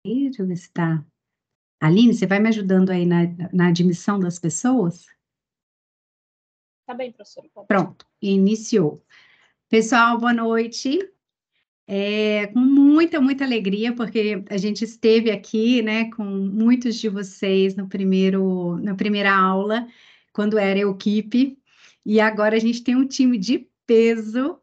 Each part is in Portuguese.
Deixa eu ver se tá. Aline, você vai me ajudando aí na admissão das pessoas? Tá bem, professora. Pode. Pronto, iniciou. Pessoal, boa noite. Com muita, muita alegria, porque a gente esteve aqui, né, com muitos de vocês na primeira aula, quando era equipe, e agora a gente tem um time de peso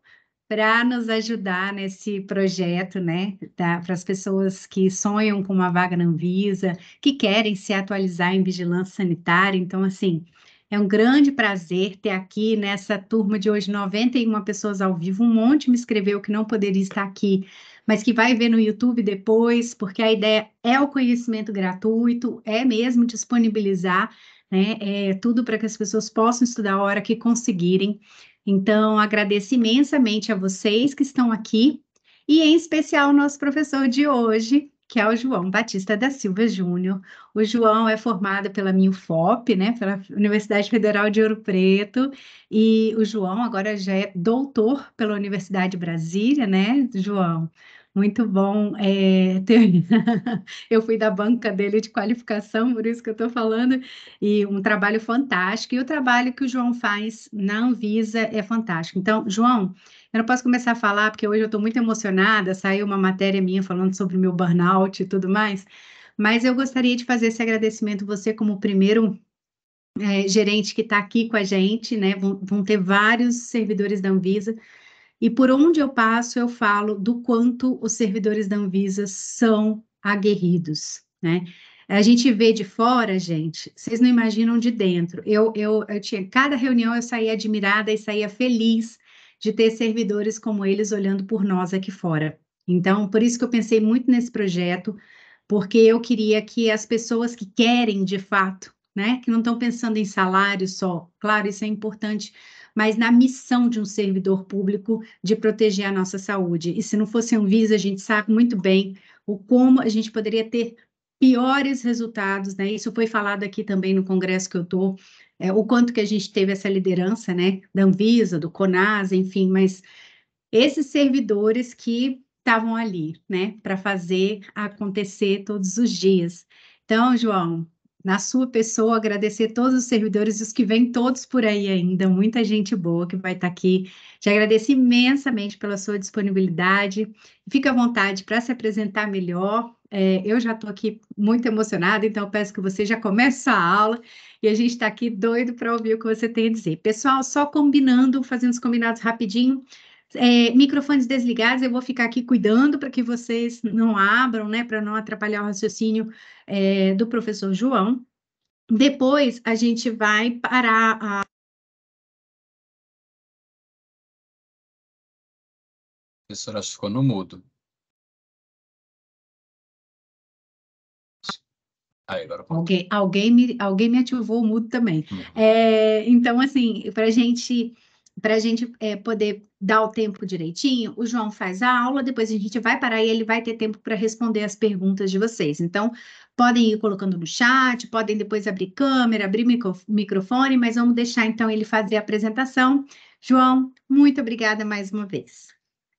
para nos ajudar nesse projeto, né, para as pessoas que sonham com uma vaga na Anvisa, que querem se atualizar em vigilância sanitária. Então, assim, é um grande prazer ter aqui nessa turma de hoje 91 pessoas ao vivo. Um monte me escreveu que não poderia estar aqui, mas que vai ver no YouTube depois, porque a ideia é o conhecimento gratuito, é mesmo disponibilizar, né, tudo para que as pessoas possam estudar a hora que conseguirem. Então, agradeço imensamente a vocês que estão aqui, e em especial o nosso professor de hoje, que é o João Batista da Silva Júnior. O João é formado pela MINFOP, né, pela Universidade Federal de Ouro Preto, e o João agora já é doutor pela Universidade de Brasília, né, João? Muito bom ter... Eu fui da banca dele de qualificação, por isso que eu estou falando, e um trabalho fantástico, e o trabalho que o João faz na Anvisa é fantástico. Então, João, eu não posso começar a falar, porque hoje eu estou muito emocionada, saiu uma matéria minha falando sobre o meu burnout e tudo mais, mas eu gostaria de fazer esse agradecimento, você como o primeiro gerente que está aqui com a gente, né? Vão ter vários servidores da Anvisa, e por onde eu passo, eu falo do quanto os servidores da Anvisa são aguerridos, né? A gente vê de fora, gente, vocês não imaginam de dentro. Eu tinha, cada reunião eu saía admirada e saía feliz de ter servidores como eles olhando por nós aqui fora. Então, por isso que eu pensei muito nesse projeto, porque eu queria que as pessoas que querem de fato, né, que não estão pensando em salário só, claro, isso é importante, mas na missão de um servidor público de proteger a nossa saúde. E se não fosse a Anvisa, a gente sabe muito bem o como a gente poderia ter piores resultados, né? Isso foi falado aqui também no congresso que eu estou, o quanto que a gente teve essa liderança, né, da Anvisa, do CONAS, enfim, mas esses servidores que estavam ali, né, para fazer acontecer todos os dias. Então, João, na sua pessoa, agradecer todos os servidores, os que vêm todos por aí ainda, muita gente boa que vai estar aqui. Te agradeço imensamente pela sua disponibilidade. Fica à vontade para se apresentar melhor. Eu já estou aqui muito emocionada, então eu peço que você já comece a aula e a gente está aqui doido para ouvir o que você tem a dizer. Pessoal, só combinando, fazendo os combinados rapidinho. Microfones desligados, eu vou ficar aqui cuidando para que vocês não abram, né, para não atrapalhar o raciocínio do professor João. Depois a gente vai parar a. Professor, acho que ficou no mudo. Aí, agora Alguém me ativou o mudo também. Uhum. Então, assim, para a gente poder dar o tempo direitinho, o João faz a aula, depois a gente vai parar e ele vai ter tempo para responder as perguntas de vocês. Então, podem ir colocando no chat, podem depois abrir câmera, abrir microfone, mas vamos deixar então ele fazer a apresentação. João, muito obrigada mais uma vez.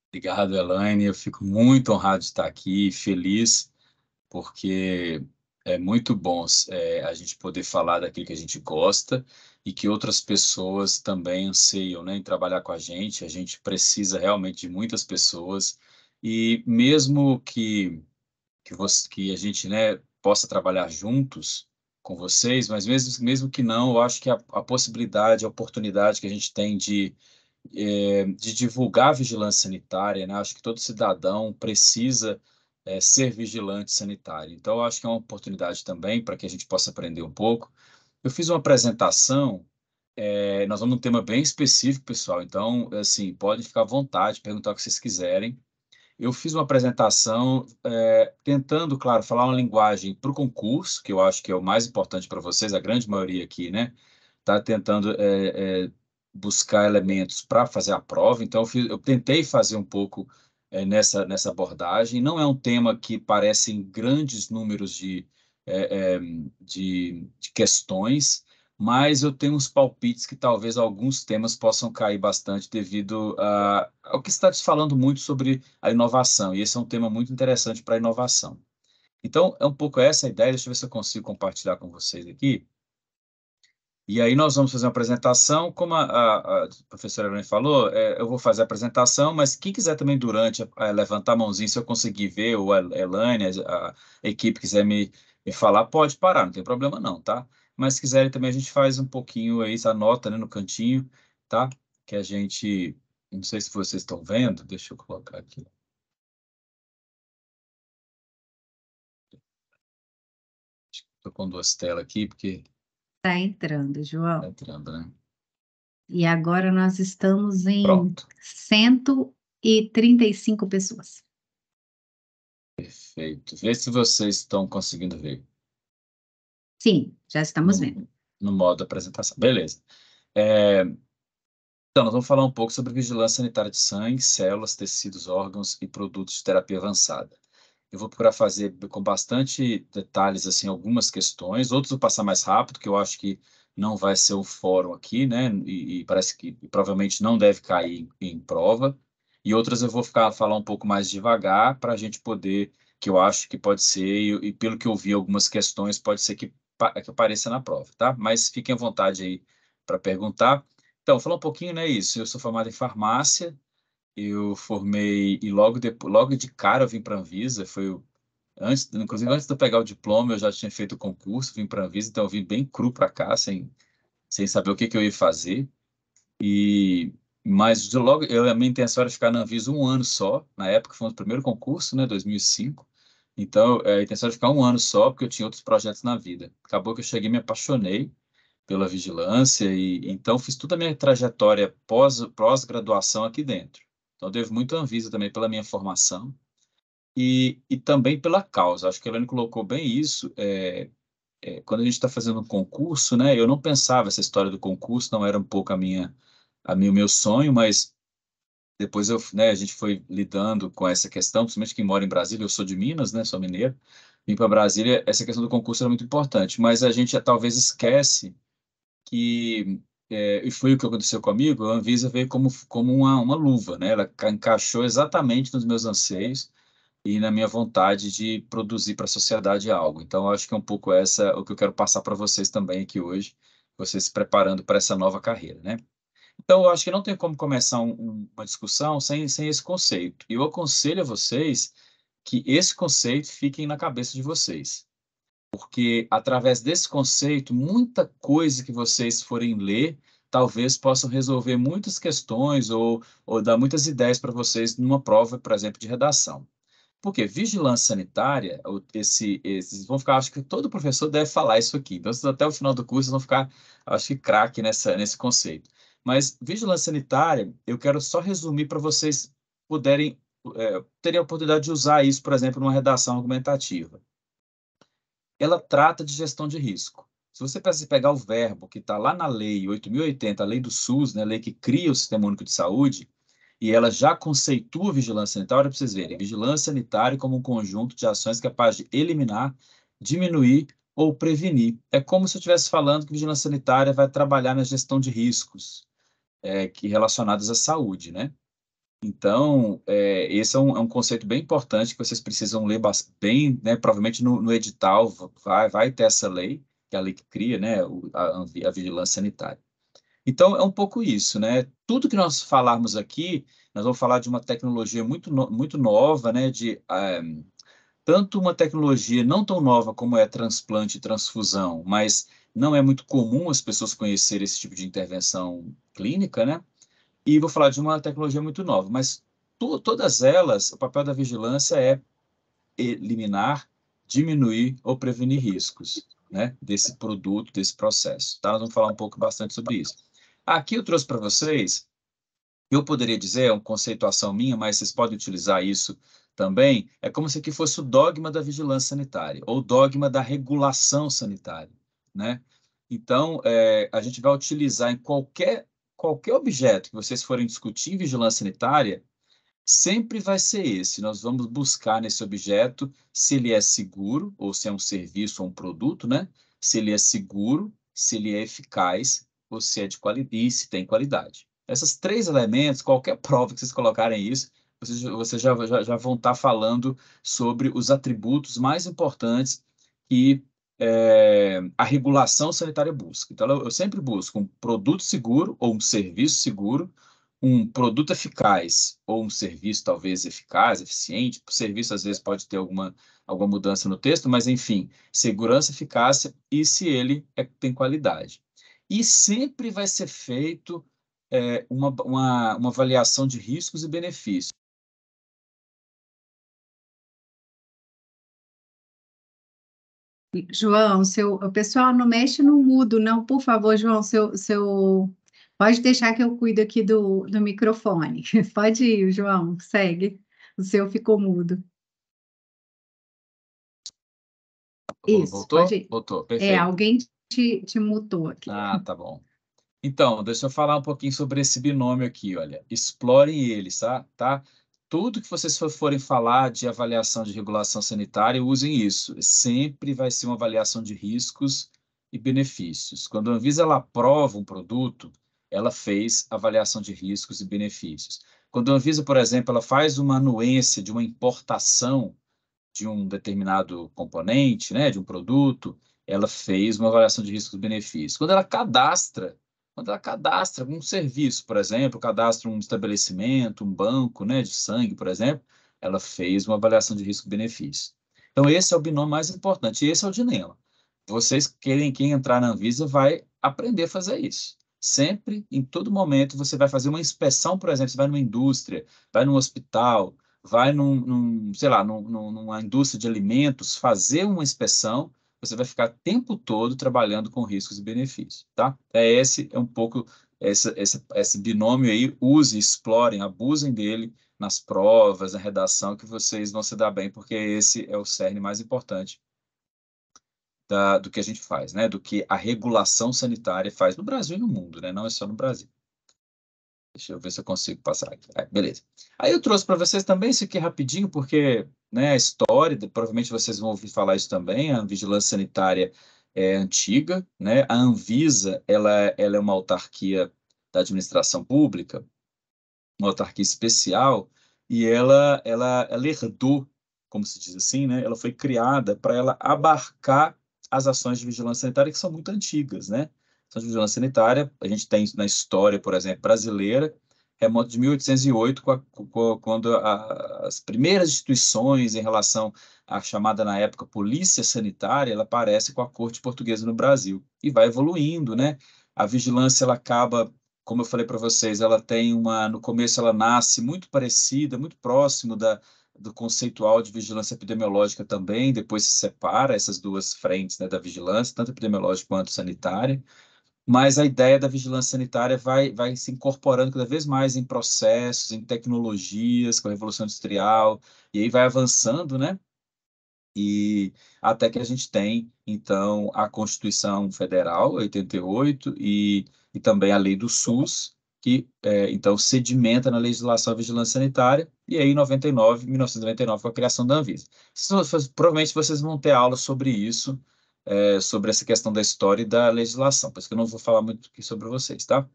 Obrigado, Elaine. Eu fico muito honrado de estar aqui, feliz, porque é muito bom a gente poder falar daquilo que a gente gosta e que outras pessoas também anseiam, né, em trabalhar com a gente. A gente precisa realmente de muitas pessoas e mesmo que a gente, né, possa trabalhar juntos com vocês, mas mesmo que não, eu acho que a possibilidade, a oportunidade que a gente tem de divulgar a vigilância sanitária, né? Acho que todo cidadão precisa ser vigilante sanitário. Então, eu acho que é uma oportunidade também para que a gente possa aprender um pouco. Eu fiz uma apresentação, nós vamos num tema bem específico, pessoal, então, assim, podem ficar à vontade, perguntar o que vocês quiserem. Eu fiz uma apresentação tentando, claro, falar uma linguagem para o concurso, que eu acho que é o mais importante para vocês, a grande maioria aqui, né? Está tentando buscar elementos para fazer a prova, então eu tentei fazer um pouco nessa abordagem. Não é um tema que parece em grandes números de questões, mas eu tenho uns palpites que talvez alguns temas possam cair bastante devido ao que está se falando muito sobre a inovação, e esse é um tema muito interessante para a inovação. Então, é um pouco essa a ideia. Deixa eu ver se eu consigo compartilhar com vocês aqui. E aí nós vamos fazer uma apresentação, como a professora Elaine falou, eu vou fazer a apresentação, mas quem quiser também durante levantar a mãozinha, se eu conseguir ver, ou a Elaine, a equipe quiser me falar, pode parar, não tem problema não, tá? Mas se quiserem também a gente faz um pouquinho aí, anota, né, no cantinho, tá? Que a gente, não sei se vocês estão vendo, deixa eu colocar aqui. Estou com duas telas aqui, porque Está entrando, tá João. entrando, né? E agora nós estamos em Pronto. 135 pessoas. Perfeito. Vê se vocês estão conseguindo ver. Sim, já estamos vendo. No modo apresentação. Beleza. Então, nós vamos falar um pouco sobre vigilância sanitária de sangue, células, tecidos, órgãos e produtos de terapia avançada. Eu vou procurar fazer com bastante detalhes, assim, algumas questões, outros eu vou passar mais rápido, que eu acho que não vai ser o fórum aqui, né, e parece que provavelmente não deve cair em prova, e outras eu vou falar um pouco mais devagar, para a gente poder, que eu acho que pode ser, e pelo que eu vi algumas questões, pode ser que apareça na prova, tá? Mas fiquem à vontade aí para perguntar. Então, falar um pouquinho, né, isso, eu sou formado em farmácia, eu formei e logo de cara eu vim para a Anvisa, inclusive antes de eu pegar o diploma eu já tinha feito o concurso, vim para a Anvisa, então eu vim bem cru para cá, sem saber o que eu ia fazer. Mas a minha intenção era ficar na Anvisa um ano só, na época foi o primeiro concurso, né, 2005. Então, a intenção era ficar um ano só, porque eu tinha outros projetos na vida. Acabou que eu cheguei, me apaixonei pela vigilância e então fiz toda a minha trajetória pós-graduação aqui dentro. Então, eu devo muito à Anvisa também pela minha formação e também pela causa. Acho que a Helene colocou bem isso. Quando a gente está fazendo um concurso, né? Eu não pensava essa história do concurso, não era um pouco o meu sonho, mas depois né, a gente foi lidando com essa questão, principalmente quem mora em Brasília. Eu sou de Minas, né? Sou mineiro. Vim para Brasília, essa questão do concurso era muito importante, mas a gente talvez esquece que, e foi o que aconteceu comigo, a Anvisa veio como uma luva, né? Ela encaixou exatamente nos meus anseios e na minha vontade de produzir para a sociedade algo. Então, eu acho que é um pouco o que eu quero passar para vocês também aqui hoje, vocês se preparando para essa nova carreira, né? Então, eu acho que não tem como começar uma discussão sem esse conceito. E eu aconselho a vocês que esse conceito fique na cabeça de vocês, porque através desse conceito, muita coisa que vocês forem ler, talvez possam resolver muitas questões ou dar muitas ideias para vocês numa prova, por exemplo, de redação. Porque vigilância sanitária, esses vão ficar, acho que todo professor deve falar isso aqui. Então, vocês até o final do curso vão ficar, acho que craque nesse conceito. Mas vigilância sanitária, eu quero só resumir para vocês terem a oportunidade de usar isso, por exemplo, numa redação argumentativa. Ela trata de gestão de risco. Se você pegar o verbo que está lá na lei 8.080, a lei do SUS, né, a lei que cria o Sistema Único de Saúde, e ela já conceitua vigilância sanitária, para vocês verem, vigilância sanitária como um conjunto de ações capaz de eliminar, diminuir ou prevenir. É como se eu estivesse falando que vigilância sanitária vai trabalhar na gestão de riscos relacionados à saúde, né? Então, esse é um conceito bem importante que vocês precisam ler bem, né? Provavelmente no edital vai ter essa lei, que é a lei que cria, né, a vigilância sanitária. Então, é um pouco isso, né? Tudo que nós falarmos aqui, nós vamos falar de uma tecnologia muito nova, né? Tanto uma tecnologia não tão nova como é transplante e transfusão, mas não é muito comum as pessoas conhecerem esse tipo de intervenção clínica, né? E vou falar de uma tecnologia muito nova, mas todas elas, o papel da vigilância é eliminar, diminuir ou prevenir riscos, né, desse produto, desse processo. Tá? Nós vamos falar um pouco bastante sobre isso. Aqui eu trouxe para vocês, eu poderia dizer, é uma conceituação minha, mas vocês podem utilizar isso também, é como se aqui fosse o dogma da vigilância sanitária, ou dogma da regulação sanitária, né? Então, a gente vai utilizar em qualquer objeto que vocês forem discutir em vigilância sanitária, sempre vai ser esse. Nós vamos buscar nesse objeto se ele é seguro, ou se é um serviço ou um produto, né? Se ele é seguro, se ele é eficaz, ou se é de qualidade, e se tem qualidade. Esses três elementos, qualquer prova que vocês colocarem isso, vocês já vão estar falando sobre os atributos mais importantes que a regulação sanitária busca. Então, eu sempre busco um produto seguro ou um serviço seguro, um produto eficaz ou um serviço talvez eficaz, eficiente. O serviço, às vezes, pode ter alguma mudança no texto, mas, enfim, segurança, eficácia e se ele tem qualidade. E sempre vai ser feito uma avaliação de riscos e benefícios. João, o pessoal não mexe no mudo, não, por favor, João, pode deixar que eu cuido aqui do microfone. Pode ir, João, segue. O seu ficou mudo. Isso, pode Voltou? ir. Voltou, perfeito. Alguém te mutou aqui. Ah, tá bom. Então, deixa eu falar um pouquinho sobre esse binômio aqui, olha. Explorem ele, tá? Tudo que vocês forem falar de avaliação de regulação sanitária, usem isso. Sempre vai ser uma avaliação de riscos e benefícios. Quando a Anvisa ela aprova um produto, ela fez avaliação de riscos e benefícios. Quando a Anvisa, por exemplo, ela faz uma anuência de uma importação de um determinado componente, né, de um produto, ela fez uma avaliação de riscos e benefícios. Quando ela cadastra um serviço, por exemplo, cadastra um estabelecimento, um banco, né, de sangue, por exemplo, ela fez uma avaliação de risco-benefício. Então, esse é o binômio mais importante, e esse é o dilema. Vocês quem entrar na Anvisa vai aprender a fazer isso. Sempre, em todo momento, você vai fazer uma inspeção, por exemplo, você vai numa indústria, vai num hospital, vai sei lá, numa indústria de alimentos, fazer uma inspeção, você vai ficar o tempo todo trabalhando com riscos e benefícios, tá? Esse é um pouco esse binômio aí, use, explorem, abusem dele nas provas, na redação, que vocês vão se dar bem, porque esse é o cerne mais importante do que a gente faz, né? Do que a regulação sanitária faz no Brasil e no mundo, né? Não é só no Brasil. Deixa eu ver se eu consigo passar aqui. Beleza. Aí eu trouxe para vocês também isso aqui rapidinho, porque, né, a história, provavelmente vocês vão ouvir falar isso também, a vigilância sanitária é antiga, né? A Anvisa, ela é uma autarquia da administração pública, uma autarquia especial, e ela herdou, como se diz assim, né? Ela foi criada para ela abarcar as ações de vigilância sanitária que são muito antigas, né? Ações de vigilância sanitária, a gente tem na história, por exemplo, brasileira, remonta de 1808, quando as primeiras instituições em relação à chamada na época polícia sanitária, ela aparece com a corte portuguesa no Brasil e vai evoluindo, né? A vigilância ela acaba, como eu falei para vocês, ela tem no começo ela nasce muito parecida, muito próximo do conceitual de vigilância epidemiológica também, depois se separa essas duas frentes, né, da vigilância, tanto epidemiológica quanto sanitária, mas a ideia da vigilância sanitária vai se incorporando cada vez mais em processos, em tecnologias, com a Revolução Industrial, e aí vai avançando, né? E até que a gente tem, então, a Constituição Federal, 88, e também a Lei do SUS, que, então, sedimenta na legislação a vigilância sanitária, e aí, em 1999, com a criação da Anvisa. Provavelmente vocês vão ter aula sobre isso, sobre essa questão da história e da legislação, por isso que eu não vou falar muito aqui sobre vocês, tá?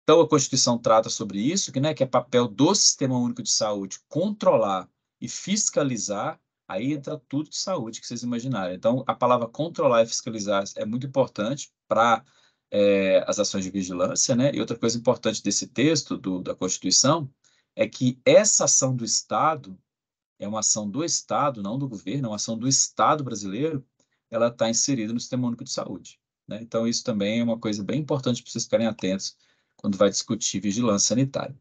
Então, a Constituição trata sobre isso, que é papel do Sistema Único de Saúde controlar e fiscalizar, aí entra tudo de saúde que vocês imaginarem. Então, a palavra controlar e fiscalizar é muito importante para as ações de vigilância, né? E outra coisa importante desse texto da Constituição é que essa ação do Estado é uma ação do Estado, não do governo, é uma ação do Estado brasileiro, ela está inserida no Sistema Único de Saúde, né? Então, isso também é uma coisa bem importante para vocês ficarem atentos quando vai discutir vigilância sanitária.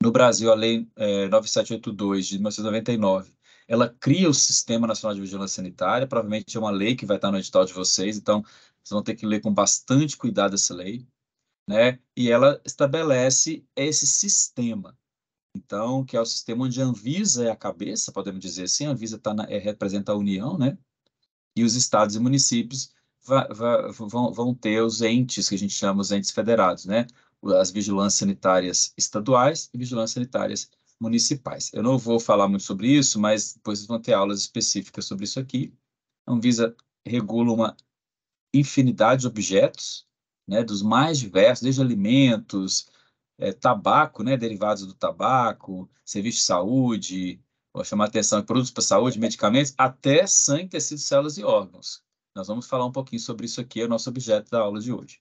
No Brasil, a Lei 9782, de 1999, ela cria o Sistema Nacional de Vigilância Sanitária, provavelmente é uma lei que vai estar no edital de vocês, então vocês vão ter que ler com bastante cuidado essa lei, né? E ela estabelece esse sistema, então, que é o sistema onde a Anvisa é a cabeça, podemos dizer assim, a Anvisa representa a União, né? E os estados e municípios vão ter os entes, que a gente chama os entes federados, né? As vigilâncias sanitárias estaduais e vigilâncias sanitárias municipais. Eu não vou falar muito sobre isso, mas depois vocês vão ter aulas específicas sobre isso aqui. A Anvisa regula uma infinidade de objetos, né? Dos mais diversos, desde alimentos, tabaco, né, derivados do tabaco, serviço de saúde, vou chamar a atenção, produtos para saúde, medicamentos, até sangue, tecidos, células e órgãos. Nós vamos falar um pouquinho sobre isso aqui, é o nosso objeto da aula de hoje.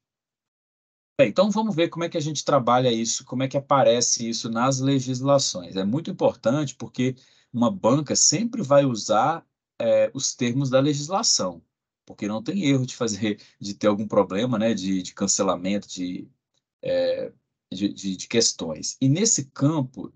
Bem, então vamos ver como é que a gente trabalha isso, como é que aparece isso nas legislações. É muito importante porque uma banca sempre vai usar os termos da legislação, porque não tem erro de ter algum problema, né, de cancelamento de questões. E nesse campo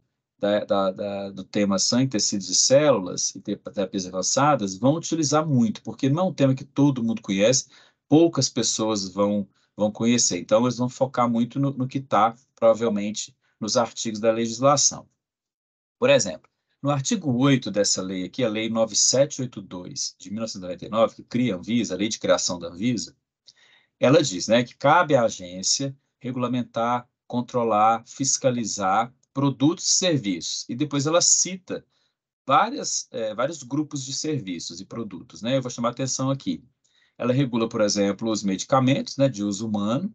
do tema sangue, tecidos e células e terapias avançadas, vão utilizar muito, porque não é um tema que todo mundo conhece, poucas pessoas vão conhecer. Então, eles vão focar muito no que está, provavelmente, nos artigos da legislação. Por exemplo, no artigo 8 dessa lei aqui, a Lei 9782, de 1999, que cria a Anvisa, a Lei de Criação da Anvisa, ela diz, né, que cabe à agência regulamentar, controlar, fiscalizar produtos e serviços. E depois ela cita vários grupos de serviços e produtos, né? Eu vou chamar a atenção aqui. Ela regula, por exemplo, os medicamentos, né, de uso humano.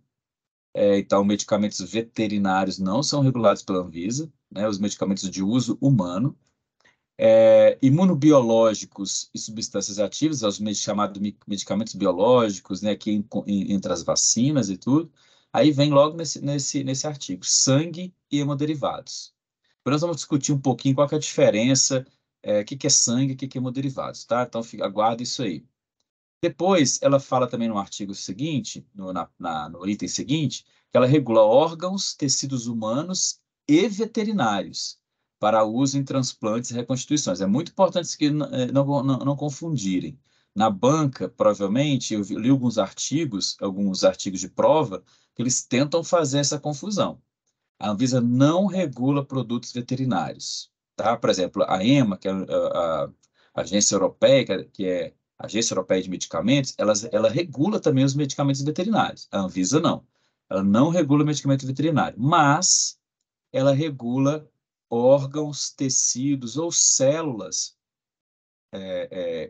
Então, medicamentos veterinários não são regulados pela Anvisa, né, os medicamentos de uso humano. Imunobiológicos e substâncias ativas, os chamados medicamentos biológicos, né, aqui entre as vacinas e tudo. Aí vem logo nesse artigo, sangue e hemoderivados. Então, nós vamos discutir um pouquinho qual que é a diferença, o que é sangue e o que é hemoderivados, tá? Então, aguarda isso aí. Depois, ela fala também no artigo seguinte, no item seguinte, que ela regula órgãos, tecidos humanos e veterinários para uso em transplantes e reconstituições. É muito importante que não confundirem. Na banca, provavelmente, eu li alguns artigos de prova, que eles tentam fazer essa confusão. A Anvisa não regula produtos veterinários, tá? Por exemplo, a EMA, que é a agência europeia, que é a Agência Europeia de Medicamentos, ela regula também os medicamentos veterinários. A Anvisa não. Ela não regula medicamento veterinário, mas ela regula órgãos, tecidos ou células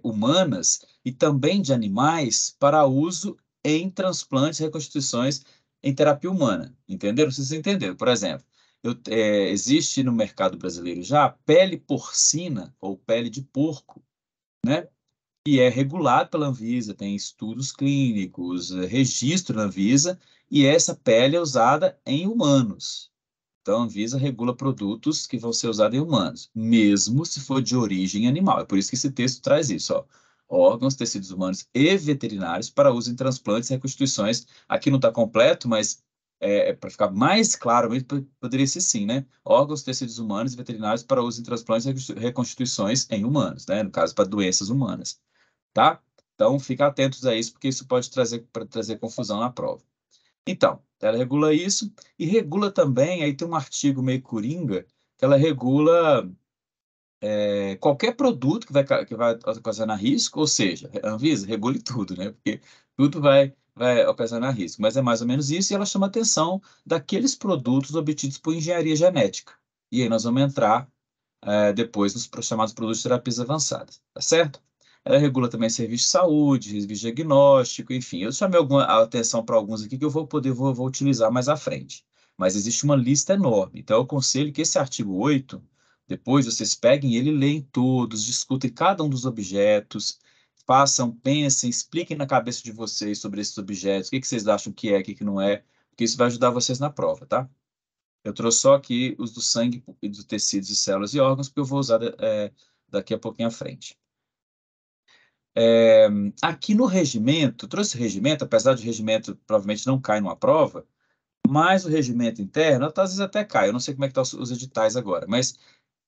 humanas e também de animais para uso em transplantes e reconstituições em terapia humana. Entenderam? Vocês entenderam? Por exemplo, existe no mercado brasileiro já pele porcina ou pele de porco, né? E é regulado pela Anvisa, tem estudos clínicos, registro na Anvisa, e essa pele é usada em humanos. Então, a Anvisa regula produtos que vão ser usados em humanos, mesmo se for de origem animal. É por isso que esse texto traz isso, ó. Órgãos, tecidos humanos e veterinários para uso em transplantes e reconstituições. Aqui não está completo, mas para ficar mais claro, poderia ser sim, né? Órgãos, tecidos humanos e veterinários para uso em transplantes e reconstituições em humanos, né? No caso, para doenças humanas, tá? Então, fica atentos a isso, porque isso pode trazer confusão na prova. Então, ela regula isso e regula também, aí tem um artigo meio coringa, que ela regula qualquer produto que vai ocasionar risco, ou seja, a Anvisa regule tudo, né? Porque tudo vai ocasionar risco, mas é mais ou menos isso, e ela chama a atenção daqueles produtos obtidos por engenharia genética. E aí nós vamos entrar depois nos chamados produtos de terapias avançadas, tá certo? Ela regula também serviço de saúde, serviço diagnóstico, enfim. Eu chamei a atenção para alguns aqui que eu vou utilizar mais à frente. Mas existe uma lista enorme. Então, eu aconselho que esse artigo 8, depois vocês peguem ele, leem todos, discutem cada um dos objetos, façam, pensem, expliquem na cabeça de vocês sobre esses objetos, o que vocês acham que é, o que não é, porque isso vai ajudar vocês na prova, tá? Eu trouxe só aqui os do sangue e dos tecidos e células e órgãos, porque eu vou usar daqui a pouquinho à frente. Aqui no regimento, trouxe o regimento, apesar de o regimento provavelmente não cai numa prova, mas o regimento interno, às vezes até cai, eu não sei como é que estão os editais agora, mas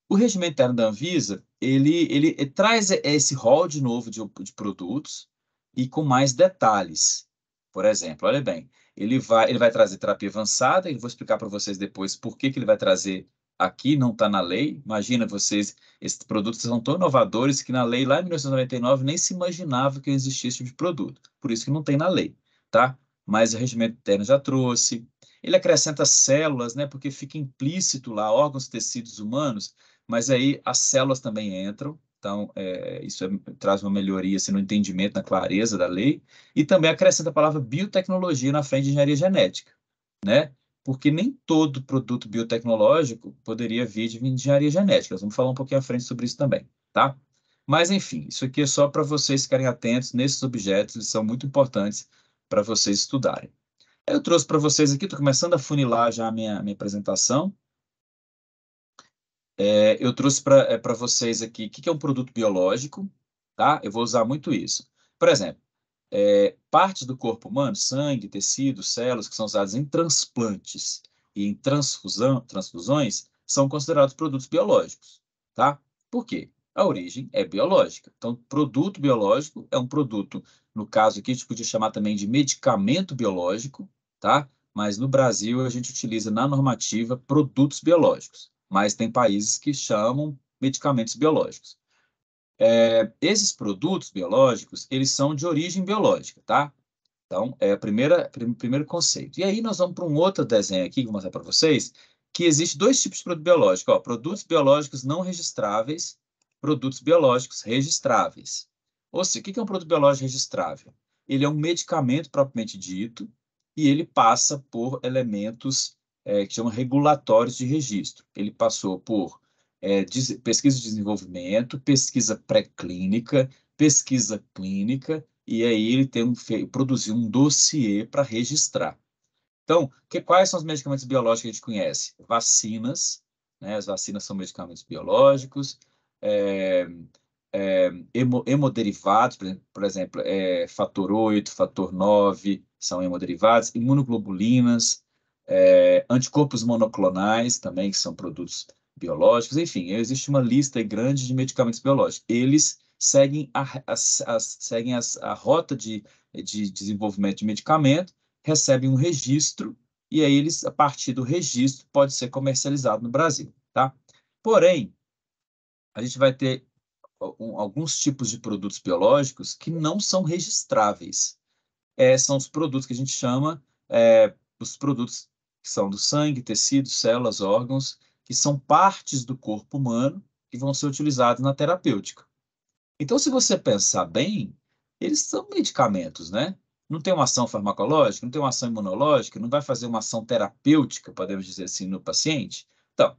o regimento interno da Anvisa, ele traz esse rol de novo de produtos e com mais detalhes. Por exemplo, olha bem, ele vai trazer terapia avançada, e vou explicar para vocês depois por que ele vai trazer aqui, não está na lei. Imagina vocês, esses produtos são tão inovadores que na lei, lá em 1999, nem se imaginava que existisse esse tipo de produto. Por isso que não tem na lei, tá? Mas o regimento interno já trouxe. Ele acrescenta células, né? Porque fica implícito lá, órgãos, tecidos humanos, mas aí as células também entram. Então, isso traz uma melhoria assim, no entendimento, na clareza da lei. E também acrescenta a palavra biotecnologia na frente de engenharia genética, né? porque nem todo produto biotecnológico poderia vir de engenharia genética. Nós vamos falar um pouquinho à frente sobre isso também, tá? Mas, enfim, isso aqui é só para vocês ficarem atentos nesses objetos, eles são muito importantes para vocês estudarem. Eu trouxe para vocês aqui, estou começando a funilar já a minha apresentação. Eu trouxe para vocês aqui o que é um produto biológico, tá? Eu vou usar muito isso. Por exemplo, partes do corpo humano, sangue, tecido, células que são usadas em transplantes e em transfusões, são considerados produtos biológicos, tá? Por quê? A origem é biológica. Então, produto biológico é um produto, no caso aqui, a gente podia chamar também de medicamento biológico, tá? Mas no Brasil a gente utiliza na normativa produtos biológicos, mas tem países que chamam medicamentos biológicos. Esses produtos biológicos, eles são de origem biológica, tá? Então, é o primeiro conceito. E aí nós vamos para um outro desenho aqui, que eu vou mostrar para vocês, que existe dois tipos de produto biológico. Ó, produtos biológicos não registráveis, produtos biológicos registráveis. Ou seja, o que é um produto biológico registrável? Ele é um medicamento propriamente dito e ele passa por elementos que chamam regulatórios de registro. Ele passou por pesquisa de desenvolvimento, pesquisa pré-clínica, pesquisa clínica, e aí ele produziu um dossiê para registrar. Então, quais são os medicamentos biológicos que a gente conhece? Vacinas, né? As vacinas são medicamentos biológicos, hemoderivados, por exemplo, fator 8, fator 9, são hemoderivados, imunoglobulinas, anticorpos monoclonais também, que são produtos biológicos, enfim, existe uma lista grande de medicamentos biológicos. Eles seguem a rota de desenvolvimento de medicamento, recebem um registro, e aí eles, a partir do registro, pode ser comercializado no Brasil, tá? Porém, a gente vai ter alguns tipos de produtos biológicos que não são registráveis. São os produtos que a gente chama, os produtos que são do sangue, tecidos, células, órgãos, que são partes do corpo humano que vão ser utilizados na terapêutica. Então, se você pensar bem, eles são medicamentos, né? Não tem uma ação farmacológica, não tem uma ação imunológica, não vai fazer uma ação terapêutica, podemos dizer assim, no paciente. Então,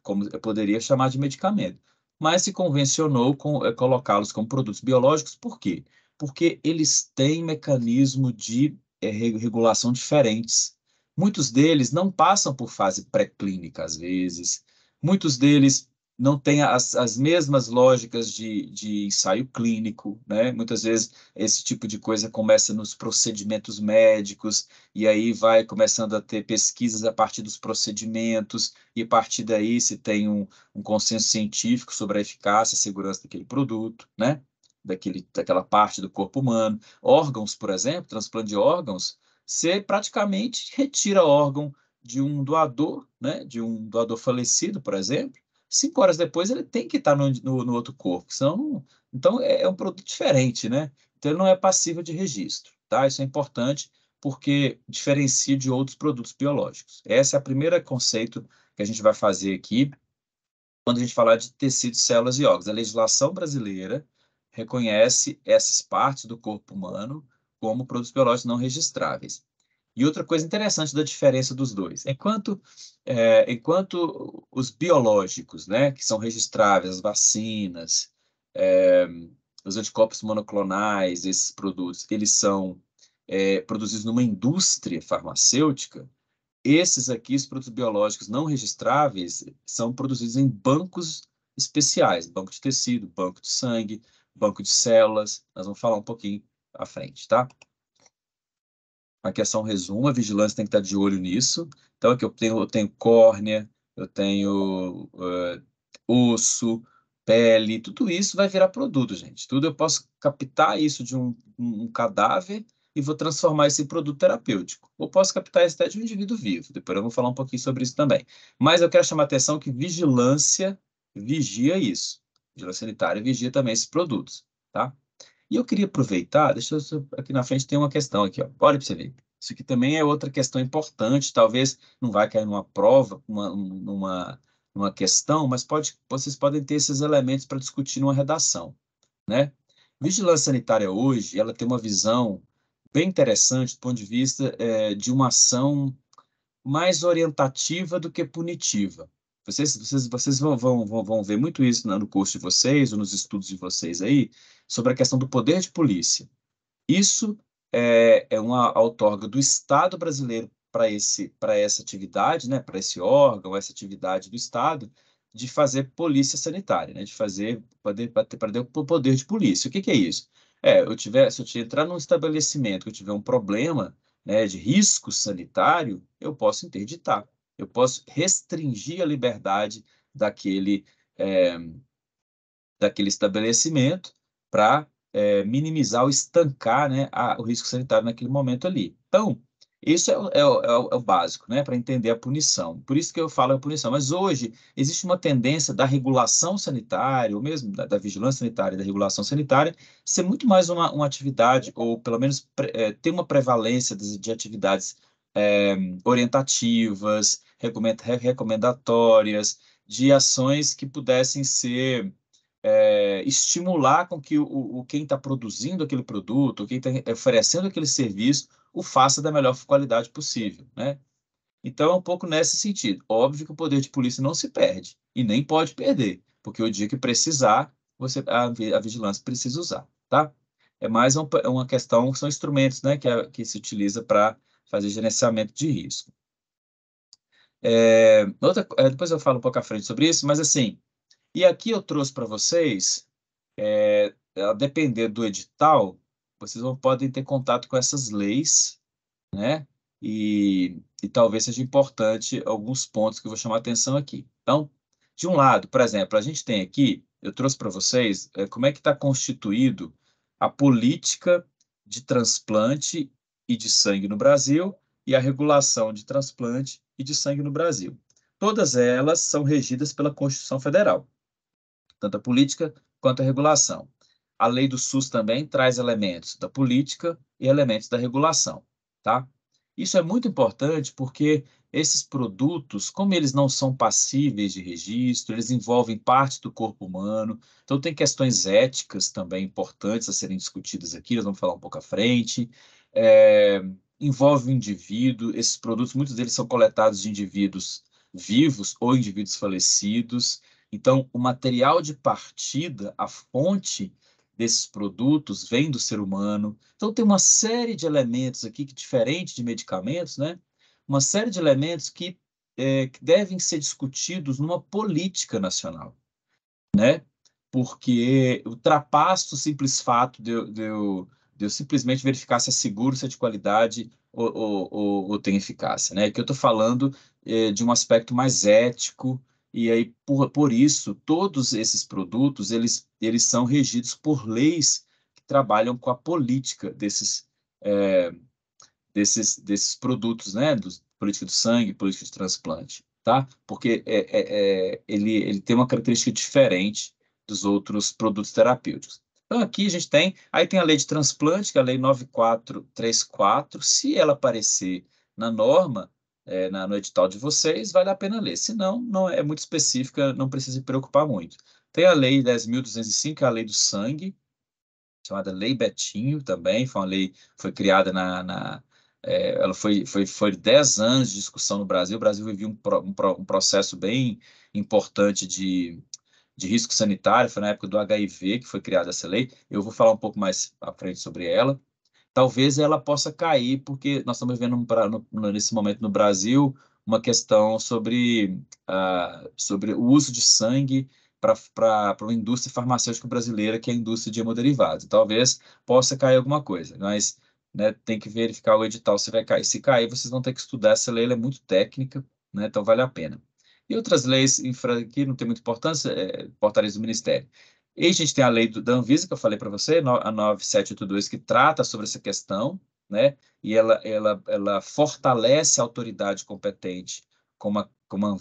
como eu poderia chamar de medicamento. Mas se convencionou colocá-los como produtos biológicos, por quê? Porque eles têm mecanismo de regulação diferentes. Muitos deles não passam por fase pré-clínica, às vezes. Muitos deles não têm as mesmas lógicas de ensaio clínico, né? Muitas vezes esse tipo de coisa começa nos procedimentos médicos, e aí vai começando a ter pesquisas a partir dos procedimentos, e a partir daí se tem um consenso científico sobre a eficácia e segurança daquele produto, né? Daquela parte do corpo humano. Órgãos, por exemplo, transplante de órgãos, você praticamente retira órgão de um doador, né? De um doador falecido, por exemplo. 5 horas depois ele tem que estar no outro corpo, senão então é um produto diferente, né? Então ele não é passível de registro, tá? Isso é importante porque diferencia de outros produtos biológicos. Esse é o primeiro conceito que a gente vai fazer aqui quando a gente falar de tecidos, células e órgãos. A legislação brasileira reconhece essas partes do corpo humano como produtos biológicos não registráveis. E outra coisa interessante da diferença dos dois, enquanto os biológicos, né, que são registráveis, as vacinas, os anticorpos monoclonais, esses produtos, eles são produzidos numa indústria farmacêutica, esses aqui, os produtos biológicos não registráveis, são produzidos em bancos especiais, banco de tecido, banco de sangue, banco de células, nós vamos falar um pouquinho à frente, tá? Aqui é só um resumo, a vigilância tem que estar de olho nisso. Então, aqui eu tenho córnea, eu tenho osso, pele, tudo isso vai virar produto, gente. Tudo eu posso captar isso de um cadáver e vou transformar esse em produto terapêutico. Ou posso captar isso até de um indivíduo vivo. Depois eu vou falar um pouquinho sobre isso também. Mas eu quero chamar a atenção que vigilância vigia isso. Vigilância sanitária vigia também esses produtos, tá? E eu queria aproveitar, aqui na frente tem uma questão aqui, ó. Olha para você ver. Isso aqui também é outra questão importante, talvez não vai cair numa prova, numa questão, mas vocês podem ter esses elementos para discutir numa redação, né? Vigilância sanitária hoje, ela tem uma visão bem interessante do ponto de vista de uma ação mais orientativa do que punitiva. Vocês vão ver muito isso no curso de vocês ou nos estudos de vocês aí, sobre a questão do poder de polícia. Isso é uma outorga do Estado brasileiro para essa atividade, né, para esse órgão, essa atividade do Estado, de fazer polícia sanitária, né, de fazer para o poder de polícia. O que é isso? Se eu entrar num estabelecimento que eu tiver um problema, né, de risco sanitário, eu posso interditar, eu posso restringir a liberdade daquele, é, daquele estabelecimento para minimizar ou estancar, né, o risco sanitário naquele momento ali. Então, isso é o básico, né, para entender a punição. Por isso que eu falo a punição. Mas hoje existe uma tendência da regulação sanitária, ou mesmo da vigilância sanitária, da regulação sanitária, ser muito mais uma atividade, ou pelo menos ter uma prevalência de atividades orientativas, recomendatórias, de ações que pudessem ser estimular com que quem está produzindo aquele produto, quem está oferecendo aquele serviço, o faça da melhor qualidade possível, né? Então, é um pouco nesse sentido. Óbvio que o poder de polícia não se perde, e nem pode perder, porque o dia que precisar, a vigilância precisa usar, tá? É mais uma questão, são instrumentos, né, que se utiliza para fazer gerenciamento de risco. Depois eu falo um pouco à frente sobre isso, mas assim, e aqui eu trouxe para vocês, a depender do edital, vocês podem ter contato com essas leis, né? E talvez seja importante alguns pontos que eu vou chamar a atenção aqui. Então, de um lado, por exemplo, a gente tem aqui, eu trouxe para vocês como é que está constituído a política de transplante e de sangue no Brasil e a regulação de transplante e de sangue no Brasil. Todas elas são regidas pela Constituição Federal, tanto a política quanto a regulação. A lei do SUS também traz elementos da política e elementos da regulação, tá? Isso é muito importante porque esses produtos, como eles não são passíveis de registro, eles envolvem parte do corpo humano, então tem questões éticas também importantes a serem discutidas aqui, nós vamos falar um pouco à frente. Envolve o indivíduo, esses produtos, muitos deles são coletados de indivíduos vivos ou indivíduos falecidos. Então, o material de partida, a fonte desses produtos vem do ser humano. Então, tem uma série de elementos aqui que, diferente de medicamentos, né? Uma série de elementos que devem ser discutidos numa política nacional, né? Porque ultrapassa o simples fato de eu simplesmente verificar se é seguro, se é de qualidade ou tem eficácia, né? Que eu estou falando de um aspecto mais ético, e aí, por isso, todos esses produtos, eles são regidos por leis que trabalham com a política desses produtos, né? Política do sangue, política de transplante, tá? Porque ele tem uma característica diferente dos outros produtos terapêuticos. Então, aqui a gente aí tem a lei de transplante, que é a lei 9434, se ela aparecer na norma, no edital de vocês, vale a pena ler. Se não, não é muito específica, não precisa se preocupar muito. Tem a lei 10.205, que é a lei do sangue, chamada Lei Betinho também, foi uma lei, foi criada ela foi 10 anos de discussão no Brasil. O Brasil vivia um processo bem importante de risco sanitário, foi na época do HIV que foi criada essa lei. Eu vou falar um pouco mais à frente sobre ela. Talvez ela possa cair, porque nós estamos vivendo nesse momento no Brasil uma questão sobre o uso de sangue para a indústria farmacêutica brasileira, que é a indústria de hemoderivados. Talvez possa cair alguma coisa, mas, né, tem que verificar o edital se vai cair. Se cair, vocês vão ter que estudar essa lei, ela é muito técnica, né, então vale a pena. E outras leis que não tem muita importância, portarias do Ministério. E a gente tem a lei da Anvisa, que eu falei para você, a 9782, que trata sobre essa questão, né? E ela fortalece a autoridade competente, como a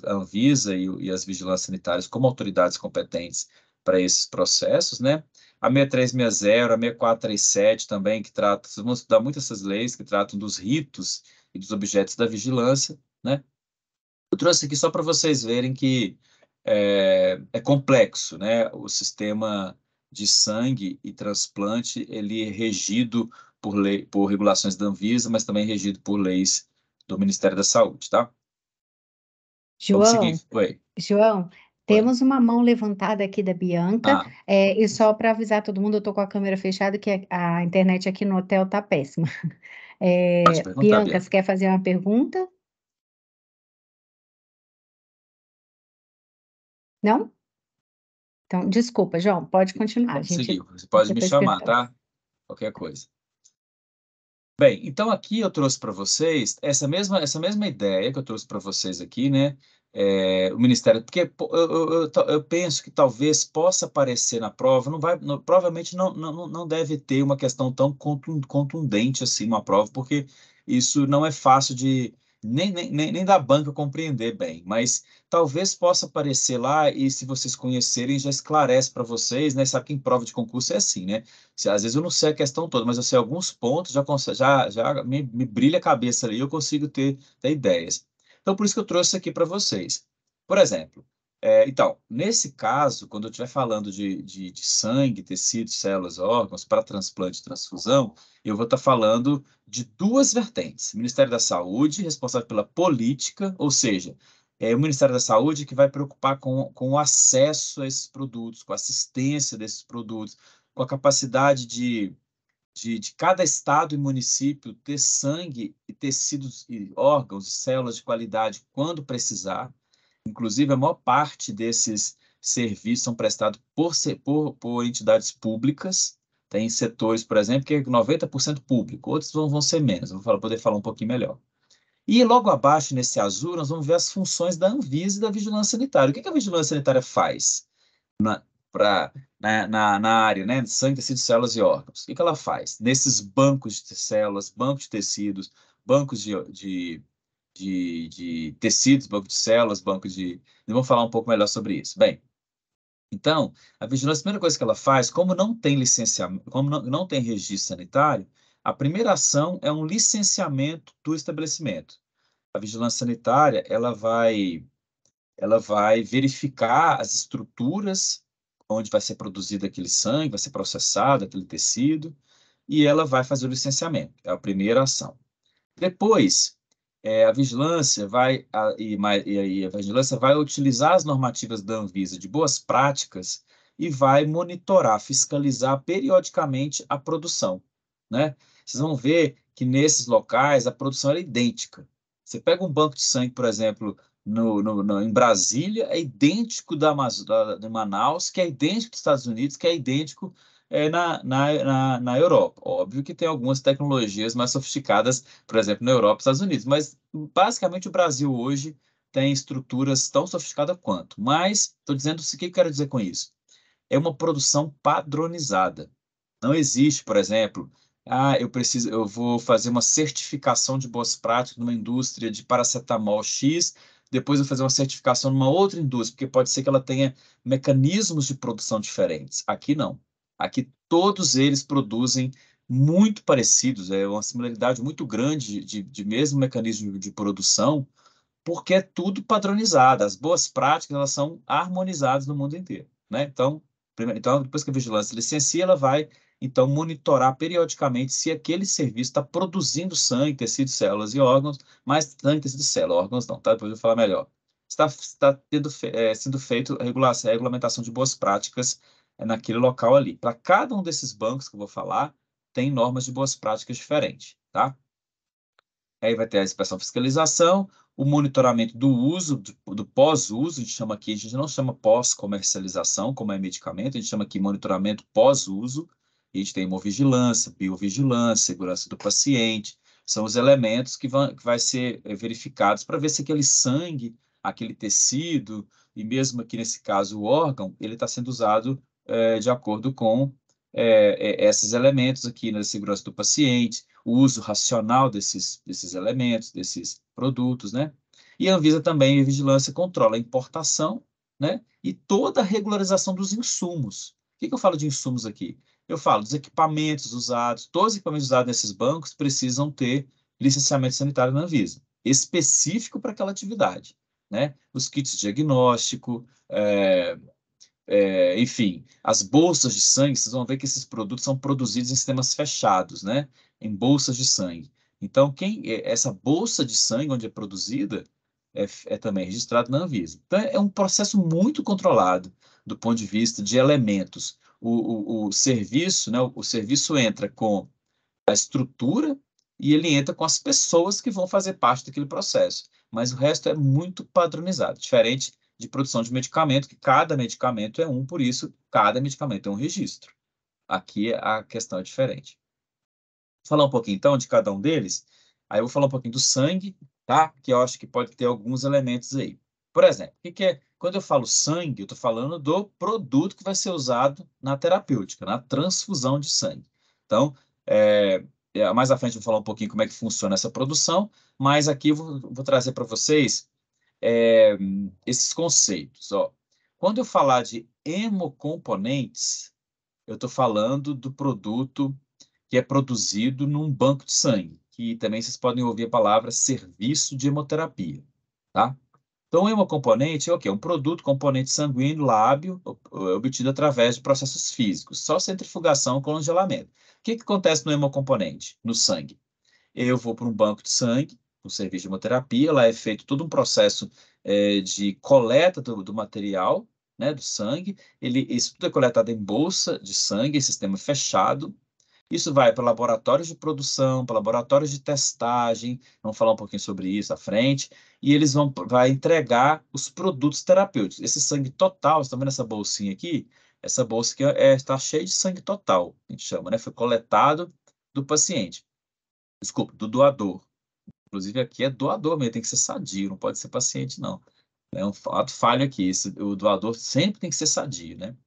Anvisa e as vigilâncias sanitárias, como autoridades competentes para esses processos, né? A 6360, a 6437 também, que trata, vocês vão estudar muito essas leis que tratam dos ritos e dos objetos da vigilância, né? Eu trouxe aqui só para vocês verem que é complexo, né? O sistema de sangue e transplante, ele é regido por regulações da Anvisa, mas também regido por leis do Ministério da Saúde, tá? Vamos seguir. João, Oi, João, oi. temos uma mão levantada aqui da Bianca, Ah, e só para avisar todo mundo, eu tô com a câmera fechada, que a internet aqui no hotel tá péssima. pode perguntar, Bianca, você Bianca. quer fazer uma pergunta? Não? Então, desculpa, João, pode continuar, a Vamos gente seguir. Você pode me depois chamar, pergunta. tá? Qualquer coisa. Bem, então aqui eu trouxe para vocês essa mesma ideia que eu trouxe para vocês aqui, né? O Ministério, porque pô, eu penso que talvez possa aparecer na prova, não vai, provavelmente não deve ter uma questão tão contundente assim uma prova, porque isso não é fácil de nem da banca compreender bem, mas talvez possa aparecer lá e se vocês conhecerem já esclarece para vocês, né? Sabe que em prova de concurso é assim, né? Às vezes eu não sei a questão toda, mas eu sei alguns pontos, já me brilha a cabeça ali, eu consigo ter ideias. Então, por isso que eu trouxe isso aqui para vocês. Por exemplo, então, nesse caso, quando eu estiver falando de sangue, tecidos, células, órgãos para transplante e transfusão, eu vou estar falando de duas vertentes. O Ministério da Saúde, responsável pela política, ou seja, é o Ministério da Saúde que vai preocupar com o acesso a esses produtos, com a assistência desses produtos, com a capacidade de cada estado e município ter sangue e tecidos e órgãos e células de qualidade quando precisar. Inclusive, a maior parte desses serviços são prestados por entidades públicas. Tem setores, por exemplo, que é 90% público, outros vão ser menos. Eu vou poder falar um pouquinho melhor. E logo abaixo, nesse azul, nós vamos ver as funções da Anvisa e da Vigilância Sanitária. O que a Vigilância Sanitária faz? Na área, né, de sangue, tecidos, células e órgãos. O que ela faz? Nesses bancos de células, bancos de tecidos, bancos de tecidos, bancos de células, bancos de... Vamos falar um pouco melhor sobre isso. Bem, então, a vigilância, a primeira coisa que ela faz, como não tem licenciamento, como não tem registro sanitário, a primeira ação é um licenciamento do estabelecimento. A vigilância sanitária, ela vai verificar as estruturas onde vai ser produzido aquele sangue, vai ser processado aquele tecido, e ela vai fazer o licenciamento. É a primeira ação. Depois, a vigilância e a vigilância vai utilizar as normativas da Anvisa de boas práticas e vai monitorar, fiscalizar periodicamente a produção, né? Vocês vão ver que nesses locais a produção é idêntica. Você pega um banco de sangue, por exemplo, em Brasília, é idêntico de Manaus, que é idêntico dos Estados Unidos, que é idêntico na Europa. Óbvio que tem algumas tecnologias mais sofisticadas, por exemplo, na Europa e Estados Unidos, mas basicamente o Brasil hoje tem estruturas tão sofisticadas quanto. Mas, estou dizendo o que eu quero dizer com isso? É uma produção padronizada. Não existe, por exemplo, eu vou fazer uma certificação de boas práticas numa indústria de paracetamol X, depois eu vou fazer uma certificação numa outra indústria, porque pode ser que ela tenha mecanismos de produção diferentes. Aqui não. Aqui todos eles produzem muito parecidos, é uma similaridade muito grande de mesmo mecanismo de produção, porque é tudo padronizado. As boas práticas, elas são harmonizadas no mundo inteiro, né? Então, depois que a vigilância licencia, ela vai, então, monitorar periodicamente se aquele serviço está produzindo sangue, tecidos, células e órgãos, mas sangue, tecidos, células, órgãos não, tá? Depois eu vou falar melhor. Está sendo feito a regulamentação de boas práticas naquele local ali. Para cada um desses bancos que eu vou falar, tem normas de boas práticas diferentes, tá? Aí vai ter a inspeção fiscalização, o monitoramento do uso, do pós-uso, a gente não chama pós-comercialização, como é medicamento, a gente chama aqui monitoramento pós-uso, a gente tem hemovigilância, biovigilância, segurança do paciente, são os elementos que vai ser verificados para ver se aquele sangue, aquele tecido, e mesmo aqui nesse caso o órgão, ele está sendo usado de acordo com esses elementos aqui na segurança do paciente, o uso racional desses elementos, desses produtos, né? E a Anvisa também, a vigilância, controla a importação, né? E toda a regularização dos insumos. O que eu falo de insumos aqui? Eu falo dos equipamentos usados, todos os equipamentos usados nesses bancos precisam ter licenciamento sanitário na Anvisa, específico para aquela atividade, né? Os kits de diagnóstico, enfim, as bolsas de sangue, vocês vão ver que esses produtos são produzidos em sistemas fechados, né? Em bolsas de sangue. Então, essa bolsa de sangue onde é produzida é também registrado na Anvisa. Então, é um processo muito controlado do ponto de vista de elementos. O serviço, né, o serviço entra com a estrutura e ele entra com as pessoas que vão fazer parte daquele processo. Mas o resto é muito padronizado, diferente de produção de medicamento, que cada medicamento é um, por isso cada medicamento é um registro. Aqui a questão é diferente. Vou falar um pouquinho então de cada um deles, aí eu vou falar um pouquinho do sangue, tá? Que eu acho que pode ter alguns elementos aí. Por exemplo, quando eu falo sangue, eu estou falando do produto que vai ser usado na terapêutica, na transfusão de sangue. Então, mais à frente eu vou falar um pouquinho como é que funciona essa produção, mas aqui eu vou trazer para vocês esses conceitos. Ó. Quando eu falar de hemocomponentes, eu estou falando do produto que é produzido num banco de sangue, que também vocês podem ouvir a palavra serviço de hemoterapia, tá? Então, o hemocomponente é o quê? Um produto componente sanguíneo lábil obtido através de processos físicos, só centrifugação ou congelamento. O que acontece no hemocomponente, no sangue? Eu vou para um banco de sangue, o serviço de hemoterapia, lá é feito todo um processo de coleta do material, né, do sangue. Isso tudo é coletado em bolsa de sangue, em sistema fechado. Isso vai para laboratórios de produção, para laboratórios de testagem, vamos falar um pouquinho sobre isso à frente, e eles vai entregar os produtos terapêuticos. Esse sangue total, vocês estão vendo essa bolsinha aqui? Essa bolsa aqui está cheia de sangue total, a gente chama, né? Foi coletado do paciente. Desculpa, do doador. Inclusive aqui é doador mesmo, tem que ser sadio, não pode ser paciente, não. É um fato falho aqui, o doador sempre tem que ser sadio, né?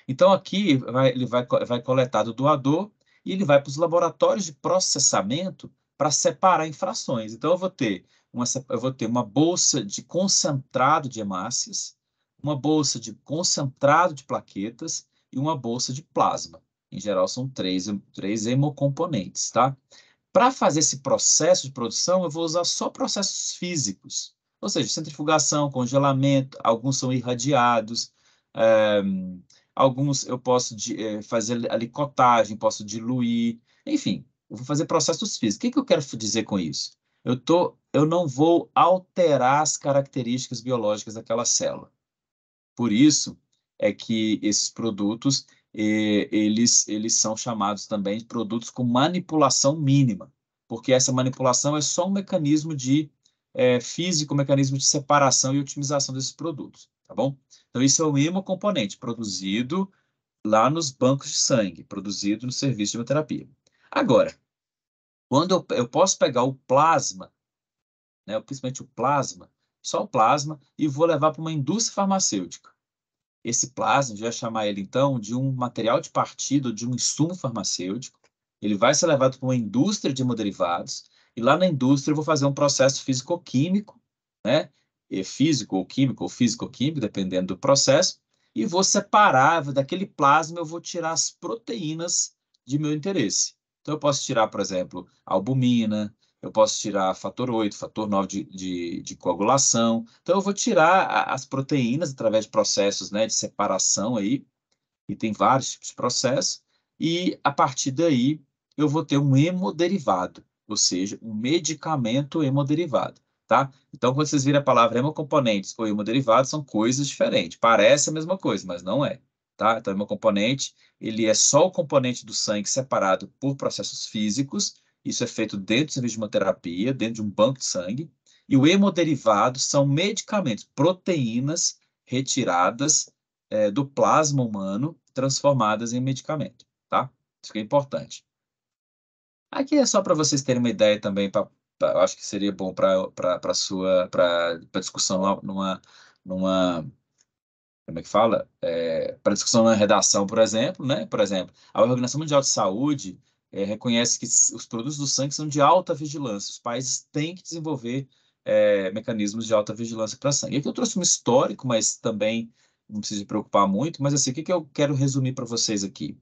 Então, aqui ele vai coletar do doador e ele vai para os laboratórios de processamento para separar em frações. Então, eu vou ter uma bolsa de concentrado de hemácias, uma bolsa de concentrado de plaquetas e uma bolsa de plasma. Em geral, são três hemocomponentes, tá? Para fazer esse processo de produção, eu vou usar só processos físicos, ou seja, centrifugação, congelamento, alguns são irradiados, alguns eu posso fazer a licotagem, posso diluir, enfim, eu vou fazer processos físicos. O que eu quero dizer com isso? Eu não vou alterar as características biológicas daquela célula. Por isso é que esses produtos, eles são chamados também de produtos com manipulação mínima, porque essa manipulação é só um mecanismo físico, um mecanismo de separação e otimização desses produtos, tá bom? Então, isso é o hemocomponente produzido lá nos bancos de sangue, produzido no serviço de hemoterapia. Agora, quando eu posso pegar o plasma, né, principalmente o plasma, só o plasma, e vou levar para uma indústria farmacêutica. Esse plasma, a gente vai chamar ele, então, de um material de partida, de um insumo farmacêutico. Ele vai ser levado para uma indústria de hemoderivados, e lá na indústria eu vou fazer um processo físico-químico, né? Físico ou químico, ou físico-químico, dependendo do processo, e vou separar, daquele plasma eu vou tirar as proteínas de meu interesse. Então, eu posso tirar, por exemplo, albumina, eu posso tirar fator 8, fator 9 de coagulação. Então, eu vou tirar as proteínas através de processos, né, de separação aí, e tem vários tipos de processos, e a partir daí eu vou ter um hemoderivado, ou seja, um medicamento hemoderivado, tá? Então, quando vocês viram a palavra hemocomponentes ou hemoderivado, são coisas diferentes. Parece a mesma coisa, mas não é, tá? Então, hemocomponente, ele é só o componente do sangue separado por processos físicos. Isso é feito dentro do serviço de hemoterapia, dentro de um banco de sangue. E o hemoderivado são medicamentos, proteínas retiradas do plasma humano, transformadas em medicamento, tá? Isso que é importante. Aqui é só para vocês terem uma ideia também, eu acho que seria bom para discussão como é que fala? Para discussão na redação, por exemplo, né? Por exemplo, a Organização Mundial de Saúde reconhece que os produtos do sangue são de alta vigilância. Os países têm que desenvolver mecanismos de alta vigilância para sangue. Aqui eu trouxe um histórico, mas também não precisa se preocupar muito. Mas assim, o que eu quero resumir para vocês aqui?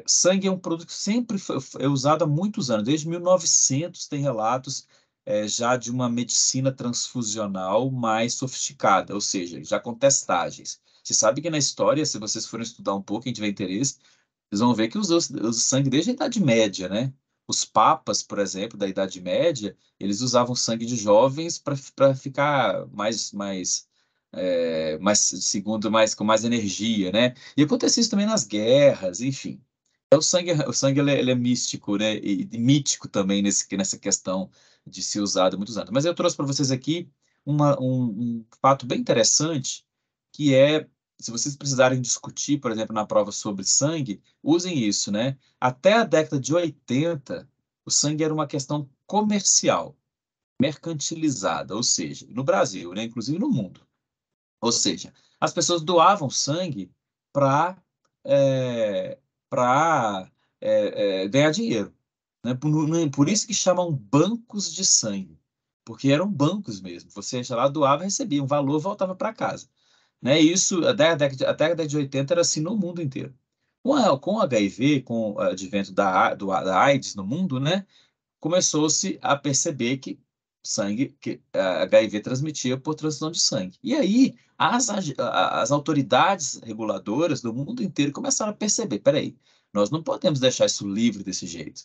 Sangue é um produto que sempre é usado há muitos anos. Desde 1900 tem relatos já de uma medicina transfusional mais sofisticada, ou seja, já com testagens. Você sabe que na história, se vocês forem estudar um pouco, quem tiver interesse, vocês vão ver que usam sangue desde a Idade Média, né? Os papas, por exemplo, da Idade Média, eles usavam sangue de jovens para ficar com mais energia, né? E acontecia isso também nas guerras, enfim. Então, o sangue ele é místico, né? E mítico também nessa questão de ser usado há muitos anos. Mas eu trouxe para vocês aqui um fato bem interessante, que é, se vocês precisarem discutir, por exemplo, na prova sobre sangue, usem isso, né? Até a década de 80, o sangue era uma questão comercial, mercantilizada, ou seja, no Brasil, né? Inclusive no mundo. Ou seja, as pessoas doavam sangue para para ganhar dinheiro, né? Por isso que chamam bancos de sangue, porque eram bancos mesmo. Você ia lá, doava, recebia um valor, voltava para casa, né? E isso, a década de 80 era assim no mundo inteiro. Com o HIV, com o advento da AIDS no mundo, né? Começou-se a perceber que HIV transmitia por transfusão de sangue. E aí, as autoridades reguladoras do mundo inteiro começaram a perceber, peraí, nós não podemos deixar isso livre desse jeito,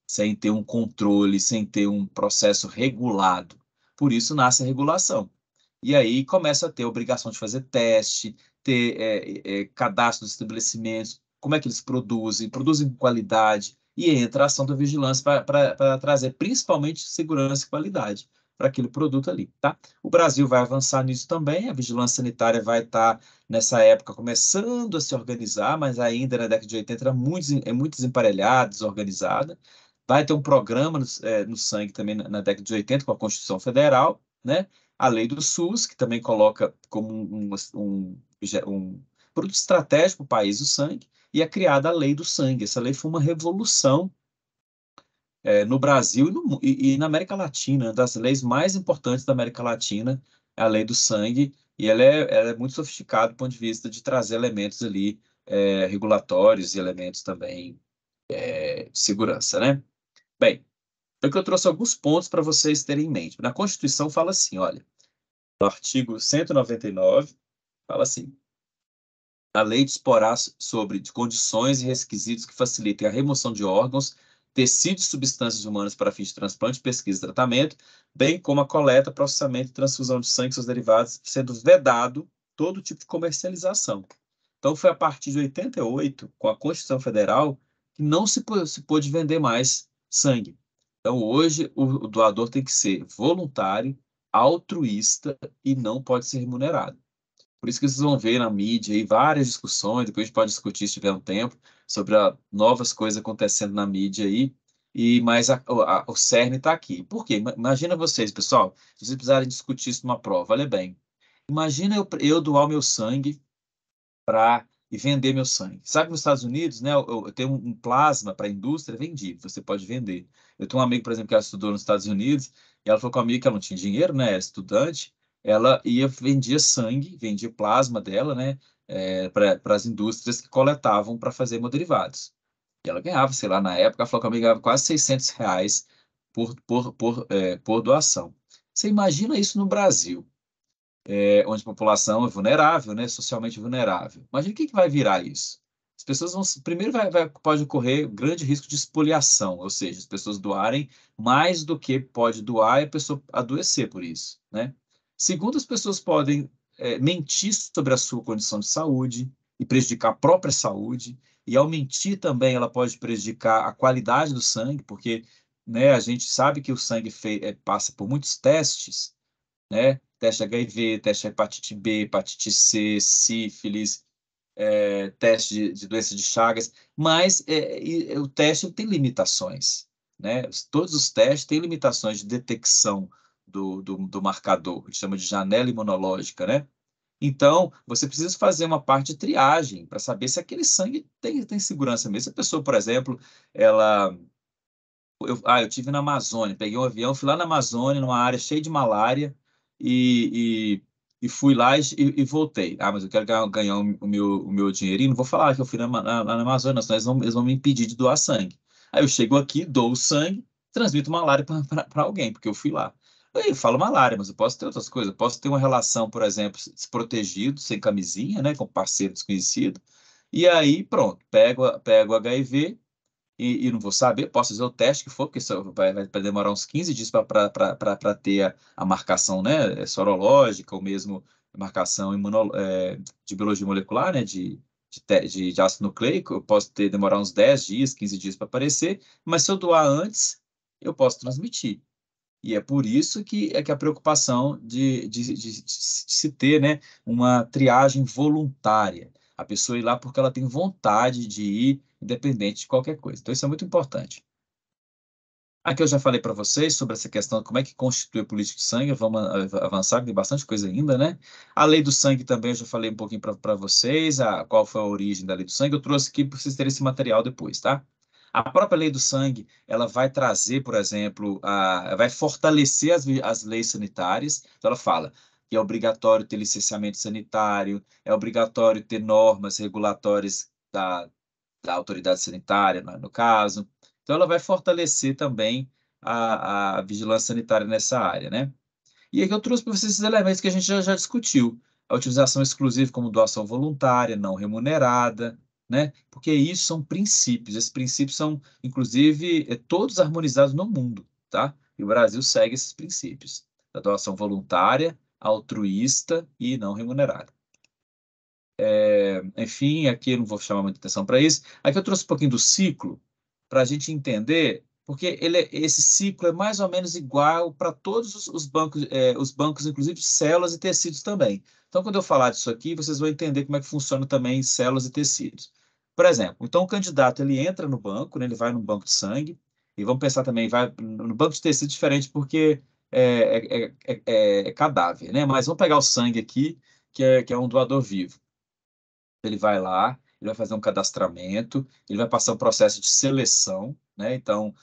sem ter um controle, sem ter um processo regulado. Por isso nasce a regulação. E aí começa a ter obrigação de fazer teste, ter cadastro dos estabelecimentos, como é que eles produzem com qualidade, e entra a ação da vigilância para trazer principalmente segurança e qualidade para aquele produto ali, tá? O Brasil vai avançar nisso também, a vigilância sanitária vai estar, nessa época, começando a se organizar, mas ainda na década de 80 era muito desemparelhada, desorganizada. Vai ter um programa no sangue também na década de 80, com a Constituição Federal, né? A lei do SUS, que também coloca como um produto estratégico para o país o sangue, e é criada a Lei do Sangue. Essa lei foi uma revolução no Brasil e na América Latina, uma das leis mais importantes da América Latina, é a Lei do Sangue, e ela é muito sofisticada do ponto de vista de trazer elementos ali regulatórios e elementos também de segurança, né? Bem, então eu trouxe alguns pontos para vocês terem em mente. Na Constituição fala assim, olha, no artigo 199, fala assim: a lei disporá sobre condições e requisitos que facilitem a remoção de órgãos, tecidos e substâncias humanas para fins de transplante, pesquisa e tratamento, bem como a coleta, processamento e transfusão de sangue e seus derivados, sendo vedado todo tipo de comercialização. Então, foi a partir de 88, com a Constituição Federal, que não se pôde vender mais sangue. Então, hoje, o doador tem que ser voluntário, altruísta e não pode ser remunerado. Por isso que vocês vão ver na mídia aí várias discussões, depois a gente pode discutir se tiver um tempo, sobre novas coisas acontecendo na mídia aí, mas o cerne está aqui. Por quê? Imagina vocês, pessoal, se vocês precisarem discutir isso numa prova, olha bem. Imagina eu doar o meu sangue e vender meu sangue. Sabe, nos Estados Unidos, né, eu tenho um plasma para a indústria vendido, você pode vender. Eu tenho um amigo, por exemplo, que ela estudou nos Estados Unidos, e ela falou comigo que ela não tinha dinheiro, né, era estudante, ela vendia sangue, vendia plasma dela, né, para as indústrias que coletavam para fazer hemoderivados. E ela ganhava, sei lá, na época, ela falou comigo, ganhava quase R$ 600 por doação. Você imagina isso no Brasil? Onde a população é vulnerável, né, socialmente vulnerável. Imagina o que vai virar isso. As pessoas vão, primeiro pode ocorrer grande risco de espoliação, ou seja, as pessoas doarem mais do que pode doar e a pessoa adoecer por isso, né? Segundo, as pessoas podem mentir sobre a sua condição de saúde e prejudicar a própria saúde, e ao mentir também ela pode prejudicar a qualidade do sangue, porque, né, a gente sabe que o sangue passa por muitos testes, né? Teste HIV, teste hepatite B, hepatite C, sífilis, teste de doença de Chagas, mas o teste tem limitações, né? Todos os testes têm limitações de detecção do marcador, que chama de janela imunológica, né? Então, você precisa fazer uma parte de triagem para saber se aquele sangue tem segurança mesmo. Se a pessoa, por exemplo, eu tive na Amazônia, peguei um avião, fui lá na Amazônia, numa área cheia de malária, e fui lá e voltei. Mas eu quero ganhar o meu dinheirinho, não vou falar que eu fui na Amazônia, senão eles vão me impedir de doar sangue. Aí eu chego aqui, dou o sangue, transmito malária para alguém, porque eu fui lá. Eu falo malária, mas eu posso ter outras coisas. Eu posso ter uma relação, por exemplo, desprotegido, sem camisinha, né, com parceiro desconhecido, e aí pronto, pego o HIV, e não vou saber, posso fazer o teste que for, porque isso vai demorar uns 15 dias para ter a marcação, né, sorológica, ou mesmo marcação de biologia molecular, né, de ácido nucleico. Eu posso demorar uns 10 dias, 15 dias para aparecer, mas se eu doar antes, eu posso transmitir. E é por isso que a preocupação de se ter, né, uma triagem voluntária. A pessoa ir lá porque ela tem vontade de ir, independente de qualquer coisa. Então, isso é muito importante. Aqui eu já falei para vocês sobre essa questão de como é que constitui a política de sangue. Vamos avançar, que tem bastante coisa ainda, né? A lei do sangue também eu já falei um pouquinho para vocês, qual foi a origem da lei do sangue. Eu trouxe aqui para vocês terem esse material depois, tá? A própria lei do sangue, ela vai trazer, por exemplo, vai fortalecer as leis sanitárias. Então, ela fala que é obrigatório ter licenciamento sanitário, é obrigatório ter normas regulatórias da autoridade sanitária, no caso. Então, ela vai fortalecer também a vigilância sanitária nessa área, né? E aqui eu trouxe para vocês esses elementos que a gente já discutiu. A utilização exclusiva como doação voluntária, não remunerada, né? Porque isso são princípios. Esses princípios são, inclusive, todos harmonizados no mundo, tá? E o Brasil segue esses princípios. Da doação voluntária, altruísta e não remunerada. Enfim, aqui eu não vou chamar muita atenção para isso. Aqui eu trouxe um pouquinho do ciclo, para a gente entender, porque esse ciclo é mais ou menos igual para todos os bancos, inclusive de células e tecidos também. Então, quando eu falar disso aqui, vocês vão entender como é que funciona também células e tecidos. Por exemplo, então o candidato ele entra no banco, né, ele vai no banco de sangue, e vamos pensar também, vai no banco de tecido diferente, porque é cadáver, né? Mas vamos pegar o sangue aqui, que é um doador vivo. Ele vai lá, ele vai fazer um cadastramento, ele vai passar um processo de seleção, né? Então,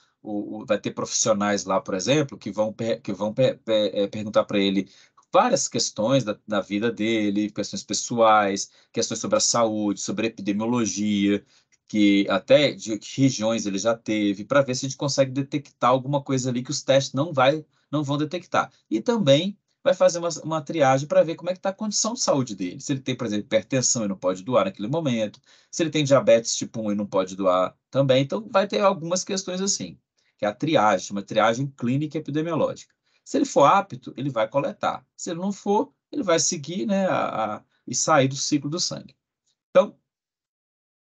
vai ter profissionais lá, por exemplo, que vão perguntar para ele várias questões da vida dele, questões pessoais, questões sobre a saúde, sobre a epidemiologia, que até de que regiões ele já teve, para ver se a gente consegue detectar alguma coisa ali que os testes não vão detectar. E também vai fazer uma triagem para ver como é que está a condição de saúde dele. Se ele tem, por exemplo, hipertensão e não pode doar naquele momento, se ele tem diabetes tipo 1 e não pode doar também. Então, vai ter algumas questões assim, que é a triagem, uma triagem clínica epidemiológica. Se ele for apto, ele vai coletar. Se ele não for, ele vai seguir, né, e sair do ciclo do sangue. Então,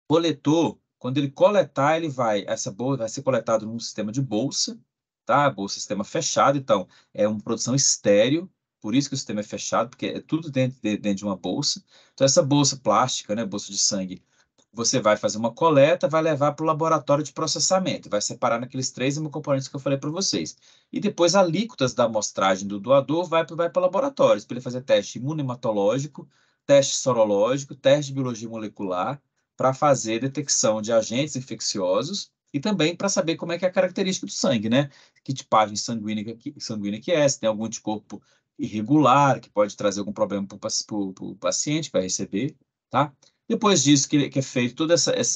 coletor, quando ele coletar, essa bolsa vai ser coletado num sistema de bolsa, tá? Bolsa, sistema fechado, então é uma produção estéril, por isso que o sistema é fechado, porque é tudo dentro de uma bolsa. Então essa bolsa plástica, né, bolsa de sangue, você vai fazer uma coleta, vai levar para o laboratório de processamento, vai separar naqueles 3 hemocomponentes que eu falei para vocês. E depois alíquotas da amostragem do doador vai para laboratórios, para ele fazer teste imunohematológico, teste sorológico, teste de biologia molecular, para fazer detecção de agentes infecciosos e também para saber como é que é a característica do sangue, né? Que tipagem sanguínea que é, se tem algum anticorpo irregular, que pode trazer algum problema para o paciente que vai receber, tá? Depois disso, que é feito,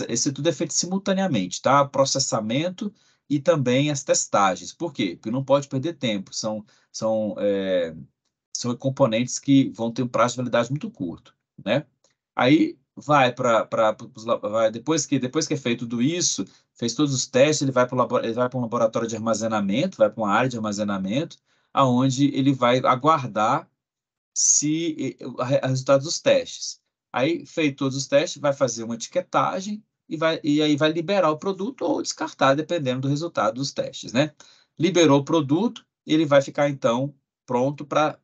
esse tudo é feito simultaneamente, tá? Processamento e também as testagens. Por quê? Porque não pode perder tempo. São componentes que vão ter um prazo de validade muito curto, né? Aí depois que é feito tudo isso, fez todos os testes, ele vai para um laboratório de armazenamento, vai para uma área de armazenamento, aonde ele vai aguardar o resultado dos testes. Aí, feito todos os testes, vai fazer uma etiquetagem e aí vai liberar o produto ou descartar, dependendo do resultado dos testes, né? Liberou o produto, ele vai ficar, então, pronto para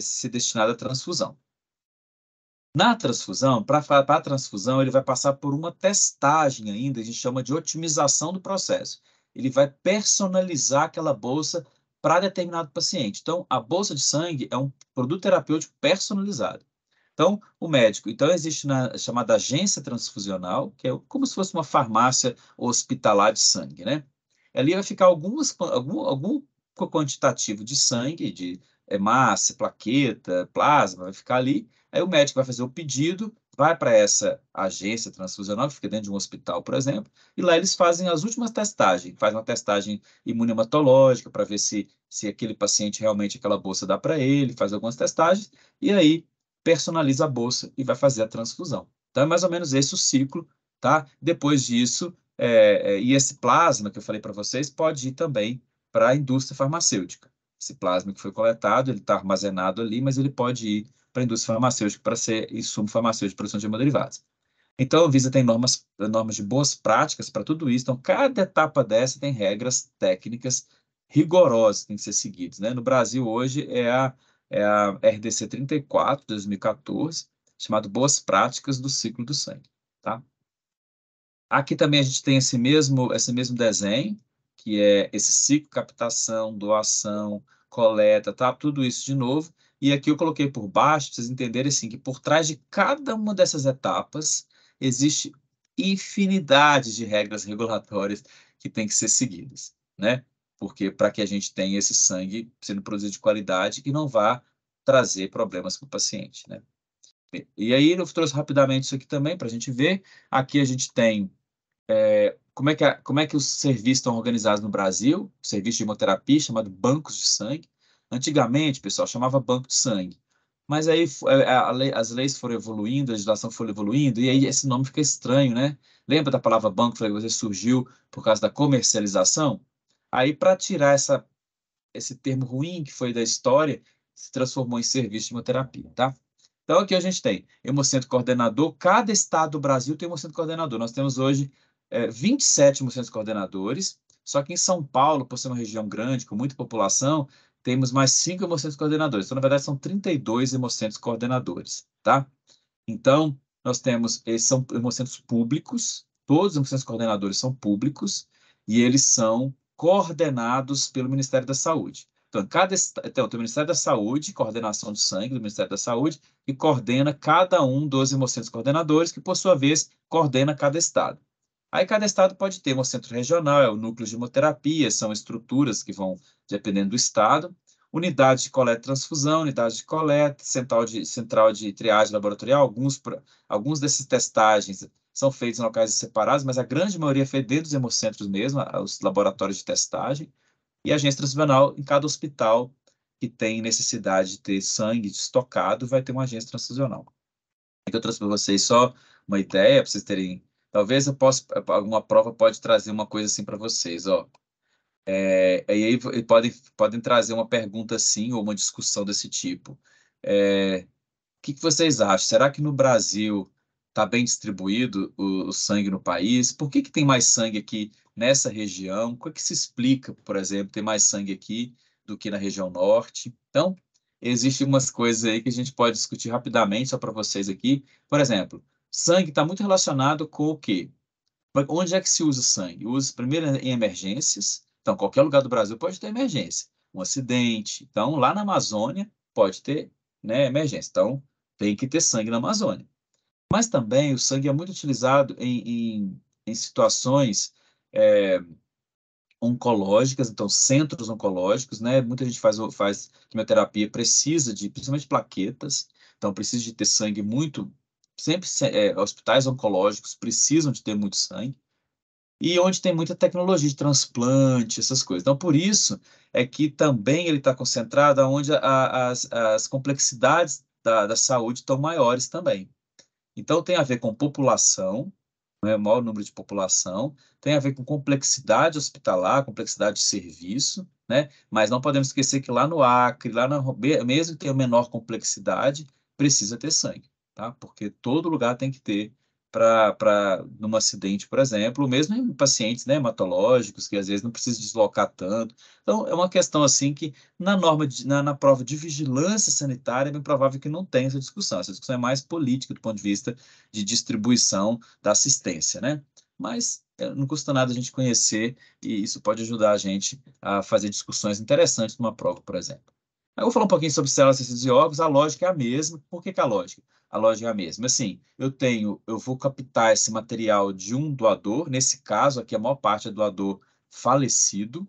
ser destinado à transfusão. Na transfusão, para a transfusão, ele vai passar por uma testagem ainda, a gente chama de otimização do processo. Ele vai personalizar aquela bolsa para determinado paciente. Então, a bolsa de sangue é um produto terapêutico personalizado. Então, o médico, então existe na chamada agência transfusional, que é como se fosse uma farmácia hospitalar de sangue, né? Ali vai ficar algum quantitativo de sangue, de massa, plaqueta, plasma, vai ficar ali. Aí o médico vai fazer o pedido, vai para essa agência transfusional, que fica dentro de um hospital, por exemplo, e lá eles fazem as últimas testagens, fazem uma testagem imunohematológica para ver se aquele paciente realmente aquela bolsa dá para ele, faz algumas testagens, e aí personaliza a bolsa e vai fazer a transfusão. Então é mais ou menos esse o ciclo, tá? Depois disso, E esse plasma que eu falei para vocês pode ir também para a indústria farmacêutica. Esse plasma que foi coletado, ele está armazenado ali, mas ele pode ir para a indústria farmacêutica para ser insumo farmacêutico de produção de hemoderivados. Então, a Anvisa tem normas de boas práticas para tudo isso. Então, cada etapa dessa tem regras técnicas rigorosas que têm que ser seguidas, né? No Brasil, hoje, é a RDC 34, 2014, chamado Boas Práticas do Ciclo do Sangue, tá? Aqui também a gente tem esse mesmo desenho, que é esse ciclo, captação, doação, coleta, tá? Tudo isso de novo. E aqui eu coloquei por baixo, para vocês entenderem assim, que por trás de cada uma dessas etapas existe infinidade de regras regulatórias que têm que ser seguidas, né? Porque para que a gente tenha esse sangue sendo produzido de qualidade que não vá trazer problemas para o paciente, né? E aí eu trouxe rapidamente isso aqui também para a gente ver. Aqui a gente tem como é que os serviços estão organizados no Brasil, serviço de hemoterapia, chamado bancos de sangue. Antigamente, pessoal, chamava banco de sangue. Mas aí as leis foram evoluindo, a legislação foi evoluindo, e aí esse nome fica estranho, né? Lembra da palavra banco, falei que você surgiu por causa da comercialização? Aí, para tirar esse termo ruim que foi da história, se transformou em serviço de hemoterapia, tá? Então, aqui a gente tem hemocentro coordenador. Cada estado do Brasil tem hemocentro coordenador. Nós temos hoje 27 hemocentros coordenadores, só que em São Paulo, por ser uma região grande, com muita população, temos mais 5 hemocentros coordenadores. Então, na verdade, são 32 hemocentros coordenadores, tá? Então, nós temos, esses são hemocentros públicos, todos os hemocentros coordenadores são públicos, e eles são coordenados pelo Ministério da Saúde. Então, tem o Ministério da Saúde, coordenação do sangue do Ministério da Saúde, e coordena cada um dos hemocentros coordenadores, que, por sua vez, coordena cada estado. Aí, cada estado pode ter hemocentro regional, é o núcleo de hemoterapia, são estruturas que vão dependendo do estado, unidade de coleta e transfusão, unidade de coleta, central de triagem laboratorial. Alguns dessas testagens são feitos em locais separados, mas a grande maioria é feita dentro dos hemocentros mesmo, os laboratórios de testagem, e a agência transfusional em cada hospital que tem necessidade de ter sangue estocado, vai ter uma agência transfusional. Aqui eu trouxe para vocês só uma ideia, para vocês terem. Talvez alguma prova pode trazer uma coisa assim para vocês, ó. E aí podem trazer uma pergunta assim, ou uma discussão desse tipo. O que vocês acham? Será que no Brasil está bem distribuído o sangue no país? Por que tem mais sangue aqui nessa região? O que se explica, por exemplo, ter mais sangue aqui do que na região norte? Então, existem umas coisas aí que a gente pode discutir rapidamente, só para vocês aqui. Por exemplo, sangue está muito relacionado com o quê? Onde é que se usa o sangue? Usa primeiro em emergências. Então, qualquer lugar do Brasil pode ter emergência. Um acidente. Então, lá na Amazônia, pode ter, né, emergência. Então, tem que ter sangue na Amazônia. Mas também o sangue é muito utilizado em situações oncológicas, então, centros oncológicos, né? Muita gente faz quimioterapia, principalmente plaquetas. Então, precisa de ter sangue muito. Sempre, hospitais oncológicos precisam de ter muito sangue e onde tem muita tecnologia de transplante, essas coisas. Então, por isso é que também ele está concentrado onde as complexidades da saúde estão maiores também. Então, tem a ver com população, né, maior número de população, tem a ver com complexidade hospitalar, complexidade de serviço, né? Mas não podemos esquecer que lá no Acre, mesmo que tenha menor complexidade, precisa ter sangue, tá? Porque todo lugar tem que ter num acidente, por exemplo, mesmo em pacientes, né, hematológicos, que às vezes não precisa deslocar tanto. Então, é uma questão assim que na prova de vigilância sanitária é bem provável que não tenha essa discussão. Essa discussão é mais política do ponto de vista de distribuição da assistência, né? Mas não custa nada a gente conhecer e isso pode ajudar a gente a fazer discussões interessantes numa prova, por exemplo. Eu vou falar um pouquinho sobre células, tecidos e órgãos. A lógica é a mesma. Por que a lógica? A lógica é a mesma. Assim, eu vou captar esse material de um doador, nesse caso aqui a maior parte é doador falecido,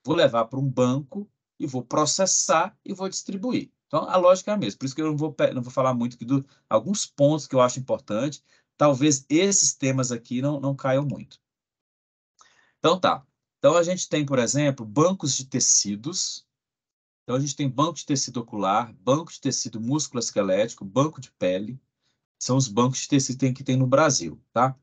vou levar para um banco e vou processar e vou distribuir. Então, a lógica é a mesma. Por isso que eu não vou falar muito aqui de alguns pontos que eu acho importantes. Talvez esses temas aqui não caiam muito. Então, tá. Então, a gente tem, por exemplo, bancos de tecidos. Então, a gente tem banco de tecido ocular, banco de tecido músculo-esquelético, banco de pele. São os bancos de tecido que tem no Brasil, tá?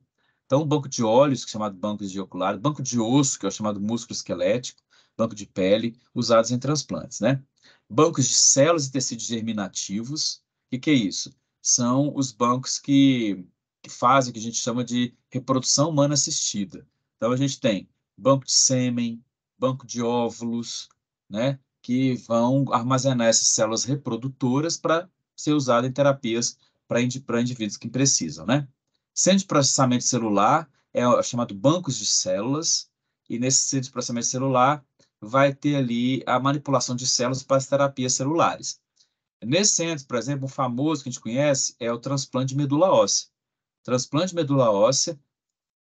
Então, um banco de óleos, que é chamado banco de ocular, banco de osso, que é o chamado músculo esquelético, banco de pele, usados em transplantes, né? Bancos de células e tecidos germinativos, o que é isso? São os bancos que fazem o que a gente chama de reprodução humana assistida. Então, a gente tem banco de sêmen, banco de óvulos, né? Que vão armazenar essas células reprodutoras para ser usado em terapias para indivíduos que precisam, né? Centro de processamento celular é o chamado bancos de células, e nesse centro de processamento celular vai ter ali a manipulação de células para as terapias celulares. Nesse centro, por exemplo, um famoso que a gente conhece é o transplante de medula óssea. Transplante de medula óssea,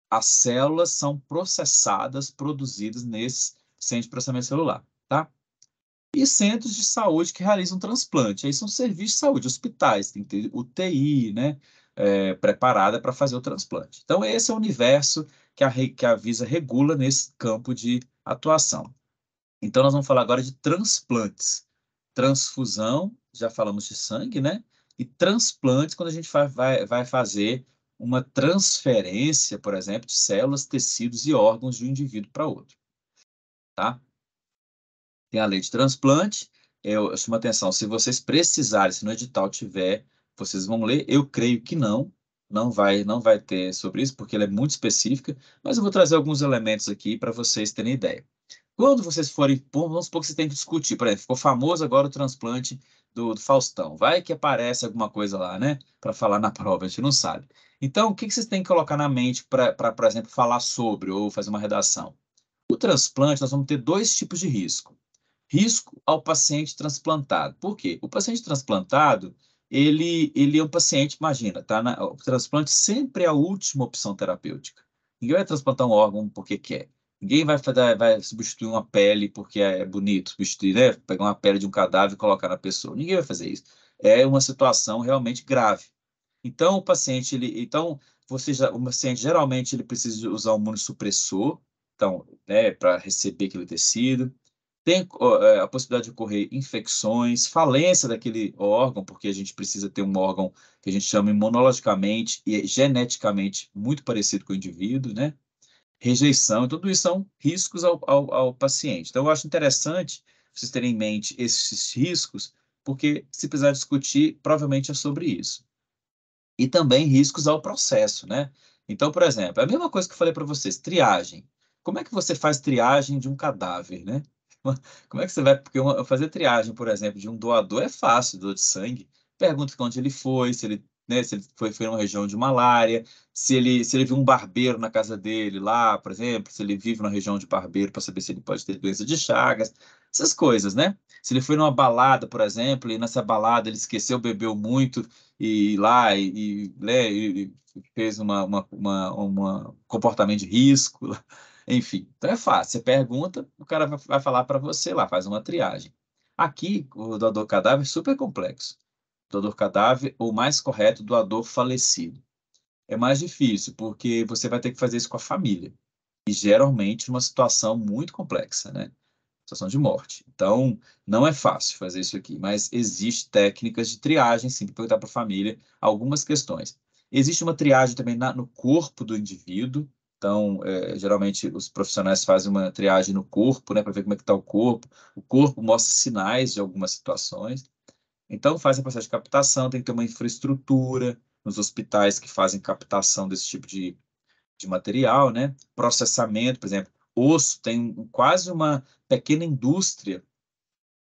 as células são processadas, produzidas nesse centro de processamento celular, tá? E centros de saúde que realizam transplante. Aí são serviços de saúde, hospitais, tem que ter UTI, né, preparada para fazer o transplante. Então, esse é o universo que a Anvisa regula nesse campo de atuação. Então, nós vamos falar agora de transplantes. Transfusão, já falamos de sangue, né? E transplantes, quando a gente vai fazer uma transferência, por exemplo, de células, tecidos e órgãos de um indivíduo para outro, tá? Tem a lei de transplante. Eu chamo a atenção, se vocês precisarem, se no edital tiver, vocês vão ler. Eu creio que não vai ter sobre isso, porque ela é muito específica, mas eu vou trazer alguns elementos aqui para vocês terem ideia. Quando vocês forem, vamos supor que você tem que discutir, por exemplo, ficou famoso agora o transplante do Faustão. Vai que aparece alguma coisa lá, né? Para falar na prova, a gente não sabe. Então, o que vocês têm que colocar na mente para, por exemplo, falar sobre ou fazer uma redação? O transplante, nós vamos ter dois tipos de risco. Risco ao paciente transplantado. Por quê? O paciente transplantado, ele é um paciente, imagina, tá? O transplante sempre é a última opção terapêutica. Ninguém vai transplantar um órgão porque quer. Ninguém vai substituir uma pele porque é bonito, substituir, né? Pegar uma pele de um cadáver e colocar na pessoa. Ninguém vai fazer isso. É uma situação realmente grave. Então, o paciente geralmente ele precisa usar um imunossupressor, então, né, para receber aquele tecido. Tem a possibilidade de ocorrer infecções, falência daquele órgão, porque a gente precisa ter um órgão que a gente chama imunologicamente e geneticamente muito parecido com o indivíduo, né? Rejeição, tudo isso são riscos ao paciente. Então, eu acho interessante vocês terem em mente esses riscos, porque se precisar discutir, provavelmente é sobre isso. E também riscos ao processo, né? Então, por exemplo, é a mesma coisa que eu falei para vocês, triagem. Como é que você faz triagem de um cadáver, né? Como é que você vai... Porque fazer triagem, por exemplo, de um doador é fácil, doador de sangue. Pergunta onde ele foi, se ele, né, se ele foi numa região de malária, se ele viu um barbeiro na casa dele lá, por exemplo, se ele vive na região de barbeiro para saber se ele pode ter doença de Chagas, essas coisas, né? Se ele foi numa balada, por exemplo, e nessa balada ele esqueceu, bebeu muito e lá né, e fez uma comportamento de risco, enfim. Então é fácil, você pergunta, o cara vai falar para você lá, faz uma triagem. Aqui, o doador cadáver é super complexo. Doador cadáver, ou mais correto, doador falecido. É mais difícil, porque você vai ter que fazer isso com a família. E geralmente uma situação muito complexa, né? Situação de morte. Então, não é fácil fazer isso aqui, mas existe técnicas de triagem, sim, para perguntar para a família algumas questões. Existe uma triagem também no corpo do indivíduo. Então, geralmente os profissionais fazem uma triagem no corpo, né, para ver como é que está o corpo. O corpo mostra sinais de algumas situações. Então, faz o processo de captação, tem que ter uma infraestrutura nos hospitais que fazem captação desse tipo de material, né? Processamento, por exemplo, osso tem quase uma pequena indústria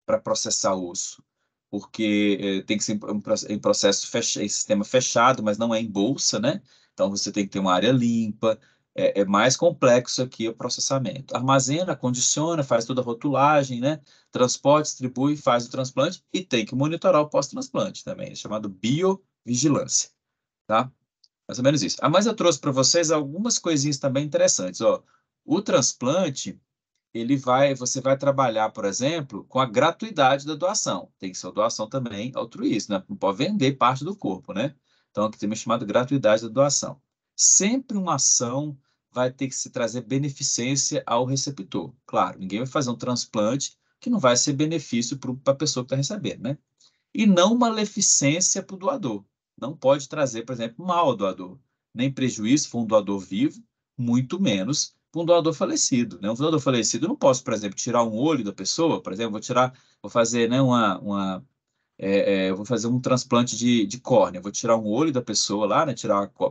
para processar osso, porque tem que ser em processo em sistema fechado, mas não é em bolsa, né? Então você tem que ter uma área limpa. É mais complexo aqui o processamento. Armazena, condiciona, faz toda a rotulagem, né? Transporte, distribui, faz o transplante e tem que monitorar o pós-transplante também, é chamado biovigilância, tá? Mais ou menos isso. Mas eu trouxe para vocês algumas coisinhas também interessantes. Ó, o transplante, você vai trabalhar, por exemplo, com a gratuidade da doação. Tem que ser uma doação também altruísta, né? Não pode vender parte do corpo, né? Então, aqui tem uma chamada gratuidade da doação. Sempre uma ação vai ter que se trazer beneficência ao receptor. Claro, ninguém vai fazer um transplante que não vai ser benefício para a pessoa que está recebendo, né? E não maleficência para o doador. Não pode trazer, por exemplo, mal ao doador. nem prejuízo se for um doador vivo, muito menos para um doador falecido, né? Um doador falecido, eu não posso, por exemplo, tirar um olho da pessoa, por exemplo, vou fazer, né, eu vou fazer um transplante de córnea, vou tirar um olho da pessoa lá, né,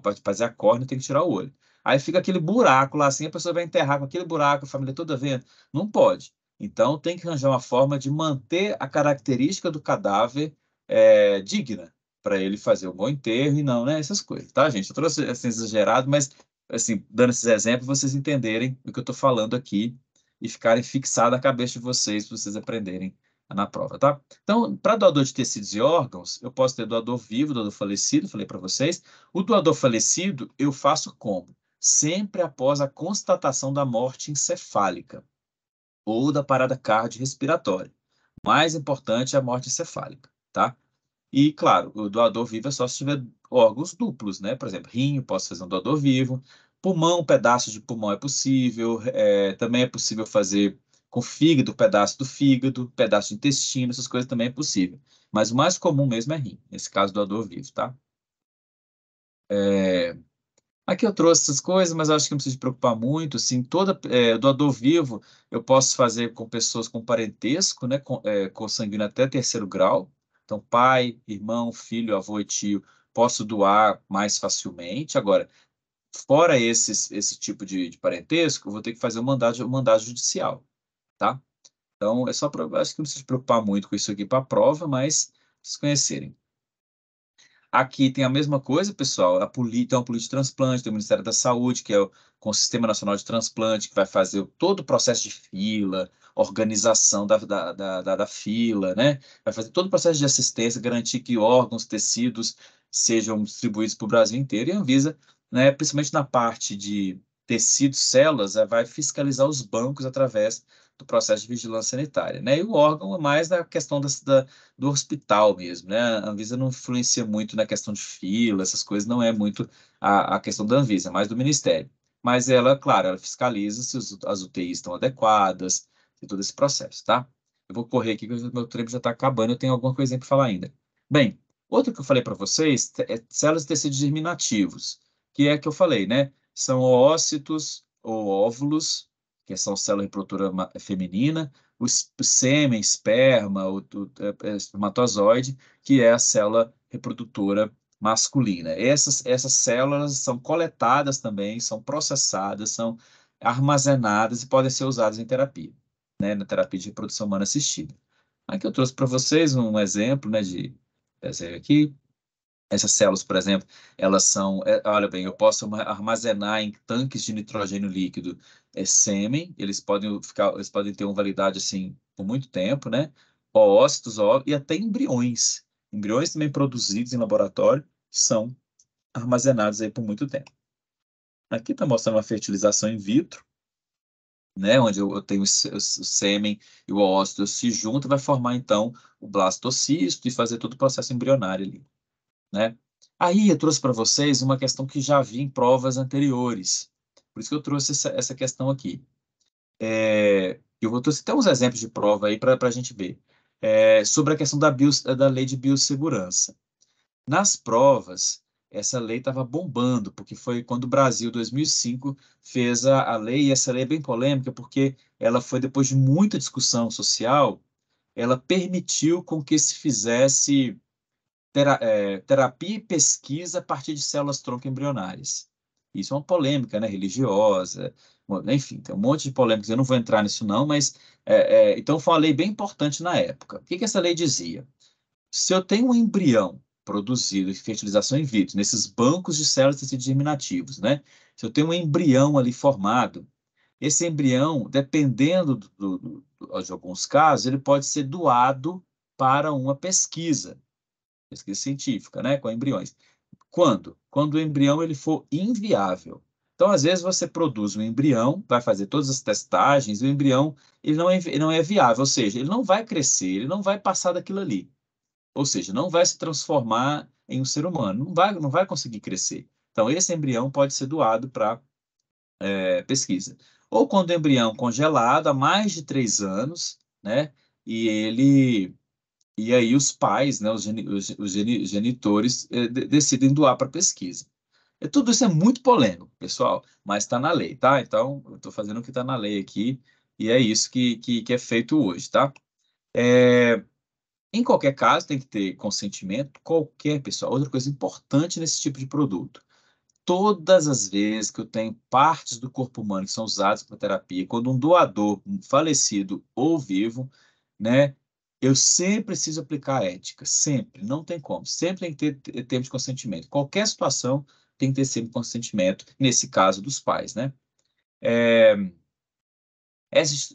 para fazer a córnea, tem que tirar o olho. Aí fica aquele buraco lá, assim, a pessoa vai enterrar com aquele buraco, a família toda vendo. Não pode. Então, tem que arranjar uma forma de manter a característica do cadáver digna, para ele fazer um bom enterro e não, né, essas coisas, tá, gente? Eu trouxe assim, exagerado, mas, assim, dando esses exemplos, vocês entenderem o que eu estou falando aqui e ficarem fixados na cabeça de vocês, para vocês aprenderem na prova, tá? Então, para doador de tecidos e órgãos, eu posso ter doador vivo, doador falecido, falei para vocês. O doador falecido, eu faço como? Sempre após a constatação da morte encefálica ou da parada cardiorrespiratória. Mais importante é a morte encefálica, tá? E, claro, o doador vivo é só se tiver órgãos duplos, né? Por exemplo, rim, eu posso fazer um doador vivo. Pulmão, um pedaço de pulmão é possível. Também é possível fazer com fígado, pedaço do fígado, pedaço de intestino, essas coisas também é possível. Mas o mais comum mesmo é rim, nesse caso, doador vivo, tá? Aqui eu trouxe essas coisas, mas eu acho que não precisa se preocupar muito. Assim, doador vivo eu posso fazer com pessoas com parentesco, né, consanguíneo até terceiro grau. Então, pai, irmão, filho, avô e tio, posso doar mais facilmente. Agora, fora esse tipo de parentesco, eu vou ter que fazer um mandado judicial, tá? Então, é só para. Acho que não precisa se preocupar muito com isso aqui para a prova, mas pra vocês conhecerem. Aqui tem a mesma coisa, pessoal. Tem uma política de transplante, tem o Ministério da Saúde, que é com o Sistema Nacional de Transplante, que vai fazer todo o processo de fila, organização da fila, né? Vai fazer todo o processo de assistência, garantir que órgãos, tecidos sejam distribuídos para o Brasil inteiro. E a Anvisa, né, principalmente na parte de tecidos, células, vai fiscalizar os bancos através do processo de vigilância sanitária, né? E o órgão é mais na questão do hospital mesmo, né? A Anvisa não influencia muito na questão de fila, essas coisas, não é muito a questão da Anvisa, é mais do Ministério. Mas ela, claro, ela fiscaliza se as UTIs estão adequadas e todo esse processo, tá? Eu vou correr aqui, que o meu tempo já está acabando, eu tenho alguma coisinha para falar ainda. Bem, outro que eu falei para vocês é células de tecidos germinativos, que é que eu falei, né? São oócitos ou óvulos, que são célula reprodutora feminina, o sêmen, esperma, o espermatozoide, que é a célula reprodutora masculina. Essas células são coletadas também, são processadas, são armazenadas e podem ser usadas em terapia, né, na terapia de reprodução humana assistida. Aqui eu trouxe para vocês um exemplo, né, de desenho aqui. Essas células, por exemplo, elas são, olha bem, eu posso armazenar em tanques de nitrogênio líquido sêmen, eles podem ter uma validade assim por muito tempo, né? Oócitos, e até embriões. Embriões também produzidos em laboratório são armazenados aí por muito tempo. Aqui está mostrando uma fertilização in vitro, né? Onde eu tenho o sêmen e o oócito se juntam, vai formar então o blastocisto e fazer todo o processo embrionário ali, né? Aí eu trouxe para vocês uma questão que já vi em provas anteriores. Por isso que eu trouxe essa questão aqui. Eu vou trouxe até uns exemplos de prova aí para a gente ver. Sobre a questão da lei de biossegurança. Nas provas, essa lei estava bombando, porque foi quando o Brasil, em 2005, fez a lei, e essa lei é bem polêmica, porque ela foi, depois de muita discussão social, ela permitiu com que se fizesse terapia e pesquisa a partir de células-tronco embrionárias. Isso é uma polêmica, né, religiosa, enfim, tem um monte de polêmicas, eu não vou entrar nisso não, mas então foi uma lei bem importante na época. O que que essa lei dizia? Se eu tenho um embrião produzido em fertilização in vitro, nesses bancos de células de tecidos germinativos, né? Se eu tenho um embrião ali formado, esse embrião, dependendo de alguns casos, ele pode ser doado para uma pesquisa científica, né, com embriões. Quando? Quando o embrião ele for inviável. Então, às vezes, você produz um embrião, vai fazer todas as testagens, e o embrião ele não é viável, ou seja, ele não vai crescer, ele não vai passar daquilo ali. Ou seja, não vai se transformar em um ser humano, não vai conseguir crescer. Então, esse embrião pode ser doado para pesquisa. Ou quando o embrião congelado há mais de 3 anos, né, e aí os pais, né, os genitores, decidem doar para pesquisa. Tudo isso é muito polêmico, pessoal, mas está na lei, tá? Então, eu estou fazendo o que está na lei aqui, e é isso que é feito hoje, tá? Em qualquer caso, tem que ter consentimento, qualquer pessoa. Outra coisa importante nesse tipo de produto, todas as vezes que eu tenho partes do corpo humano que são usadas para terapia, quando um doador um falecido ou vivo, né, eu sempre preciso aplicar a ética, sempre, não tem como, sempre tem que ter termos de consentimento. Qualquer situação tem que ter sempre consentimento, nesse caso dos pais, né? Essas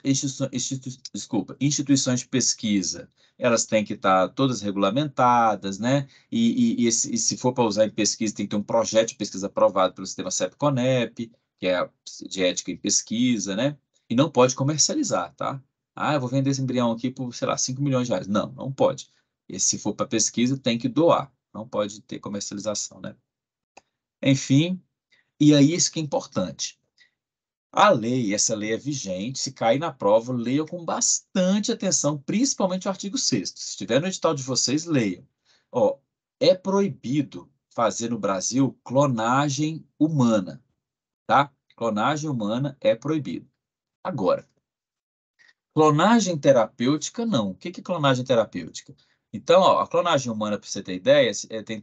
instituições de pesquisa, elas têm que estar todas regulamentadas, né? E se for para usar em pesquisa, tem que ter um projeto de pesquisa aprovado pelo sistema CEP-CONEP, que é de ética em pesquisa, né? E não pode comercializar, tá? Ah, eu vou vender esse embrião aqui por, sei lá, 5 milhões de reais. Não, não pode. E se for para pesquisa, tem que doar. Não pode ter comercialização, né? Enfim, e aí isso que é importante. A lei, essa lei é vigente, se cair na prova, leiam com bastante atenção, principalmente o artigo 6º. Se estiver no edital de vocês, leiam. Ó, é proibido fazer no Brasil clonagem humana, tá? Clonagem humana é proibido. Agora, clonagem terapêutica, não. O que é clonagem terapêutica? Então, ó, a clonagem humana, para você ter ideia, tem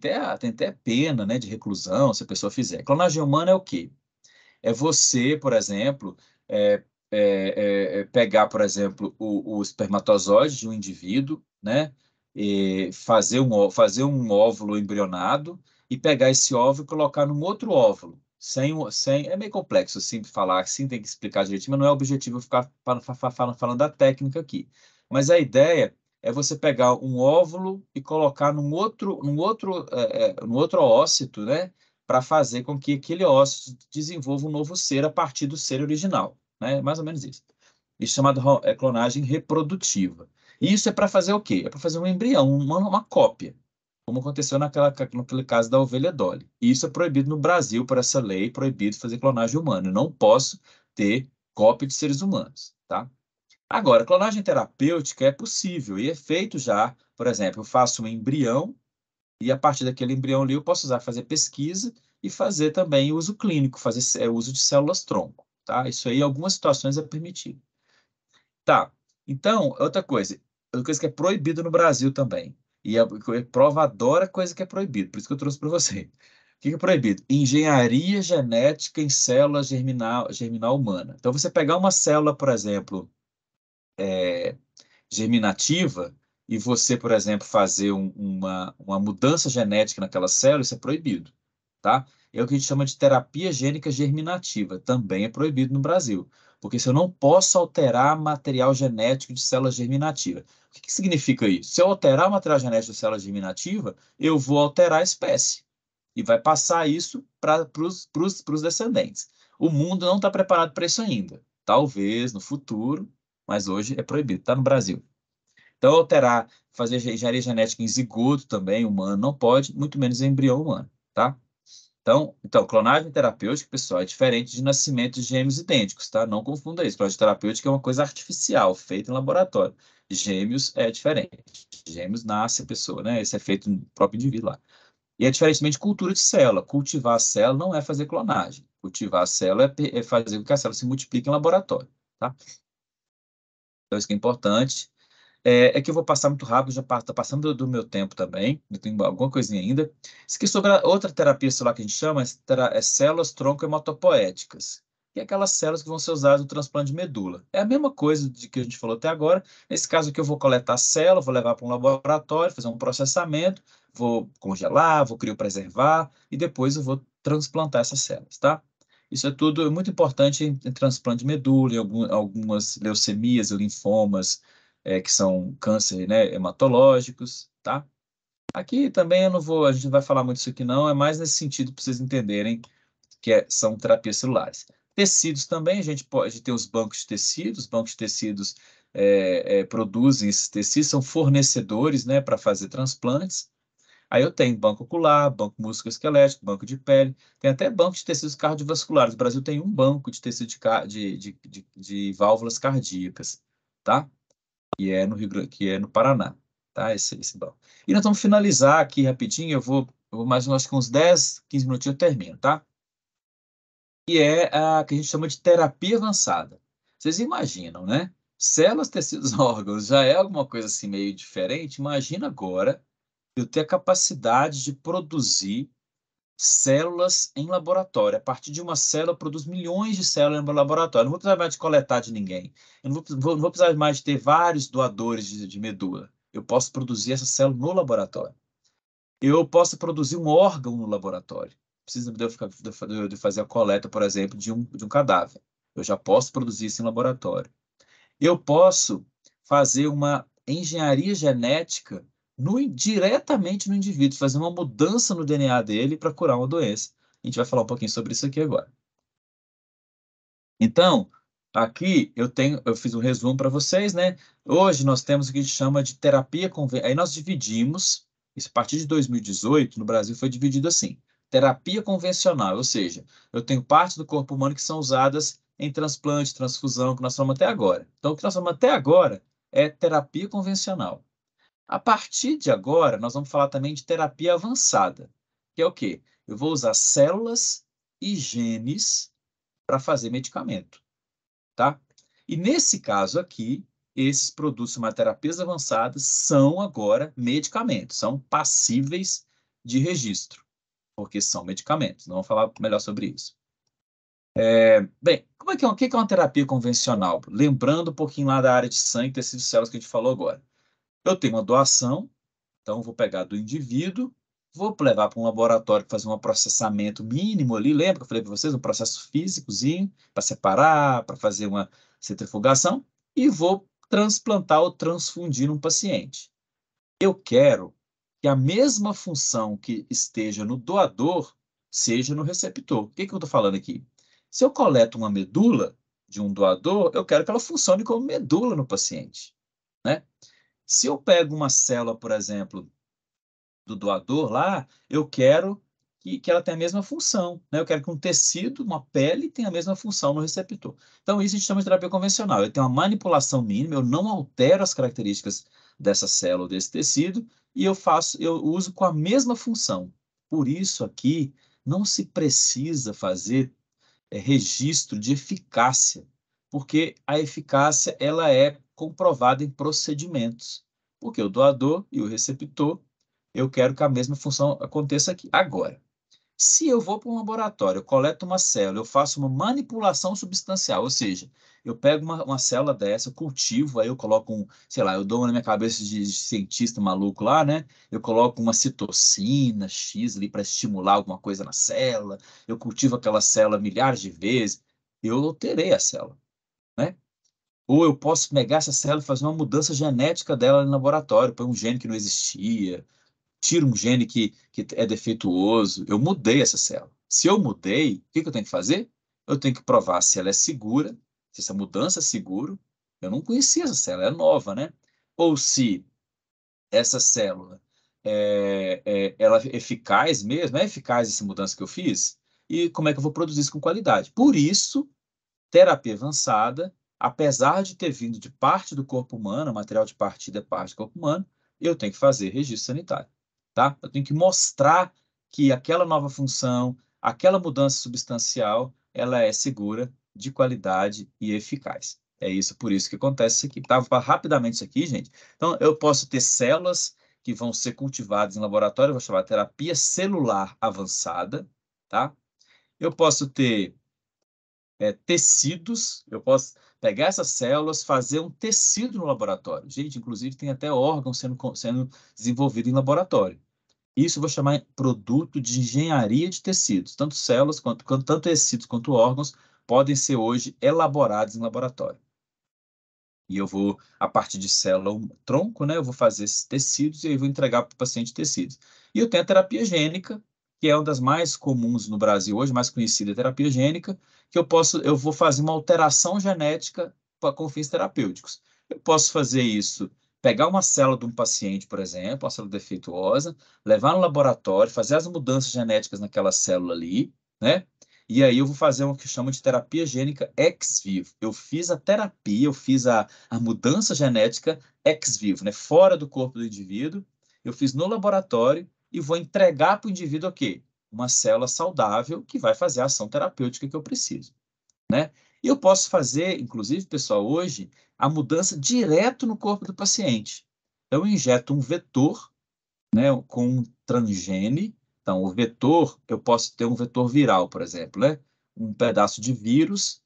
até pena, né, de reclusão se a pessoa fizer. Clonagem humana é o quê? É você, por exemplo, pegar, por exemplo, o espermatozoide de um indivíduo, né? E fazer um óvulo embrionado e pegar esse óvulo e colocar num outro óvulo. É meio complexo assim falar, assim tem que explicar direitinho, mas não é o objetivo eu ficar falando da técnica aqui. Mas a ideia é você pegar um óvulo e colocar num outro ócito, né? Para fazer com que aquele ósseo desenvolva um novo ser a partir do ser original, né? Mais ou menos isso. Isso é chamado clonagem reprodutiva. E isso é para fazer o quê? É para fazer um embrião, uma cópia, como aconteceu naquele caso da ovelha Dolly. E isso é proibido no Brasil por essa lei, proibido fazer clonagem humana. Eu não posso ter cópia de seres humanos, tá? Agora, clonagem terapêutica é possível e é feito já. Por exemplo, eu faço um embrião e a partir daquele embrião ali eu posso fazer pesquisa e fazer também uso clínico, fazer uso de células-tronco, tá? Isso aí em algumas situações é permitido. Tá, então, outra coisa que é proibida no Brasil também, e a prova adora coisa que é proibida, por isso que eu trouxe para você. O que é proibido? Engenharia genética em célula germinal humana. Então, você pegar uma célula, por exemplo, germinativa, e você, por exemplo, fazer uma mudança genética naquela célula, isso é proibido, tá? É o que a gente chama de terapia gênica germinativa, também é proibido no Brasil, porque se eu não posso alterar material genético de célula germinativa. O que significa isso? Se eu alterar o material genético de célula germinativa, eu vou alterar a espécie, e vai passar isso para os descendentes. O mundo não está preparado para isso ainda. Talvez no futuro, mas hoje é proibido, está no Brasil. Então, alterar, fazer engenharia genética em zigoto também, humano, não pode, muito menos em embrião humano, tá? Então, clonagem terapêutica, pessoal, é diferente de nascimento de gêmeos idênticos, tá? Não confunda isso. Clonagem terapêutica é uma coisa artificial, feita em laboratório. Gêmeos é diferente. Gêmeos nasce a pessoa, né? Esse é feito no próprio indivíduo lá. E é diferentemente de cultura de célula. Cultivar a célula não é fazer clonagem. Cultivar a célula é fazer com que a célula se multiplique em laboratório, tá? Então, isso que é importante. É que eu vou passar muito rápido, já está passando do meu tempo também, eu tenho alguma coisinha ainda. Isso aqui é sobre a outra terapia celular que a gente chama, células tronco hematopoéticas, que é aquelas células que vão ser usadas no transplante de medula. É a mesma coisa de que a gente falou até agora. Nesse caso aqui, eu vou coletar a célula, vou levar para um laboratório, fazer um processamento, vou congelar, vou criopreservar, e depois eu vou transplantar essas células, tá? Isso é tudo muito importante em transplante de medula, em algumas leucemias, linfomas, que são câncer, né, hematológicos, tá? Aqui também a gente não vai falar muito disso aqui não, é mais nesse sentido para vocês entenderem que são terapias celulares. Tecidos também, a gente pode ter os bancos de tecidos produzem esses tecidos, são fornecedores, né, para fazer transplantes. Aí eu tenho banco ocular, banco musculoesquelético, banco de pele, tem até banco de tecidos cardiovasculares. O Brasil tem um banco de tecido de válvulas cardíacas, tá? Que é no Paraná, tá? Esse banco. E nós vamos finalizar aqui rapidinho, eu vou eu vou mais, acho que uns 10, 15 minutinhos eu termino, tá? Que é a que a gente chama de terapia avançada. Vocês imaginam, né? Células, tecidos, órgãos já é alguma coisa assim meio diferente. Imagina agora eu ter a capacidade de produzir células em laboratório. A partir de uma célula, eu produzo milhões de células no laboratório. Eu não vou precisar mais de coletar de ninguém. Eu não vou precisar mais de ter vários doadores de medula. Eu posso produzir essa célula no laboratório. Eu posso produzir um órgão no laboratório. Precisa de fazer a coleta, por exemplo, de um cadáver. Eu já posso produzir isso em laboratório. Eu posso fazer uma engenharia genética diretamente no indivíduo, fazer uma mudança no DNA dele para curar uma doença. A gente vai falar um pouquinho sobre isso aqui agora. Então, aqui eu fiz um resumo para vocês, né? Hoje nós temos o que a gente chama de terapia convencional. Aí nós dividimos, isso a partir de 2018, no Brasil foi dividido assim: terapia convencional, ou seja, eu tenho partes do corpo humano que são usadas em transplante, transfusão, que nós falamos até agora. Então, o que nós falamos até agora é terapia convencional. A partir de agora, nós vamos falar também de terapia avançada, que é o quê? Eu vou usar células e genes para fazer medicamento, tá? E nesse caso aqui, esses produtos, uma terapias avançadas, são agora medicamentos, são passíveis de registro, porque são medicamentos. Não vamos falar melhor sobre isso. Bem, o que é uma terapia convencional? Lembrando um pouquinho lá da área de sangue, tecidos e células que a gente falou agora. Eu tenho uma doação, então eu vou pegar do indivíduo, vou levar para um laboratório para fazer um processamento mínimo ali. Lembra que eu falei para vocês? Um processo físicozinho para separar, para fazer uma centrifugação e vou transplantar ou transfundir um paciente. Eu quero que a mesma função que esteja no doador seja no receptor. O que eu estou falando aqui? Se eu coleto uma medula de um doador, eu quero que ela funcione como medula no paciente, né? Se eu pego uma célula, por exemplo, do doador lá, eu quero que ela tenha a mesma função, né? Eu quero que um tecido, uma pele, tenha a mesma função no receptor. Então, isso a gente chama de terapia convencional. Eu tenho uma manipulação mínima, eu não altero as características dessa célula, desse tecido, e eu uso com a mesma função. Por isso, aqui, não se precisa fazer registro de eficácia, porque a eficácia ela é comprovada em procedimentos. Porque o doador e o receptor, eu quero que a mesma função aconteça aqui. Agora, se eu vou para um laboratório, eu coleto uma célula, eu faço uma manipulação substancial, ou seja, eu pego uma célula dessa, eu cultivo, aí eu coloco sei lá, eu dou na minha cabeça de cientista maluco lá, né? Eu coloco uma citocina X ali para estimular alguma coisa na célula, eu cultivo aquela célula milhares de vezes, eu alterei a célula, né? Ou eu posso pegar essa célula e fazer uma mudança genética dela no laboratório, põe um gene que não existia, tiro um gene que é defeituoso, eu mudei essa célula. Se eu mudei, o que eu tenho que fazer? Eu tenho que provar se ela é segura, se essa mudança é segura. Eu não conhecia essa célula, é nova, né? Ou se essa célula ela é eficaz mesmo, é eficaz essa mudança que eu fiz? E como é que eu vou produzir isso com qualidade? Por isso, terapia avançada, apesar de ter vindo de parte do corpo humano, o material de partida é parte do corpo humano, eu tenho que fazer registro sanitário, tá? Eu tenho que mostrar que aquela nova função, aquela mudança substancial, ela é segura, de qualidade e eficaz. É isso, por isso que acontece isso aqui. Tá? Rapidamente isso aqui, gente. Então, eu posso ter células que vão ser cultivadas em laboratório, eu vou chamar de terapia celular avançada, tá? Eu posso ter tecidos, eu posso pegar essas células, fazer um tecido no laboratório. Gente, inclusive tem até órgãos sendo desenvolvido em laboratório. Isso eu vou chamar de produto de engenharia de tecidos. Tanto células, tanto tecidos quanto órgãos podem ser hoje elaborados em laboratório. E eu vou, a partir de célula tronco, né, eu vou fazer esses tecidos e aí vou entregar para o paciente tecidos. E eu tenho a terapia gênica, que é uma das mais comuns no Brasil hoje, mais conhecida a terapia gênica, que eu vou fazer uma alteração genética com fins terapêuticos. Eu posso fazer isso, pegar uma célula de um paciente, por exemplo, uma célula defeituosa, levar no laboratório, fazer as mudanças genéticas naquela célula ali, né? E aí eu vou fazer o que chama de terapia gênica ex vivo. Eu fiz a terapia, eu fiz a mudança genética ex vivo, né? Fora do corpo do indivíduo. Eu fiz no laboratório e vou entregar para o indivíduo o quê? Uma célula saudável que vai fazer a ação terapêutica que eu preciso, né? E eu posso fazer, inclusive, pessoal, hoje, a mudança direto no corpo do paciente. Então, eu injeto um vetor, né, com um transgene. Então, o vetor, eu posso ter um vetor viral, por exemplo, né? Um pedaço de vírus,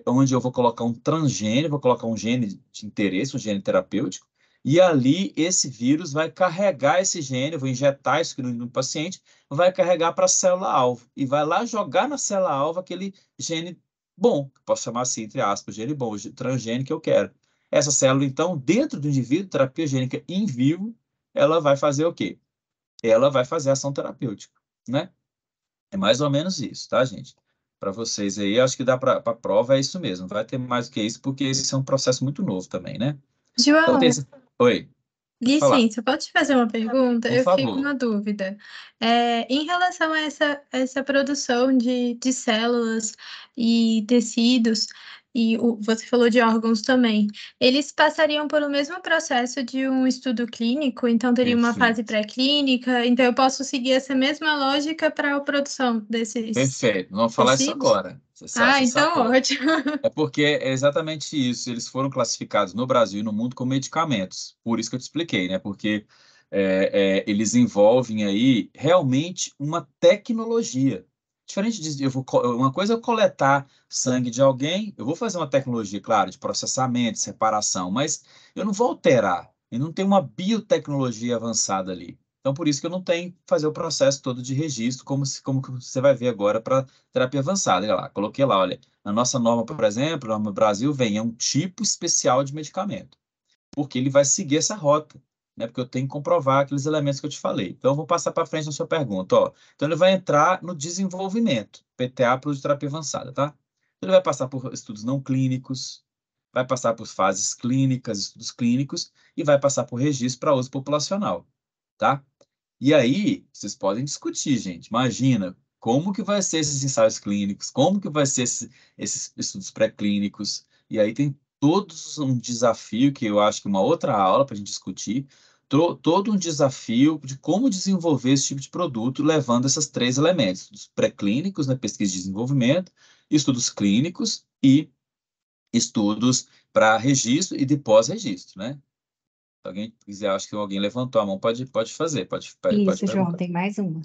onde eu vou colocar um transgene, vou colocar um gene de interesse, um gene terapêutico, e ali esse vírus vai carregar esse gene, eu vou injetar isso no paciente, vai carregar para a célula-alvo, e vai lá jogar na célula-alvo aquele gene bom, que posso chamar assim, entre aspas, gene bom, o transgene que eu quero. Essa célula, então, dentro do indivíduo, terapia gênica in vivo, ela vai fazer o quê? Ela vai fazer ação terapêutica, né? É mais ou menos isso, tá, gente? Para vocês aí, acho que dá para a prova, é isso mesmo. Vai ter mais do que isso, porque esse é um processo muito novo também, né? Então, João, Oi, pode falar, licença, pode te fazer uma pergunta? por Eu fiquei com favor. uma dúvida. Em relação a essa produção de células e tecidos, você falou de órgãos também, eles passariam por o mesmo processo de um estudo clínico, então teria uma fase Perfeito. pré-clínica, então eu posso seguir essa mesma lógica para a produção desses Perfeito. Vamos falar isso tecidos? agora. Ah, Você então sacou. ótimo. É porque é exatamente isso. Eles foram classificados no Brasil e no mundo como medicamentos. Por isso que eu te expliquei, né? Porque eles envolvem aí realmente uma tecnologia. Diferente de uma coisa é eu coletar sangue de alguém, eu vou fazer uma tecnologia, claro, de processamento, separação, mas eu não vou alterar. E não tem uma biotecnologia avançada ali. Então, por isso que eu não tenho que fazer o processo todo de registro, como que você vai ver agora para terapia avançada. Olha lá, coloquei lá, olha. Na nossa norma, por exemplo, no Brasil, vem um tipo especial de medicamento, porque ele vai seguir essa rota, né? Porque eu tenho que comprovar aqueles elementos que eu te falei. Então, eu vou passar para frente na sua pergunta, ó. Então, ele vai entrar no desenvolvimento, PTA para terapia avançada, tá? Então, ele vai passar por estudos não clínicos, vai passar por fases clínicas, estudos clínicos, e vai passar por registro para uso populacional, tá? E aí, vocês podem discutir, gente. Imagina como que vai ser esses ensaios clínicos, como que vai ser esses estudos pré-clínicos. E aí tem todos um desafio, que eu acho que uma outra aula para a gente discutir, todo um desafio de como desenvolver esse tipo de produto, levando esses três elementos: estudos pré-clínicos, né, pesquisa e desenvolvimento, estudos clínicos e estudos para registro e de pós-registro, né? Se alguém quiser, acho que alguém levantou a mão, pode fazer, pode Isso, João, perguntar. tem mais uma.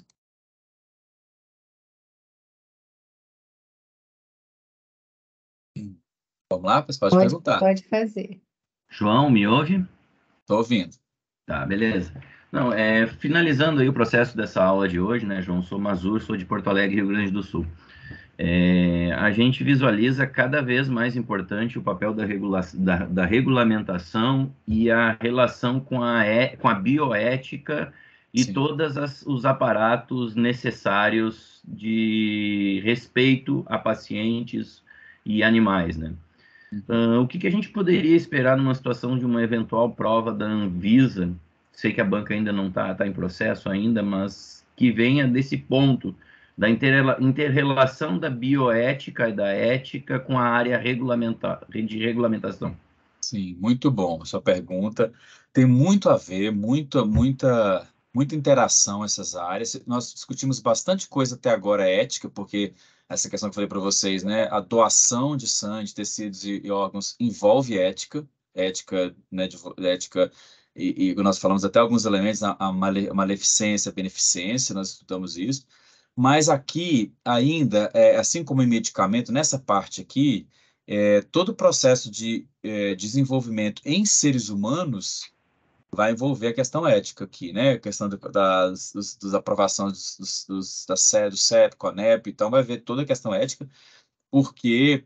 Vamos lá, você pode perguntar. Pode fazer. João, me ouve? Estou ouvindo. Tá, beleza. Não, finalizando aí o processo dessa aula de hoje, né, João? Sou Mazur, sou de Porto Alegre, Rio Grande do Sul. A gente visualiza cada vez mais importante o papel da regulamentação e a relação com a bioética e Sim. todos os aparatos necessários de respeito a pacientes e animais, né? O que a gente poderia esperar numa situação de uma eventual prova da Anvisa? Sei que a banca ainda não está em processo ainda, mas que venha desse ponto da inter-relação da bioética e da ética com a área de regulamentação. Sim, muito bom sua pergunta. Tem muito a ver, muita interação essas áreas. Nós discutimos bastante coisa até agora ética, porque essa questão que eu falei para vocês, né, a doação de sangue, de tecidos e órgãos envolve ética, né, ética e nós falamos até alguns elementos, a maleficência, a beneficência, nós estudamos isso. Mas aqui ainda, assim como em medicamento, nessa parte aqui todo o processo de desenvolvimento em seres humanos vai envolver a questão ética aqui, né? A questão dos aprovações da SE, do CEP, CONEP, então vai ver toda a questão ética, porque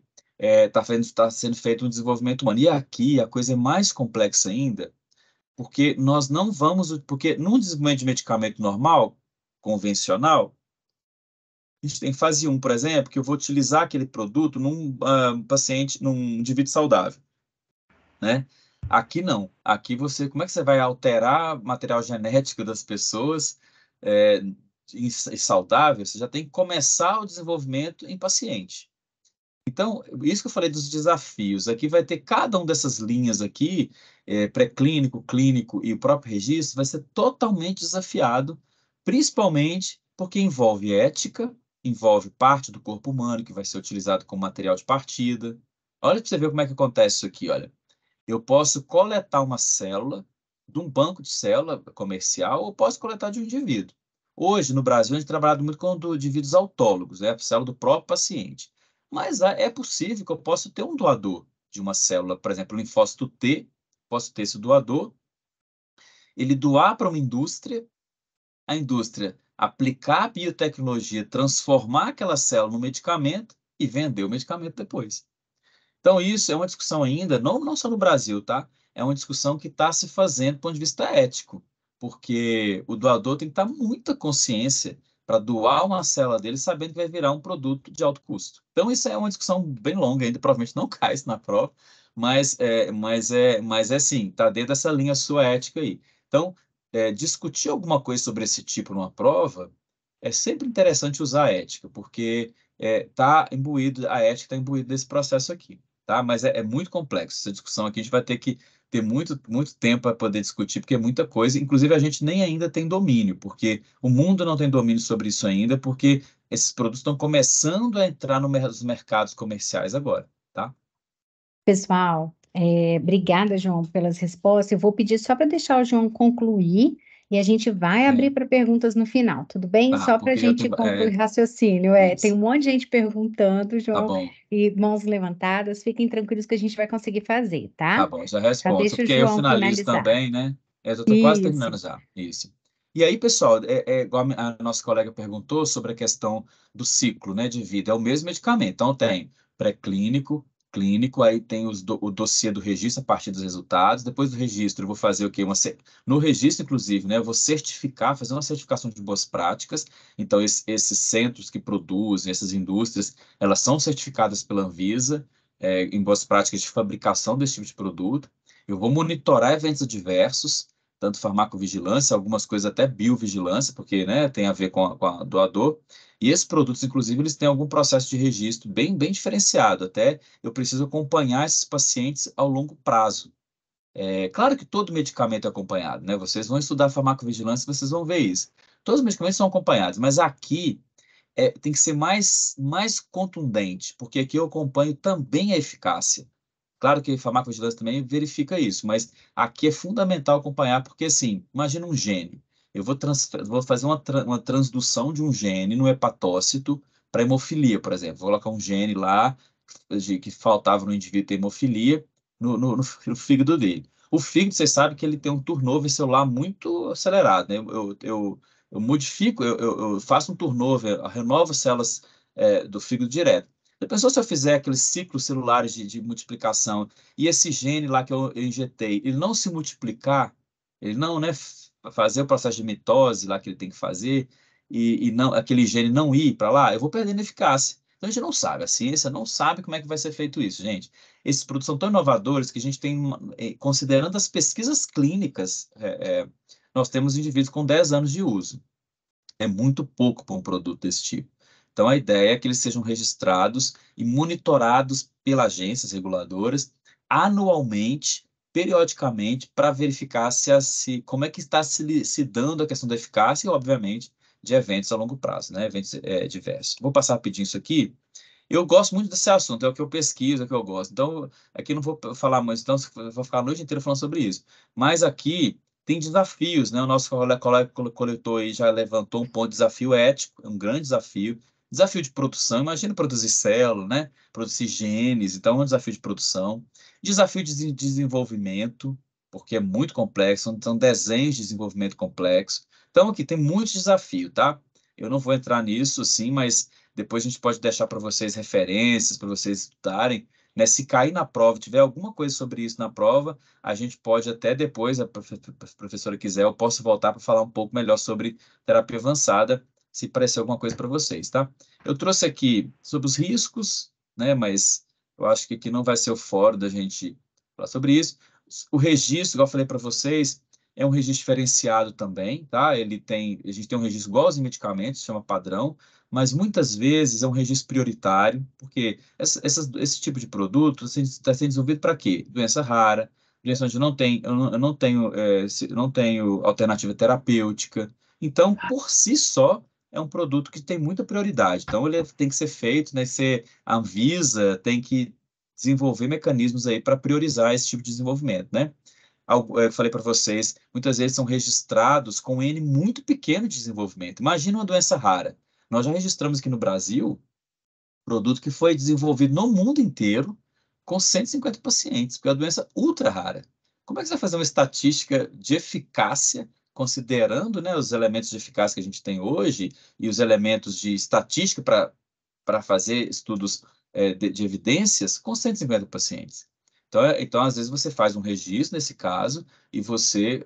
tá sendo feito um desenvolvimento humano. E aqui a coisa é mais complexa ainda, porque nós não vamos, porque num desenvolvimento de medicamento normal, convencional, a gente tem fase 1, por exemplo, que eu vou utilizar aquele produto num paciente, num indivíduo saudável, né? Aqui não. Aqui como é que você vai alterar material genético das pessoas saudável? Você já tem que começar o desenvolvimento em paciente. Então, isso que eu falei dos desafios, aqui vai ter cada uma dessas linhas aqui, pré-clínico, clínico e o próprio registro, vai ser totalmente desafiado principalmente porque envolve ética, envolve parte do corpo humano que vai ser utilizado como material de partida. Olha para você ver como é que acontece isso aqui, olha. Eu posso coletar uma célula de um banco de célula comercial ou posso coletar de um indivíduo. Hoje, no Brasil, a gente trabalha muito com indivíduos autólogos, né? A célula do próprio paciente. Mas é possível que eu possa ter um doador de uma célula, por exemplo, linfócito T, posso ter esse doador, ele doar para uma indústria, a indústria aplicar a biotecnologia, transformar aquela célula no medicamento e vender o medicamento depois. Então, isso é uma discussão ainda, não só no Brasil, tá? É uma discussão que está se fazendo do ponto de vista ético, porque o doador tem que estar muita consciência para doar uma célula dele sabendo que vai virar um produto de alto custo. Então, isso é uma discussão bem longa ainda, provavelmente não cai isso na prova, mas sim, está dentro dessa linha sua ética aí. Então, discutir alguma coisa sobre esse tipo numa prova é sempre interessante usar a ética, porque a ética está imbuída desse processo aqui, tá? Mas é muito complexo. Essa discussão aqui a gente vai ter que ter muito tempo para poder discutir, porque é muita coisa. Inclusive, a gente nem ainda tem domínio, porque o mundo não tem domínio sobre isso ainda, porque esses produtos estão começando a entrar nos mercados comerciais agora, tá? Pessoal, obrigada, João, pelas respostas. Eu vou pedir só para deixar o João concluir e a gente vai abrir para perguntas no final, tudo bem? Tá, Só para a porque eu gente tenho... concluir o raciocínio. Tem um monte de gente perguntando, Tá João, bom, e mãos levantadas. Fiquem tranquilos que a gente vai conseguir fazer, tá tá? bom, já Já respondo. deixa o Porque aí eu João finalizo finalizar. também, né? Eu estou quase Isso. terminando já, isso. E aí, pessoal, igual a nossa colega perguntou sobre a questão do ciclo, né, de vida. É o mesmo medicamento. Então, tem pré-clínico, clínico, aí tem o dossiê do registro a partir dos resultados. Depois do registro, eu vou fazer o quê? No registro, inclusive, né, eu vou fazer uma certificação de boas práticas. Então, esses centros que produzem, essas indústrias, elas são certificadas pela Anvisa, em boas práticas de fabricação desse tipo de produto. Eu vou monitorar eventos adversos, tanto farmacovigilância, algumas coisas até biovigilância, porque, né, tem a ver com a doador. E esses produtos, inclusive, eles têm algum processo de registro bem diferenciado. Até eu preciso acompanhar esses pacientes ao longo prazo. É claro que todo medicamento é acompanhado, né? Vocês vão estudar farmacovigilância, vocês vão ver isso. Todos os medicamentos são acompanhados, mas aqui tem que ser mais contundente, porque aqui eu acompanho também a eficácia. Claro que a farmacovigilância também verifica isso, mas aqui é fundamental acompanhar, porque assim, imagina um gene. Eu vou fazer uma transdução de um gene no hepatócito para hemofilia, por exemplo. Vou colocar um gene lá que faltava no indivíduo ter hemofilia no fígado dele. O fígado, vocês sabem que ele tem um turnover celular muito acelerado, né? Eu modifico, eu faço um turnover, eu renovo células do fígado direto. Já pensou se eu fizer aqueles ciclos celulares de multiplicação e esse gene lá que eu injetei, ele não se multiplicar, ele não, né, fazer o processo de mitose lá que ele tem que fazer e não, aquele gene não ir para lá, eu vou perdendo eficácia. Então a gente não sabe, a ciência não sabe como é que vai ser feito isso, gente. Esses produtos são tão inovadores que a gente tem, considerando as pesquisas clínicas, nós temos indivíduos com 10 anos de uso. É muito pouco para um produto desse tipo. Então, a ideia é que eles sejam registrados e monitorados pelas agências reguladoras anualmente, periodicamente, para verificar como é que está se dando a questão da eficácia e, obviamente, de eventos a longo prazo, né? Eventos diversos. Vou passar rapidinho isso aqui. Eu gosto muito desse assunto, é o que eu pesquiso, é o que eu gosto. Então, aqui não vou falar muito, então eu vou ficar a noite inteira falando sobre isso. Mas aqui tem desafios, né? O nosso coletor aí já levantou um ponto de desafio ético, é um grande desafio. Desafio de produção, imagina produzir célula, né? Produzir genes, então é um desafio de produção. Desafio de desenvolvimento, porque é muito complexo, são desenhos de desenvolvimento complexo. Então, aqui tem muito desafio, tá? Eu não vou entrar nisso, sim, mas depois a gente pode deixar para vocês referências, para vocês estudarem, né? Se cair na prova, tiver alguma coisa sobre isso na prova, a gente pode até depois, a professora quiser, eu posso voltar para falar um pouco melhor sobre terapia avançada, se parecer alguma coisa para vocês, tá? Eu trouxe aqui sobre os riscos, né? Mas eu acho que aqui não vai ser o fórum da gente falar sobre isso. O registro, igual eu falei para vocês, é um registro diferenciado também, tá? A gente tem um registro igual aos medicamentos, chama padrão, mas muitas vezes é um registro prioritário, porque esse tipo de produto está sendo desenvolvido para quê? Doença rara, doença onde eu não tenho alternativa terapêutica. Então, por si só, é um produto que tem muita prioridade. Então, ele tem que ser feito, né? A Anvisa tem que desenvolver mecanismos aí para priorizar esse tipo de desenvolvimento, né? Eu falei para vocês, muitas vezes são registrados com um N muito pequeno de desenvolvimento. Imagina uma doença rara. Nós já registramos aqui no Brasil produto que foi desenvolvido no mundo inteiro com 150 pacientes, porque é uma doença ultra rara. Como é que você vai fazer uma estatística de eficácia, considerando, né, os elementos de eficácia que a gente tem hoje e os elementos de estatística para fazer estudos de evidências com 150 pacientes? Então, às vezes, você faz um registro nesse caso e você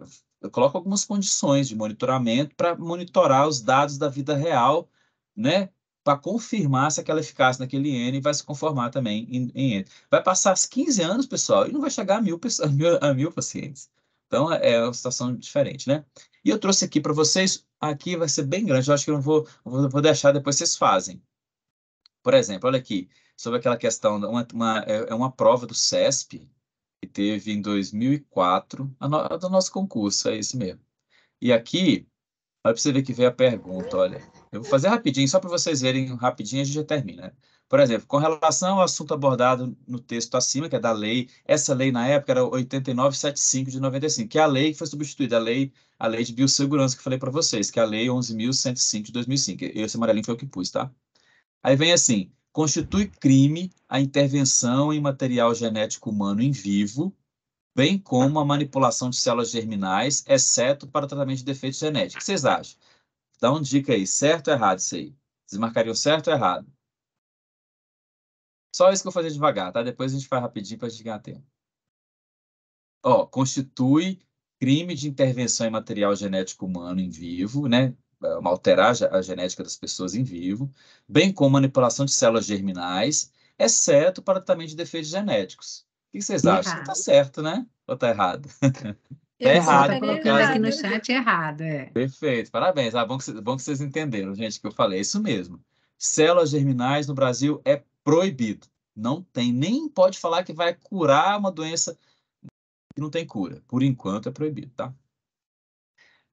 coloca algumas condições de monitoramento para monitorar os dados da vida real, né? Para confirmar se aquela eficácia naquele N vai se conformar também em N. Vai passar 15 anos, pessoal, e não vai chegar a 1.000 pacientes. Então, é uma situação diferente, né? E eu trouxe aqui para vocês, aqui vai ser bem grande, eu acho que eu não vou deixar, depois vocês fazem. Por exemplo, olha aqui, sobre aquela questão, é uma prova do CESP, que teve em 2004, do nosso concurso, é isso mesmo. E aqui, olha para você ver que veio a pergunta, olha. Eu vou fazer rapidinho, só para vocês verem rapidinho, a gente já termina, né? Por exemplo, com relação ao assunto abordado no texto acima, que é da lei, essa lei na época era 8975 de 95, que é a lei que foi substituída, a lei de biossegurança que eu falei para vocês, que é a lei 11.105 de 2005. Esse amarelinho foi o que pus, tá? Aí vem assim, constitui crime a intervenção em material genético humano em vivo, bem como a manipulação de células germinais, exceto para o tratamento de defeitos genéticos. O que vocês acham? Dá uma dica aí, certo ou errado isso aí? Vocês marcariam certo ou errado? Só isso que eu vou fazer devagar, tá? Depois a gente faz rapidinho para a gente ganhar tempo. Ó, constitui crime de intervenção em material genético humano em vivo, né? Alterar a genética das pessoas em vivo, bem como manipulação de células germinais, exceto para o tratamento de defeitos genéticos. O que vocês acham? Errado. Tá certo, né? Ou tá errado? Eu É errado, Tá colocaria colocando aqui no errado. chat errado, é. Perfeito, parabéns. Bom que vocês entenderam, gente, que eu falei. É isso mesmo. Células germinais no Brasil é proibido. Não tem, nem pode falar que vai curar uma doença que não tem cura. Por enquanto é proibido, tá?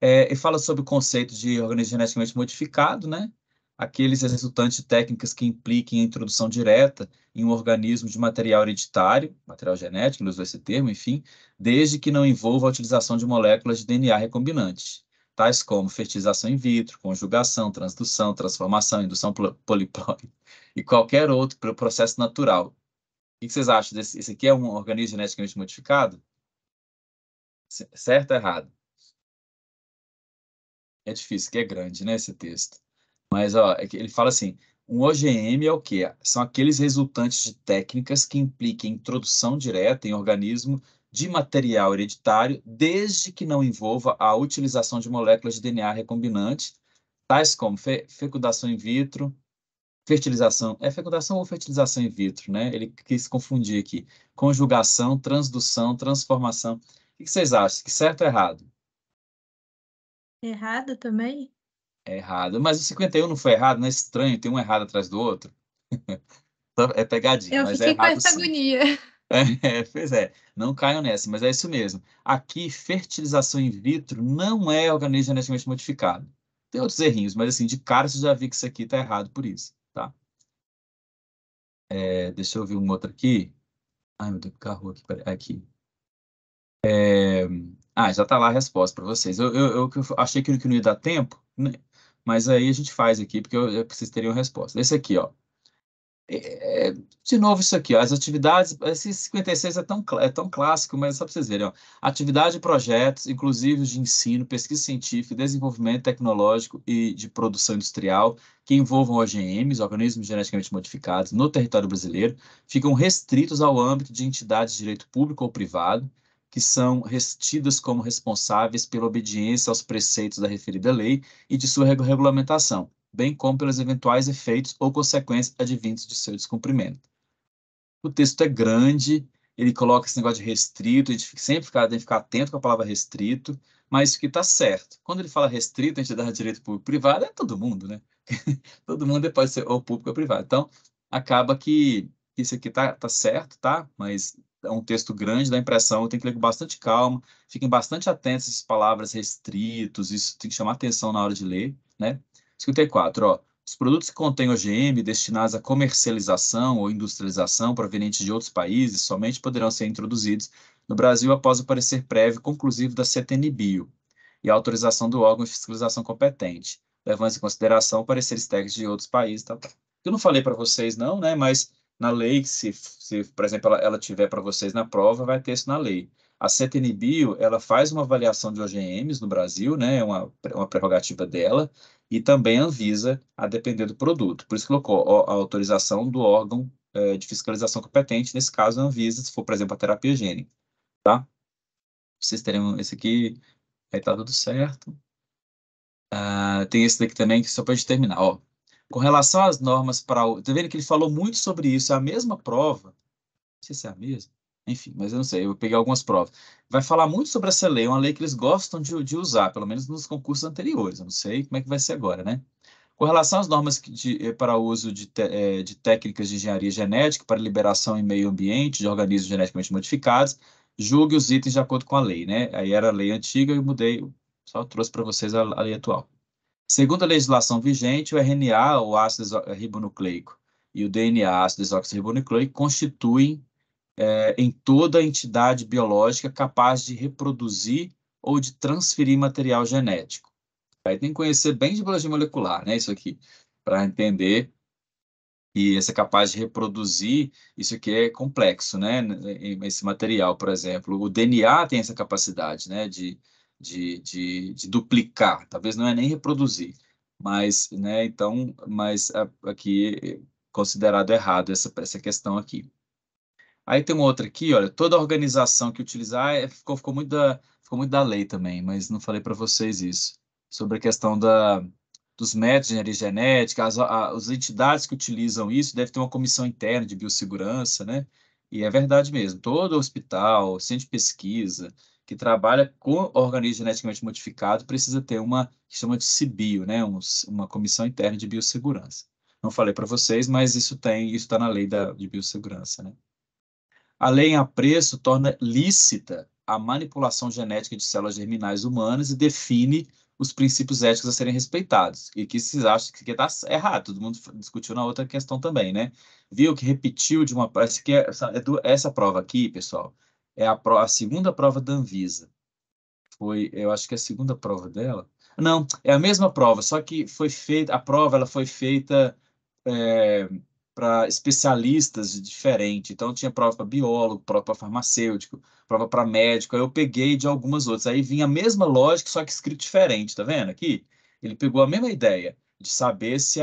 E fala sobre o conceito de organismo geneticamente modificado, né? Aqueles resultantes de técnicas que impliquem a introdução direta em um organismo de material hereditário, material genético, ele usou esse termo, enfim, desde que não envolva a utilização de moléculas de DNA recombinantes, tais como fertilização in vitro, conjugação, transdução, transformação, indução poliploide e qualquer outro processo natural. O que vocês acham desse? Esse aqui é um organismo geneticamente modificado? Certo ou errado? É difícil, que é grande, né, esse texto. Mas, ó, ele fala assim, um OGM é o quê? São aqueles resultantes de técnicas que impliquem introdução direta em organismo de material hereditário, desde que não envolva a utilização de moléculas de DNA recombinante, tais como fecundação in vitro, fertilização, é fecundação ou fertilização in vitro, né? Ele quis confundir aqui. Conjugação, transdução, transformação. O que vocês acham? Que certo ou errado? Errado também? É errado. Mas o 51 não foi errado, não é estranho, tem um errado atrás do outro. É pegadinha, Eu mas é fiquei com errado essa sim. agonia. Pois é, não caiam nessa, mas é isso mesmo. Aqui, fertilização in vitro não é organismo geneticamente modificado. Tem outros errinhos, mas assim, de cara você já vi que isso aqui está errado por isso, tá? Deixa eu ver um outro aqui. Ai, meu Deus, carro aqui, peraí, aqui. Já está lá a resposta para vocês. Eu achei que não ia dar tempo, né? Mas aí a gente faz aqui, porque eu preciso ter uma resposta. Esse aqui, ó. De novo isso aqui, ó, as atividades, esse 56 é tão clássico, mas só para vocês verem, ó, atividade e projetos, inclusive de ensino, pesquisa científica, desenvolvimento tecnológico e de produção industrial, que envolvam OGMs, organismos geneticamente modificados, no território brasileiro, ficam restritos ao âmbito de entidades de direito público ou privado, que são tidas como responsáveis pela obediência aos preceitos da referida lei e de sua regulamentação, bem como pelos eventuais efeitos ou consequências advindos de seu descumprimento. O texto é grande, ele coloca esse negócio de restrito, a gente sempre tem que ficar atento com a palavra restrito, mas isso que está certo. Quando ele fala restrito, a gente dá direito público privado, é todo mundo, né? Todo mundo pode ser ou público ou privado. Então, acaba que isso aqui tá certo, tá? Mas é um texto grande da impressão, tem que ler com bastante calma, fiquem bastante atentos a essas palavras restritos, isso tem que chamar atenção na hora de ler, né? 54, ó. Os produtos que contêm OGM destinados à comercialização ou industrialização provenientes de outros países somente poderão ser introduzidos no Brasil após o parecer prévio conclusivo da CTN-Bio e a autorização do órgão de fiscalização competente, levando em consideração pareceres técnicos de outros países, tal. Eu não falei para vocês não, né, mas na lei, se por exemplo, ela tiver para vocês na prova, vai ter isso na lei. A CTN-Bio, ela faz uma avaliação de OGMs no Brasil, né, é uma prerrogativa dela, e também a Anvisa, a depender do produto. Por isso que colocou a autorização do órgão de fiscalização competente, nesse caso a Anvisa, se for, por exemplo, a terapia gênica, tá? Vocês terem esse aqui, aí tá tudo certo. Tem esse daqui também, que só para terminar, ó. Com relação às normas para o... Tá vendo que ele falou muito sobre isso, é a mesma prova, não sei se é a mesma, enfim, mas eu não sei, eu peguei algumas provas. Vai falar muito sobre essa lei, uma lei que eles gostam de usar, pelo menos nos concursos anteriores, eu não sei como é que vai ser agora, né? Com relação às normas para o uso de técnicas de engenharia genética para liberação em meio ambiente de organismos geneticamente modificados, julgue os itens de acordo com a lei, né? Aí era a lei antiga, eu mudei, só trouxe para vocês a lei atual. Segundo a legislação vigente, o RNA, o ácido ribonucleico, e o DNA, ácido desoxirribonucleico, constituem em toda entidade biológica capaz de reproduzir ou de transferir material genético. Aí tem que conhecer bem de biologia molecular, né, isso aqui, para entender que esse é capaz de reproduzir, isso aqui é complexo, né, esse material, por exemplo. O DNA tem essa capacidade, né, de duplicar, talvez não é nem reproduzir, mas, né, então, mas aqui considerado errado essa questão aqui. Aí tem uma outra aqui, olha, toda organização que utilizar, ficou muito da lei também, mas não falei para vocês isso, sobre a questão dos métodos de engenharia genética, as entidades que utilizam isso devem ter uma comissão interna de biossegurança, né? E é verdade mesmo, todo hospital, centro de pesquisa, que trabalha com organismo geneticamente modificado, precisa ter uma, que chama de CBio, né? Uma comissão interna de biossegurança. Não falei para vocês, mas isso está na lei de biossegurança, né? A lei em apreço torna lícita a manipulação genética de células germinais humanas e define os princípios éticos a serem respeitados. E que vocês acham que está errado, todo mundo discutiu na outra questão também, né? Viu que repetiu de uma... Essa prova aqui, pessoal, é a segunda prova da Anvisa. Eu acho que é a segunda prova dela. Não, é a mesma prova, só que a prova ela foi feita para especialistas diferentes. Então, tinha prova para biólogo, prova para farmacêutico, prova para médico. Aí eu peguei de algumas outras. Aí vinha a mesma lógica, só que escrito diferente, tá vendo aqui? Ele pegou a mesma ideia de saber se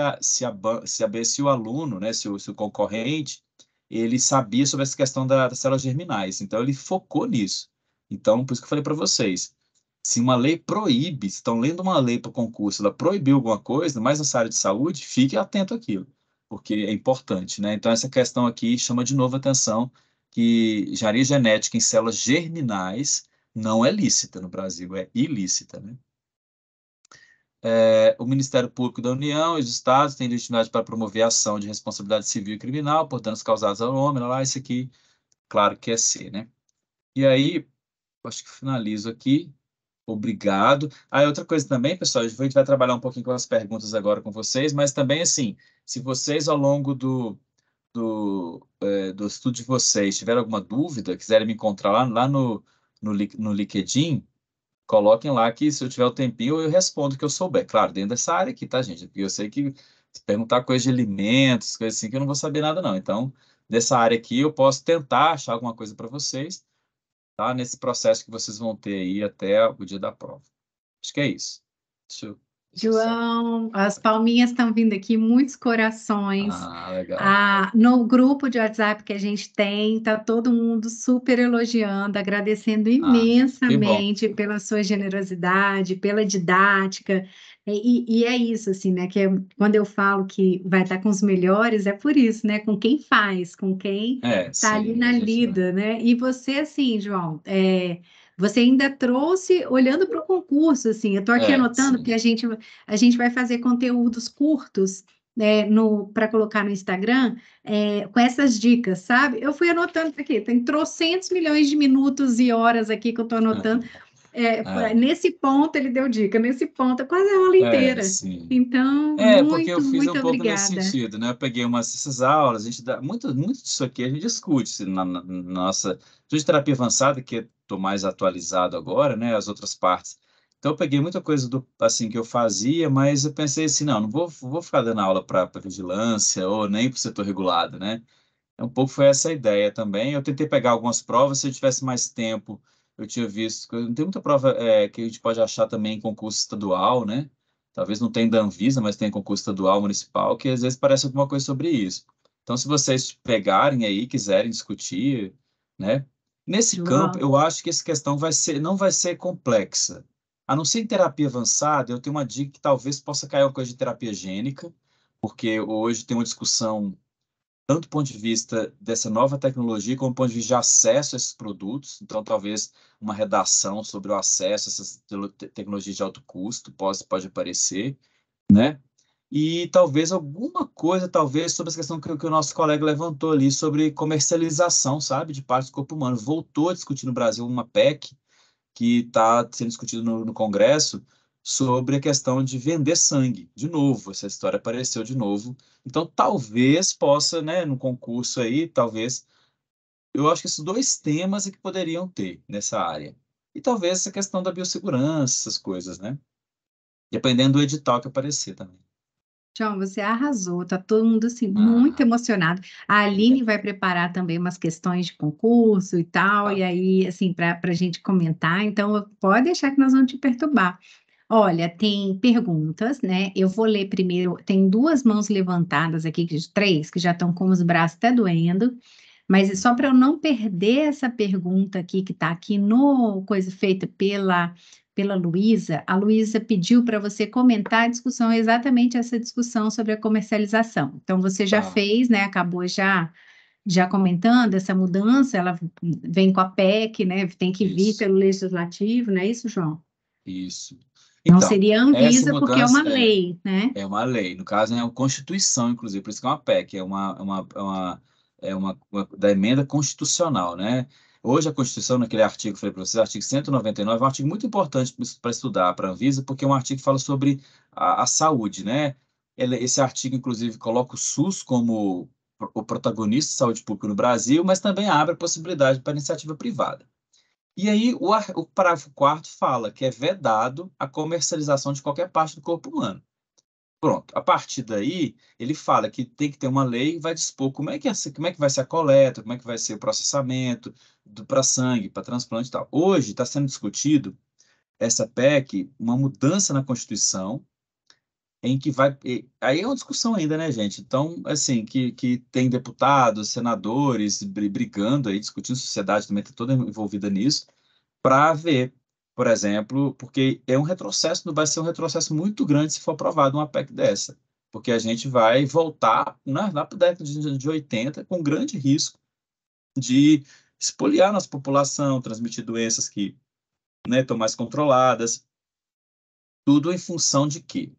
o aluno, né, se o concorrente, ele sabia sobre essa questão das células germinais. Então, ele focou nisso. Então, por isso que eu falei para vocês. Se uma lei proíbe, se estão lendo uma lei para o concurso, ela proibiu alguma coisa, mais nessa área de saúde, fique atento àquilo, porque é importante, né? Então, essa questão aqui chama de novo a atenção que engenharia genética em células germinais não é lícita no Brasil, é ilícita, né? O Ministério Público da União e os Estados têm legitimidade para promover a ação de responsabilidade civil e criminal por danos causados ao homem, lá, isso aqui, claro que é C, né? E aí, acho que finalizo aqui. Obrigado. Outra coisa também, pessoal, a gente vai trabalhar um pouquinho com as perguntas agora com vocês, mas também, assim, se vocês, ao longo do estudo de vocês, tiverem alguma dúvida, quiserem me encontrar lá no LinkedIn, coloquem lá que, se eu tiver o tempinho, eu respondo o que eu souber. Claro, dentro dessa área aqui, tá, gente? Porque eu sei que se perguntar coisa de alimentos, coisas assim, que eu não vou saber nada, não. Então, dessa área aqui, eu posso tentar achar alguma coisa para vocês, tá? Nesse processo que vocês vão ter aí até o dia da prova. Acho que é isso. João, as palminhas estão vindo aqui, muitos corações. Legal. No grupo de WhatsApp que a gente tem, tá todo mundo super elogiando, agradecendo imensamente pela sua generosidade, pela didática. E é isso, assim, né? Que quando eu falo que vai estar com os melhores, é por isso, né? Com quem faz, com quem está ali na lida, né? E você, assim, João, você ainda trouxe, olhando para o concurso, assim, eu estou aqui anotando, porque a gente vai fazer conteúdos curtos para colocar no Instagram, com essas dicas, sabe? Eu fui anotando aqui, tem trocentos milhões de minutos e horas aqui que eu estou anotando. Nesse ponto ele deu dica, nesse ponto, quase a aula inteira. Sim. Então, Porque eu fiz muito um pouco nesse obrigada. sentido, né? Eu peguei essas aulas, a gente dá muito disso aqui, a gente discute na nossa de terapia avançada, que estou mais atualizado agora, né? As outras partes. Então, eu peguei muita coisa assim que eu fazia, mas eu pensei assim, não vou ficar dando aula para vigilância ou nem para o setor regulado, né? Um pouco foi essa a ideia também. Eu tentei pegar algumas provas, se eu tivesse mais tempo, eu tinha visto, não tem muita prova que a gente pode achar também em concurso estadual, né? Talvez não tenha da Anvisa, mas tem concurso estadual, municipal, que às vezes parece alguma coisa sobre isso. Então, se vocês pegarem aí, quiserem discutir, né? Nesse campo, eu acho que essa questão não vai ser complexa. A não ser em terapia avançada, eu tenho uma dica que talvez possa cair uma coisa de terapia gênica, porque hoje tem uma discussão tanto do ponto de vista dessa nova tecnologia, como do ponto de vista de acesso a esses produtos. Então, talvez uma redação sobre o acesso a essas tecnologias de alto custo pode aparecer, né? E talvez alguma coisa, talvez, sobre essa questão que o nosso colega levantou ali, sobre comercialização, sabe, de partes do corpo humano. Voltou a discutir no Brasil uma PEC que está sendo discutido no Congresso sobre a questão de vender sangue. De novo, essa história apareceu de novo. Então, talvez possa, né, no concurso aí, talvez, eu acho que esses dois temas é que poderiam ter nessa área. E talvez essa questão da biossegurança, essas coisas, né? Dependendo do edital que aparecer também. João, você arrasou, tá todo mundo assim muito emocionado. A Aline vai preparar também umas questões de concurso e tal, e aí, assim, para a gente comentar, então pode deixar que nós vamos te perturbar. Olha, tem perguntas, né? Eu vou ler primeiro, tem duas mãos levantadas aqui, três, que já estão com os braços até doendo, mas é só para eu não perder essa pergunta aqui, que está aqui no coisa feita pela Luísa. A Luísa pediu para você comentar a discussão, exatamente essa discussão sobre a comercialização. Então, você já fez, né? Acabou já comentando essa mudança, ela vem com a PEC, né? Tem que vir pelo legislativo, não é isso, João? Isso. Não Então, seria a Anvisa, porque é uma lei, né? É uma lei. No caso, é uma Constituição, inclusive, por isso que é uma PEC, uma da emenda constitucional, né? Hoje a Constituição, naquele artigo que eu falei para vocês, artigo 199, é um artigo muito importante para estudar para a Anvisa, porque é um artigo que fala sobre a saúde, né? Esse artigo, inclusive, coloca o SUS como o protagonista de saúde pública no Brasil, mas também abre a possibilidade para a iniciativa privada. E aí, o parágrafo 4º fala que é vedado a comercialização de qualquer parte do corpo humano. Pronto, a partir daí, ele fala que tem que ter uma lei e vai dispor como é que vai ser a coleta, como é que vai ser o processamento para sangue, para transplante e tal. Hoje está sendo discutido essa PEC, uma mudança na Constituição, em que vai... Aí é uma discussão ainda, né, gente? Então, assim, que tem deputados, senadores brigando aí, discutindo, a sociedade também está toda envolvida nisso, para ver, por exemplo, porque é um retrocesso, vai ser um retrocesso muito grande se for aprovado uma PEC dessa, porque a gente vai voltar lá para a década de 80 com grande risco de espoliar nossa população, transmitir doenças que, né, estão mais controladas, tudo em função de quê?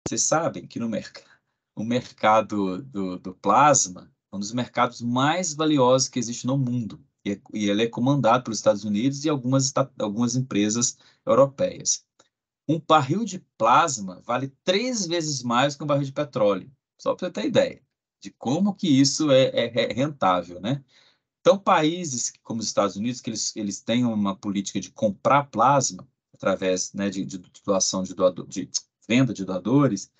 Vocês sabem que o mercado do plasma é um dos mercados mais valiosos que existe no mundo. E ele é comandado pelos Estados Unidos e algumas empresas europeias. Um barril de plasma vale 3 vezes mais que um barril de petróleo. Só para você ter ideia de como que isso é rentável, né? Então, países como os Estados Unidos, que eles têm uma política de comprar plasma através, né, de doação de venda de doadores,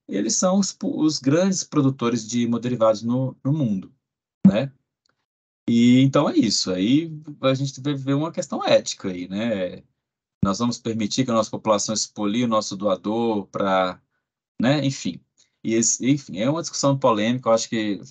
eles são os grandes produtores de hemoderivados no mundo, né? E então é isso. Aí a gente vai ver uma questão ética aí, né? Nós vamos permitir que a nossa população expolie o nosso doador para, né? Enfim. Enfim, é uma discussão polêmica, eu acho que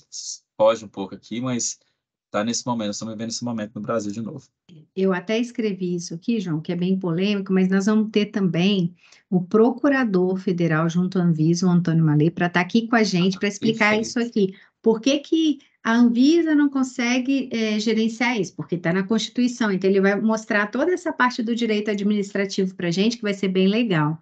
foge um pouco aqui, mas está nesse momento, estamos vivendo esse momento no Brasil de novo. Eu até escrevi isso aqui, João, que é bem polêmico, mas nós vamos ter também o procurador federal junto à Anvisa, o Antônio Malê, para estar aqui com a gente, para explicar isso aqui. Por que a Anvisa não consegue gerenciar isso? Porque está na Constituição, então ele vai mostrar toda essa parte do direito administrativo para a gente, que vai ser bem legal.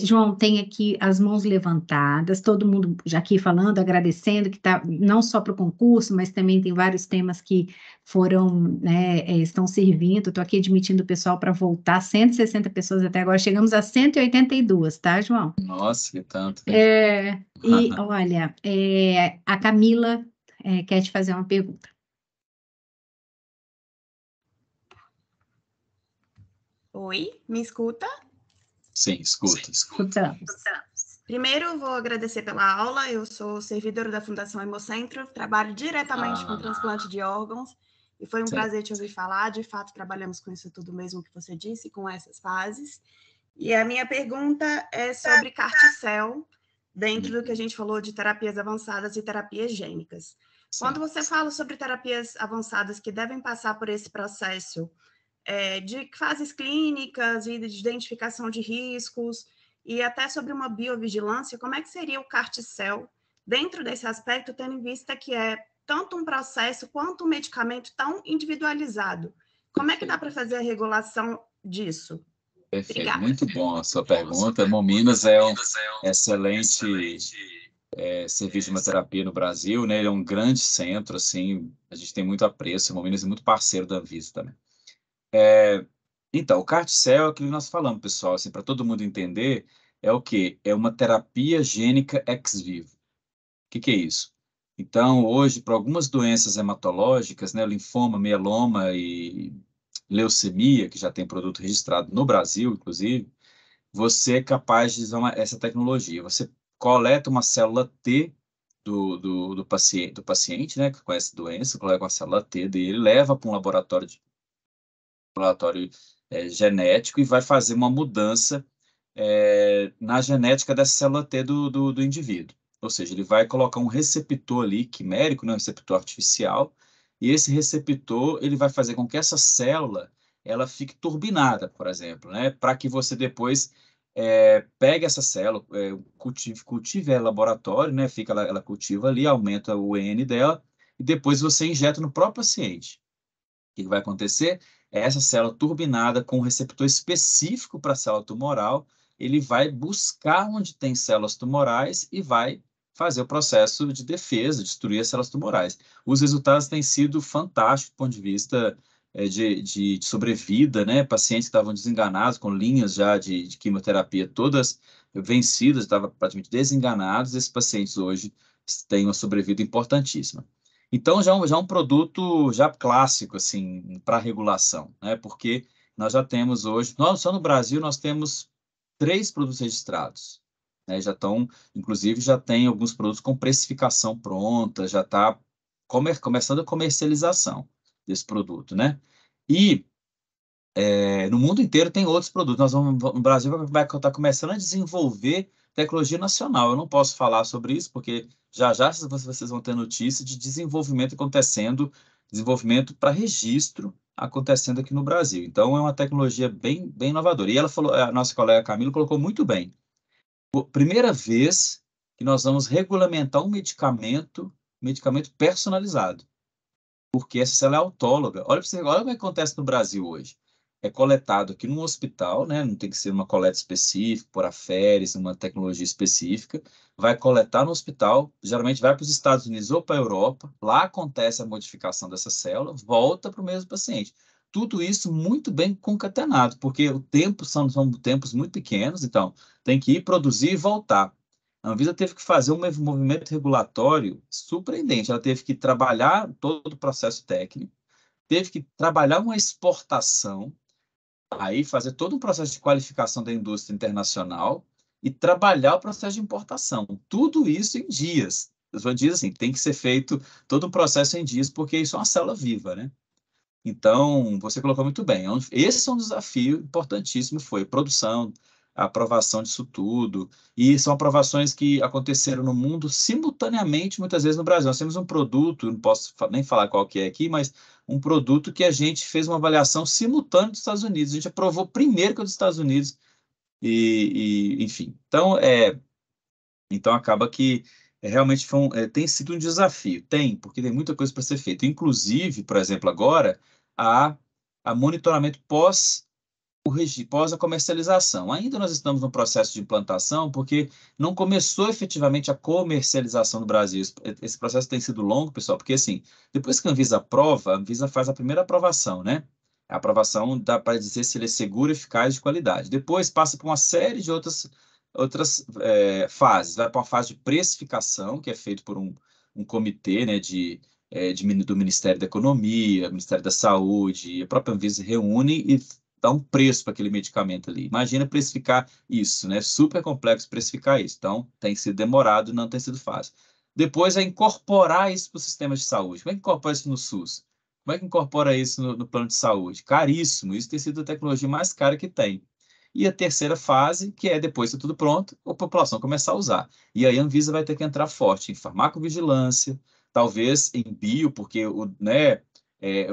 João, tem aqui as mãos levantadas, todo mundo já aqui falando, agradecendo, que está não só para o concurso, mas também tem vários temas que foram, né, estão servindo. Estou aqui admitindo o pessoal para voltar, 160 pessoas até agora, chegamos a 182, tá, João? Nossa, que tanto, hein? E olha, a Camila quer te fazer uma pergunta. Oi, me escuta? Sim, escuta. Escutamos. Primeiro, vou agradecer pela aula. Eu sou servidora da Fundação Hemocentro, trabalho diretamente com transplante de órgãos e foi um Sim. prazer te ouvir falar. De fato, trabalhamos com isso tudo mesmo que você disse, com essas fases. E a minha pergunta é sobre CAR-T-cell, dentro do que a gente falou de terapias avançadas e terapias gênicas. Sim. Quando você fala sobre terapias avançadas que devem passar por esse processo de fases clínicas e de identificação de riscos, e até sobre uma biovigilância, como é que seria o CAR-T-cell dentro desse aspecto, tendo em vista que é tanto um processo quanto um medicamento tão individualizado? Como é que dá para fazer a regulação disso? Perfeito, Obrigada. muito bom a sua pergunta. Mominas é um excelente serviço de hemoterapia no Brasil, né? Ele é um grande centro, assim, a gente tem muito apreço. Mominas é muito parceiro da Anvisa também. Então, o CAR-T-cell é aquilo que nós falamos, pessoal, assim, para todo mundo entender, é o quê? É uma terapia gênica ex vivo. O que é isso? Então, hoje, para algumas doenças hematológicas, né, linfoma, mieloma e leucemia, que já tem produto registrado no Brasil, inclusive, você é capaz de usar essa tecnologia. Você coleta uma célula T do paciente, né, que conhece a doença, coleta uma célula T dele, leva para um laboratório genético e vai fazer uma mudança na genética dessa célula T do indivíduo. Ou seja, ele vai colocar um receptor ali, quimérico, né, um receptor artificial, e esse receptor ele vai fazer com que essa célula ela fique turbinada, por exemplo, né, para que você depois pegue essa célula, cultive ela em laboratório, né, ela cultiva ali, aumenta o N dela, e depois você injeta no próprio paciente. O que vai acontecer? Essa célula turbinada com um receptor específico para a célula tumoral, ele vai buscar onde tem células tumorais e vai fazer o processo de defesa, destruir as células tumorais. Os resultados têm sido fantásticos do ponto de vista de sobrevida, né? Pacientes que estavam desenganados, com linhas já de quimioterapia todas vencidas, estavam praticamente desenganados, esses pacientes hoje têm uma sobrevida importantíssima. Então, já é um produto já clássico, assim, para regulação, né? Porque nós já temos hoje, só no Brasil, nós temos 3 produtos registrados, né? Já estão, inclusive, já tem alguns produtos com precificação pronta, já está começando a comercialização desse produto, né? E no mundo inteiro tem outros produtos. No Brasil vai estar começando a desenvolver tecnologia nacional. Eu não posso falar sobre isso, porque já vocês vão ter notícia de desenvolvimento acontecendo, desenvolvimento para registro acontecendo aqui no Brasil. Então, é uma tecnologia bem, bem inovadora. E ela falou, a nossa colega Camila colocou muito bem. Primeira vez que nós vamos regulamentar um medicamento personalizado, porque essa célula é autóloga. Olha o que acontece no Brasil hoje. É coletado aqui num hospital, né? Não tem que ser uma coleta específica, por aferes, uma tecnologia específica. Vai coletar no hospital, geralmente vai para os Estados Unidos ou para a Europa. Lá acontece a modificação dessa célula, volta para o mesmo paciente. Tudo isso muito bem concatenado, porque o tempo são tempos muito pequenos, então tem que ir produzir e voltar. A Anvisa teve que fazer um movimento regulatório surpreendente. Ela teve que trabalhar todo o processo técnico, teve que trabalhar uma exportação, aí fazer todo um processo de qualificação da indústria internacional e trabalhar o processo de importação. Tudo isso em dias. Eu vou dizer assim, tem que ser feito todo um processo em dias, porque isso é uma célula viva, né? Então, você colocou muito bem. Esse é um desafio importantíssimo, foi produção, a aprovação disso tudo, e são aprovações que aconteceram no mundo simultaneamente, muitas vezes no Brasil. Nós temos um produto, não posso nem falar qual que é aqui, mas um produto que a gente fez uma avaliação simultânea dos Estados Unidos. A gente aprovou primeiro que o dos Estados Unidos, enfim. Então acaba que realmente tem sido um desafio. Porque tem muita coisa para ser feita. Inclusive, por exemplo, agora, a monitoramento pós a comercialização. Ainda nós estamos no processo de implantação, porque não começou efetivamente a comercialização no Brasil. Esse processo tem sido longo, pessoal, porque assim, depois que a Anvisa aprova, a Anvisa faz a primeira aprovação, né? A aprovação dá para dizer se ele é seguro, eficaz e de qualidade. Depois passa por uma série de outras fases. Vai para uma fase de precificação, que é feito por um comitê, né, do Ministério da Economia, Ministério da Saúde, a própria Anvisa reúne e dá um preço para aquele medicamento ali. Imagina precificar isso, né? Super complexo precificar isso. Então, tem sido demorado e não tem sido fácil. Depois é incorporar isso para o sistema de saúde. Como é que incorpora isso no SUS? Como é que incorpora isso no plano de saúde? Caríssimo. Isso tem sido a tecnologia mais cara que tem. E a terceira fase, que é depois de tudo pronto, a população começar a usar. E aí a Anvisa vai ter que entrar forte em farmacovigilância, talvez em bio, porque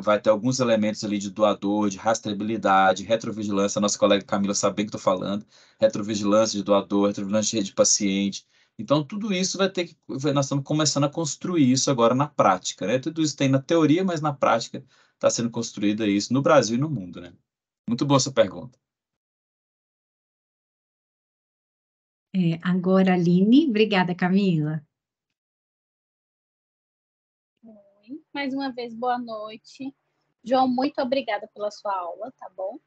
vai ter alguns elementos ali de doador, de rastreabilidade, retrovigilância. A nossa colega Camila sabe bem o que estou falando. Retrovigilância de doador, retrovigilância de rede de paciente. Então, tudo isso vai ter que... Nós estamos começando a construir isso agora na prática, né? Tudo isso tem na teoria, mas na prática está sendo construído isso no Brasil e no mundo, né? Muito boa essa pergunta. Agora, Aline. Obrigada, Camila. Oi. Mais uma vez, boa noite. João, muito obrigada pela sua aula, tá bom?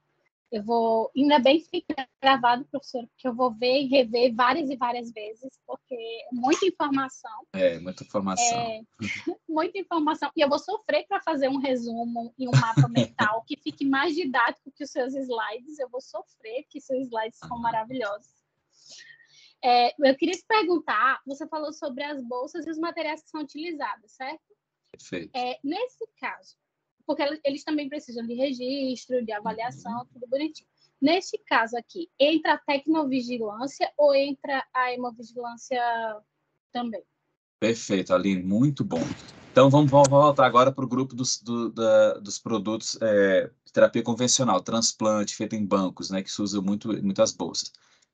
Eu vou, ainda bem que fica gravado, professor, porque eu vou ver e rever várias e várias vezes, porque é muita informação. Muita informação. Muita informação. E eu vou sofrer para fazer um resumo e um mapa mental que fique mais didático que os seus slides. Eu vou sofrer, porque seus slides são maravilhosos. Eu queria te perguntar, você falou sobre as bolsas e os materiais que são utilizados, certo? Perfeito. Nesse caso, porque eles também precisam de registro, de avaliação, tudo bonitinho. Neste caso aqui, entra a tecnovigilância ou entra a hemovigilância também? Perfeito, Aline, muito bom. Então, vamos voltar agora para o grupo dos produtos de terapia convencional, transplante feito em bancos, né, que se usa muitas bolsas.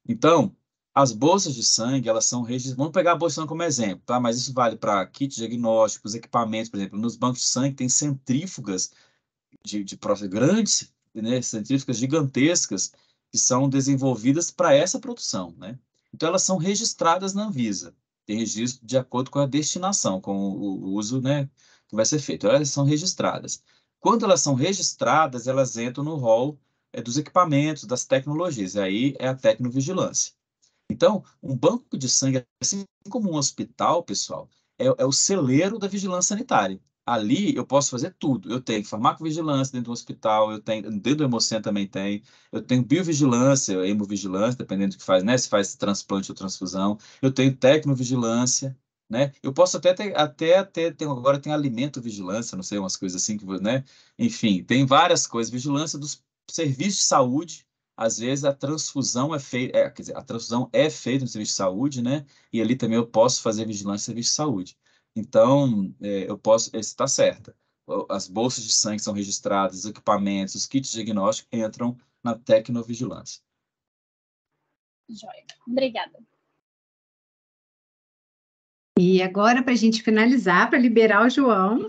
Então, as bolsas de sangue, elas são registradas. Vamos pegar a bolsa de sangue como exemplo, tá? Mas isso vale para kits diagnósticos, equipamentos, por exemplo. Nos bancos de sangue tem centrífugas grandes, né, centrífugas gigantescas que são desenvolvidas para essa produção, né? Então, elas são registradas na Anvisa. Tem registro de acordo com a destinação, com o uso, né, que vai ser feito. Elas são registradas. Quando elas são registradas, elas entram no rol dos equipamentos, das tecnologias. E aí é a tecnovigilância. Então, um banco de sangue, assim como um hospital, pessoal, é o celeiro da vigilância sanitária. Ali eu posso fazer tudo. Eu tenho farmacovigilância dentro do hospital, eu tenho dentro do Hemocentro também tem, eu tenho biovigilância, hemovigilância, dependendo do que faz, né? Se faz transplante ou transfusão, eu tenho tecnovigilância, né? Eu posso agora tem alimento-vigilância, não sei, umas coisas assim, né? Enfim, tem várias coisas, vigilância dos serviços de saúde. Às vezes a transfusão é feita, quer dizer, a transfusão é feita no serviço de saúde, né? E ali também eu posso fazer vigilância no serviço de saúde. Então, eu posso, está certa. As bolsas de sangue são registradas, os equipamentos, os kits diagnósticos entram na tecnovigilância. Joia. Obrigada. E agora, para a gente finalizar, para liberar o João,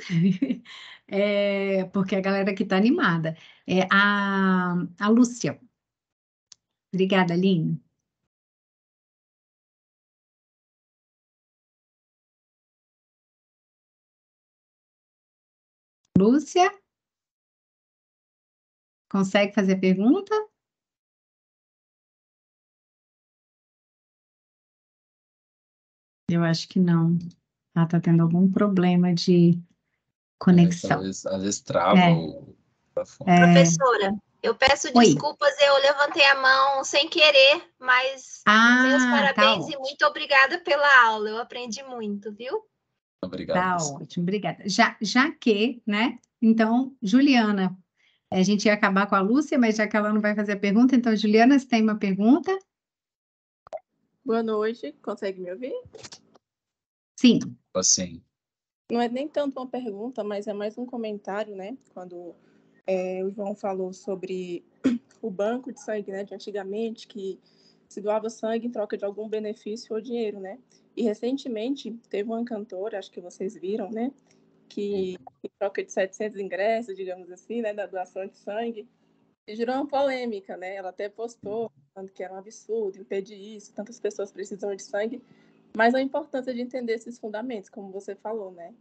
porque a galera aqui está animada, a Lúcia. Obrigada, Aline. Lúcia? Consegue fazer a pergunta? Eu acho que não. Ela está tendo algum problema de conexão. Às vezes trava o Professora, eu peço Oi. desculpas, eu levantei a mão sem querer, mas meus parabéns e muito obrigada pela aula. Eu aprendi muito, viu? Obrigado. Tá ótimo, obrigada. Já que, né? Então, Juliana, a gente ia acabar com a Lúcia, mas já que ela não vai fazer a pergunta, então, Juliana, você tem uma pergunta? Boa noite, consegue me ouvir? Sim. Assim. Não é nem tanto uma pergunta, mas é mais um comentário, né? Quando o João falou sobre o banco de sangue, né? De antigamente, que se doava sangue em troca de algum benefício ou dinheiro, né? E recentemente teve uma cantora, acho que vocês viram, né? Que em troca de 700 ingressos, digamos assim, né? Da doação de sangue, E gerou uma polêmica, né? Ela até postou falando que era um absurdo impedir isso, tantas pessoas precisam de sangue, mas a importância de entender esses fundamentos, como você falou, né?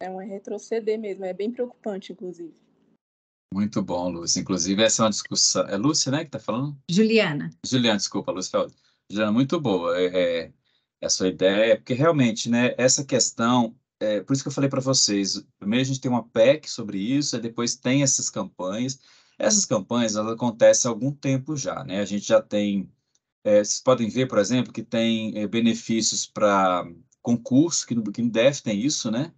É um retroceder mesmo, é bem preocupante, inclusive. Muito bom, Lúcia. Inclusive, essa é uma discussão. É Lúcia, né, que está falando? Juliana. Juliana, desculpa, Lúcia. Juliana, muito boa. A sua ideia, porque realmente, né, essa questão, por isso que eu falei para vocês, primeiro a gente tem uma PEC sobre isso, e depois tem essas campanhas. Essas campanhas, elas acontecem há algum tempo já, né? A gente já tem, vocês podem ver, por exemplo, que tem benefícios para concurso, que no DF tem isso, né?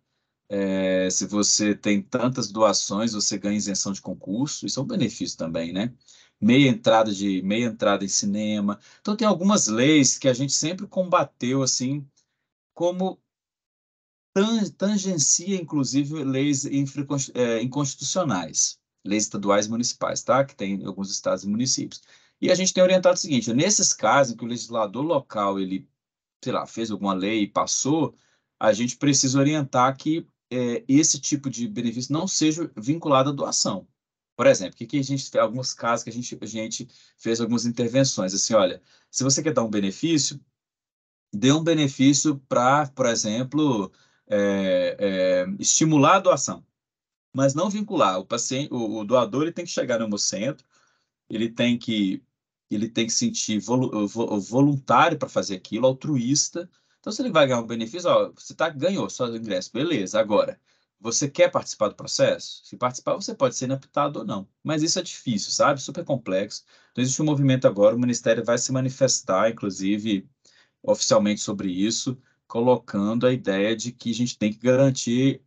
Se você tem tantas doações, você ganha isenção de concurso, isso é um benefício também, né? Meia entrada em cinema. Então tem algumas leis que a gente sempre combateu assim, como tangencia inclusive leis inconstitucionais, leis estaduais e municipais, tá? Que tem em alguns estados e municípios. E a gente tem orientado o seguinte: nesses casos em que o legislador local ele, sei lá, fez alguma lei e passou, a gente precisa orientar que esse tipo de benefício não seja vinculado à doação. Por exemplo, que a gente tem alguns casos que a gente fez algumas intervenções, assim, olha, se você quer dar um benefício, dê um benefício para, por exemplo, estimular a doação, mas não vincular. O paciente, o doador, ele tem que chegar no hemocentro, ele tem que sentir voluntário para fazer aquilo, altruísta. Então, se ele vai ganhar um benefício, ó, você ganhou só o ingresso, beleza. Agora, você quer participar do processo? Se participar, você pode ser inaptado ou não. Mas isso é difícil, sabe? Super complexo. Então, existe um movimento agora, o Ministério vai se manifestar, inclusive, oficialmente sobre isso, colocando a ideia de que a gente tem que garantir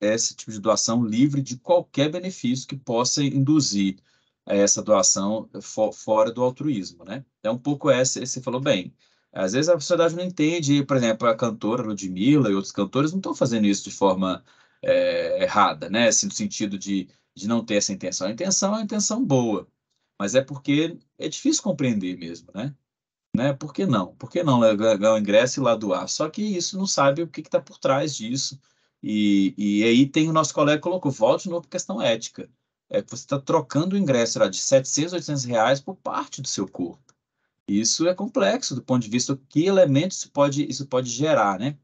esse tipo de doação livre de qualquer benefício que possa induzir essa doação fora do altruísmo, né? É um pouco você falou bem. Às vezes a sociedade não entende, por exemplo, a cantora Ludmilla e outros cantores não estão fazendo isso de forma errada, né? Assim, no sentido de não ter essa intenção. A intenção é uma intenção boa, mas é porque é difícil compreender mesmo, né? Por que não? Por que não ganhar o ingresso e lá doar? Só que isso não sabe o que está por trás disso. E aí tem o nosso colega que colocou, volte de novo para questão ética. Você está trocando o ingresso lá, de 700, 800 reais por parte do seu corpo. Isso é complexo do ponto de vista que elementos isso pode gerar, né?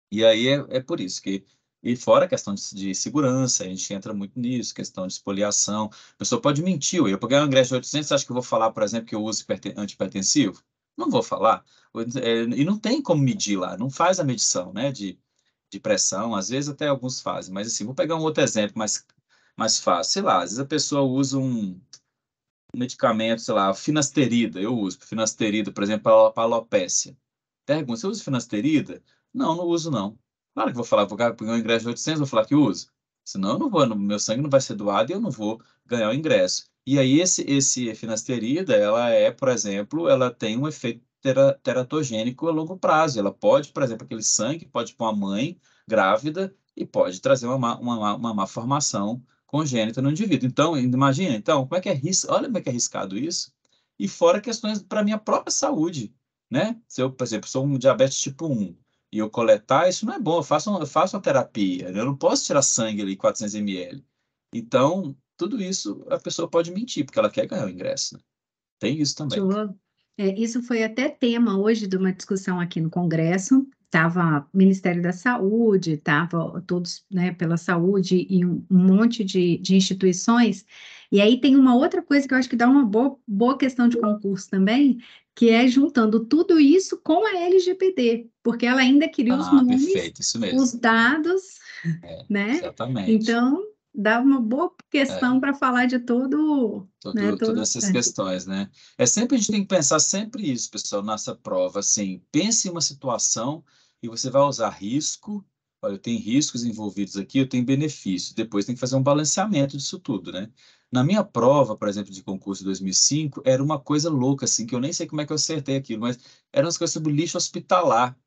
E aí é por isso que, e fora a questão de segurança, a gente entra muito nisso, questão de espoliação. A pessoa pode mentir, eu para ganhar um ingresso de 800, você acha que eu vou falar, por exemplo, que eu uso antihipertensivo? Não vou falar. E não tem como medir lá, não faz a medição, né, de pressão, às vezes até alguns fazem, mas assim, vou pegar um outro exemplo mais fácil. Sei lá, às vezes a pessoa usa um medicamento, sei lá, finasterida, eu uso finasterida, por exemplo, para alopécia. Pergunta, você usa finasterida? Não, não uso não. Claro que vou falar, vou ganhar um ingresso de 800, vou falar que uso. Senão eu não vou, meu sangue não vai ser doado e eu não vou ganhar o ingresso. E aí esse finasterida, ela por exemplo, ela tem um efeito teratogênico a longo prazo. Ela pode, por exemplo, aquele sangue pode ir para uma mãe grávida e pode trazer uma má formação congênita no indivíduo. Então, imagina, então, como é que olha como é que é arriscado isso. E fora questões para a minha própria saúde, né? Se eu, por exemplo, sou um diabetes tipo 1 e eu coletar, isso não é bom, eu faço uma terapia, eu não posso tirar sangue ali, 400 ml. Então, tudo isso a pessoa pode mentir, porque ela quer ganhar o ingresso, né? Tem isso também. Isso foi até tema hoje de uma discussão aqui no Congresso. Estava o Ministério da Saúde, estava todos, né, pela saúde e um monte de instituições. E aí tem uma outra coisa que eu acho que dá uma boa questão de concurso também, que é juntando tudo isso com a LGPD, porque ela ainda queria os nomes, perfeito, isso mesmo. os dados, né? Exatamente. Então, dá uma boa questão para falar de todas essas questões, né? Sempre a gente tem que pensar sempre isso, pessoal, nessa prova, assim, pense em uma situação e você vai usar risco, olha, eu tenho riscos envolvidos aqui, eu tenho benefícios, depois tem que fazer um balanceamento disso tudo, né? Na minha prova, por exemplo, de concurso de 2005, era uma coisa louca, assim, que eu nem sei como é que eu acertei aquilo, mas eram as coisas sobre lixo hospitalar.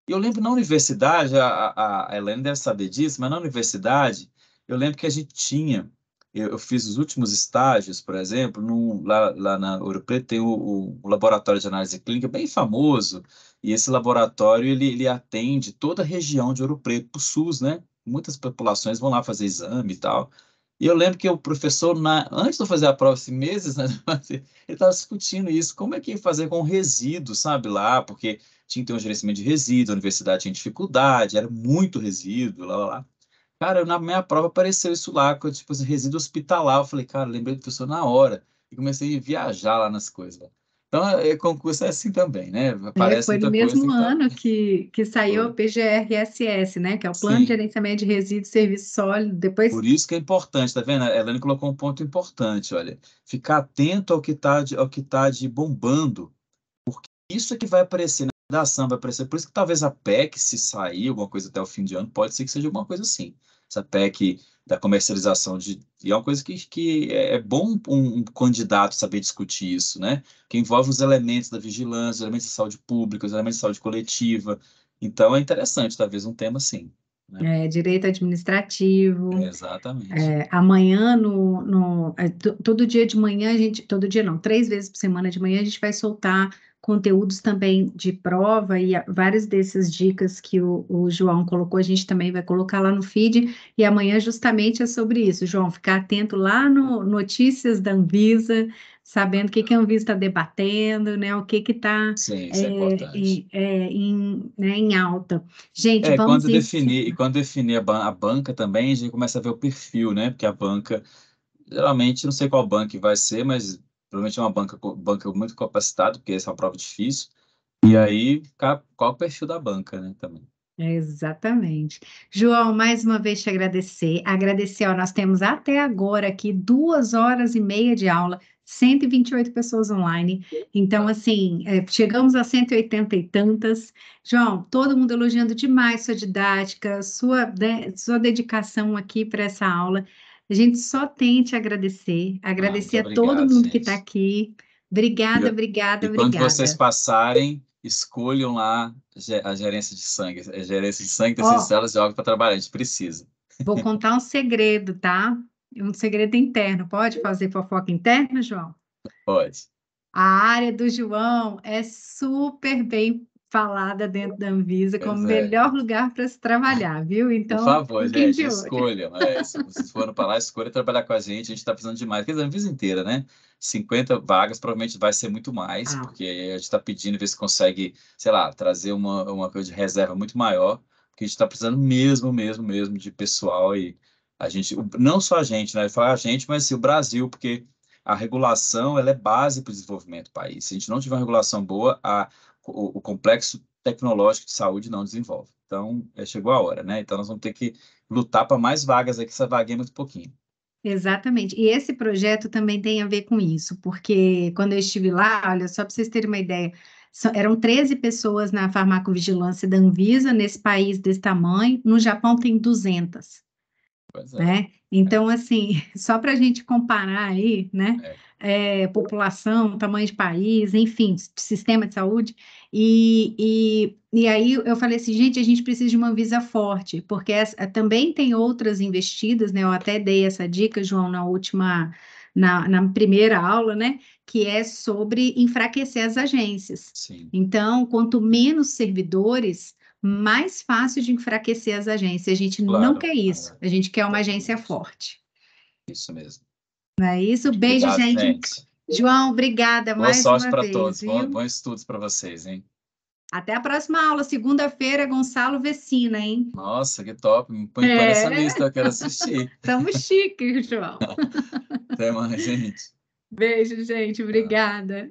E eu lembro na universidade, a Helene deve saber disso, mas na universidade, eu lembro que a gente tinha, eu fiz os últimos estágios, por exemplo, lá na Ouro Preto tem o laboratório de análise clínica bem famoso, e esse laboratório ele atende toda a região de Ouro Preto, para o SUS, né? Muitas populações vão lá fazer exame e tal. E eu lembro que o professor, antes de eu fazer a prova, assim, meses, né, ele estava discutindo isso, como é que ia fazer com resíduo, sabe, lá, porque tinha que ter um gerenciamento de resíduo, a universidade tinha dificuldade, era muito resíduo, lá. Cara, na minha prova apareceu isso lá, tipo assim, resíduo hospitalar. Eu falei, cara, lembrei do professor na hora. E comecei a viajar lá nas coisas. Então, concurso é assim também, né? Aparece Foi no muita coisa, tem mesmo que estar... ano que saiu o Foi. PGR-SS, né? Que é o Plano de Sim, Gerenciamento de Resíduos e Serviços Sólidos. Depois, por isso que é importante, tá vendo? A Elaine colocou um ponto importante, olha. Ficar atento ao que tá de bombando. Isso é que vai aparecer na ação, vai aparecer. Por isso que talvez a PEC, se sair alguma coisa até o fim de ano, pode ser que seja alguma coisa assim. Essa PEC da comercialização de. E é uma coisa que é bom um candidato saber discutir isso, né? Que envolve os elementos da vigilância, os elementos de saúde pública, os elementos de saúde coletiva. Então é interessante, talvez, um tema assim, né? direito administrativo. Exatamente. Amanhã, todo dia de manhã, todo dia não, 3 vezes por semana de manhã, a gente vai soltar conteúdos também de prova e várias dessas dicas que o João colocou, a gente também vai colocar lá no feed, e amanhã justamente é sobre isso, João, ficar atento lá no Notícias da Anvisa, sabendo o que a Anvisa está debatendo, né, o que está Sim, isso é importante. em alta. Gente, vamos Quando definir a banca também, a gente começa a ver o perfil, né? Porque a banca, geralmente, não sei qual banca vai ser, mas provavelmente é uma banca muito capacitada, porque essa é uma prova difícil. E aí, qual o perfil da banca, né? Também. Exatamente. João, mais uma vez te agradecer, ó, nós temos até agora aqui 2 horas e meia de aula, 128 pessoas online, então assim, chegamos a 180 e tantas. João, todo mundo elogiando demais sua didática, sua dedicação aqui para essa aula, a gente só tem te agradecer Muito a todo obrigado, mundo que está gente. aqui, E, obrigada, obrigada, e quando vocês obrigada. passarem, escolham lá a gerência de sangue. A gerência de sangue, Ó, terceira célula, joga para trabalhar, a gente precisa. vou contar um segredo, tá? Um segredo interno. Pode fazer fofoca interna, João? Pode. A área do João é super bem falada dentro da Anvisa como Pois o é. melhor lugar para se trabalhar, viu? Por Então, favor, fiquem gente, de olho. escolham. Se vocês forem para lá, escolha trabalhar com a gente está precisando de mais. Quer dizer, a vida inteira, né? 50 vagas provavelmente vai ser muito mais, Ah, porque a gente está pedindo, ver se consegue, sei lá, trazer uma coisa de reserva muito maior, porque a gente está precisando mesmo de pessoal e a gente, não só a gente, né? Falar a gente, mas assim, o Brasil, porque a regulação, ela é base para o desenvolvimento do país. Se a gente não tiver uma regulação boa, o complexo tecnológico de saúde não desenvolve. Então, chegou a hora, né? Então, nós vamos ter que lutar para mais vagas aqui, essa vaguinha é muito pouquinho. exatamente. E esse projeto também tem a ver com isso, porque quando eu estive lá, olha, só para vocês terem uma ideia, eram 13 pessoas na farmacovigilância da Anvisa, nesse país desse tamanho, no Japão tem 200. Pois é. Né? Então, assim, só para a gente comparar aí, né? População, tamanho de país, enfim, sistema de saúde, e aí eu falei assim, gente, a gente precisa de uma Anvisa forte, porque também tem outras investidas, né? Eu até dei essa dica, João, na primeira aula, né? Que é sobre enfraquecer as agências. Sim. Então, quanto menos servidores, mais fácil de enfraquecer as agências. A gente não quer isso. A gente quer uma agência forte. Isso mesmo. Não é isso? Beijo, Obrigado, gente. João, obrigada Boa mais sorte uma para vez, todos. viu? Bons estudos para vocês, hein? Até a próxima aula, segunda-feira, Gonçalo Vecina, hein? Nossa, que top. Põe nessa lista, eu quero assistir. Estamos chiques, João. Até mais, gente. Beijo, gente. Obrigada.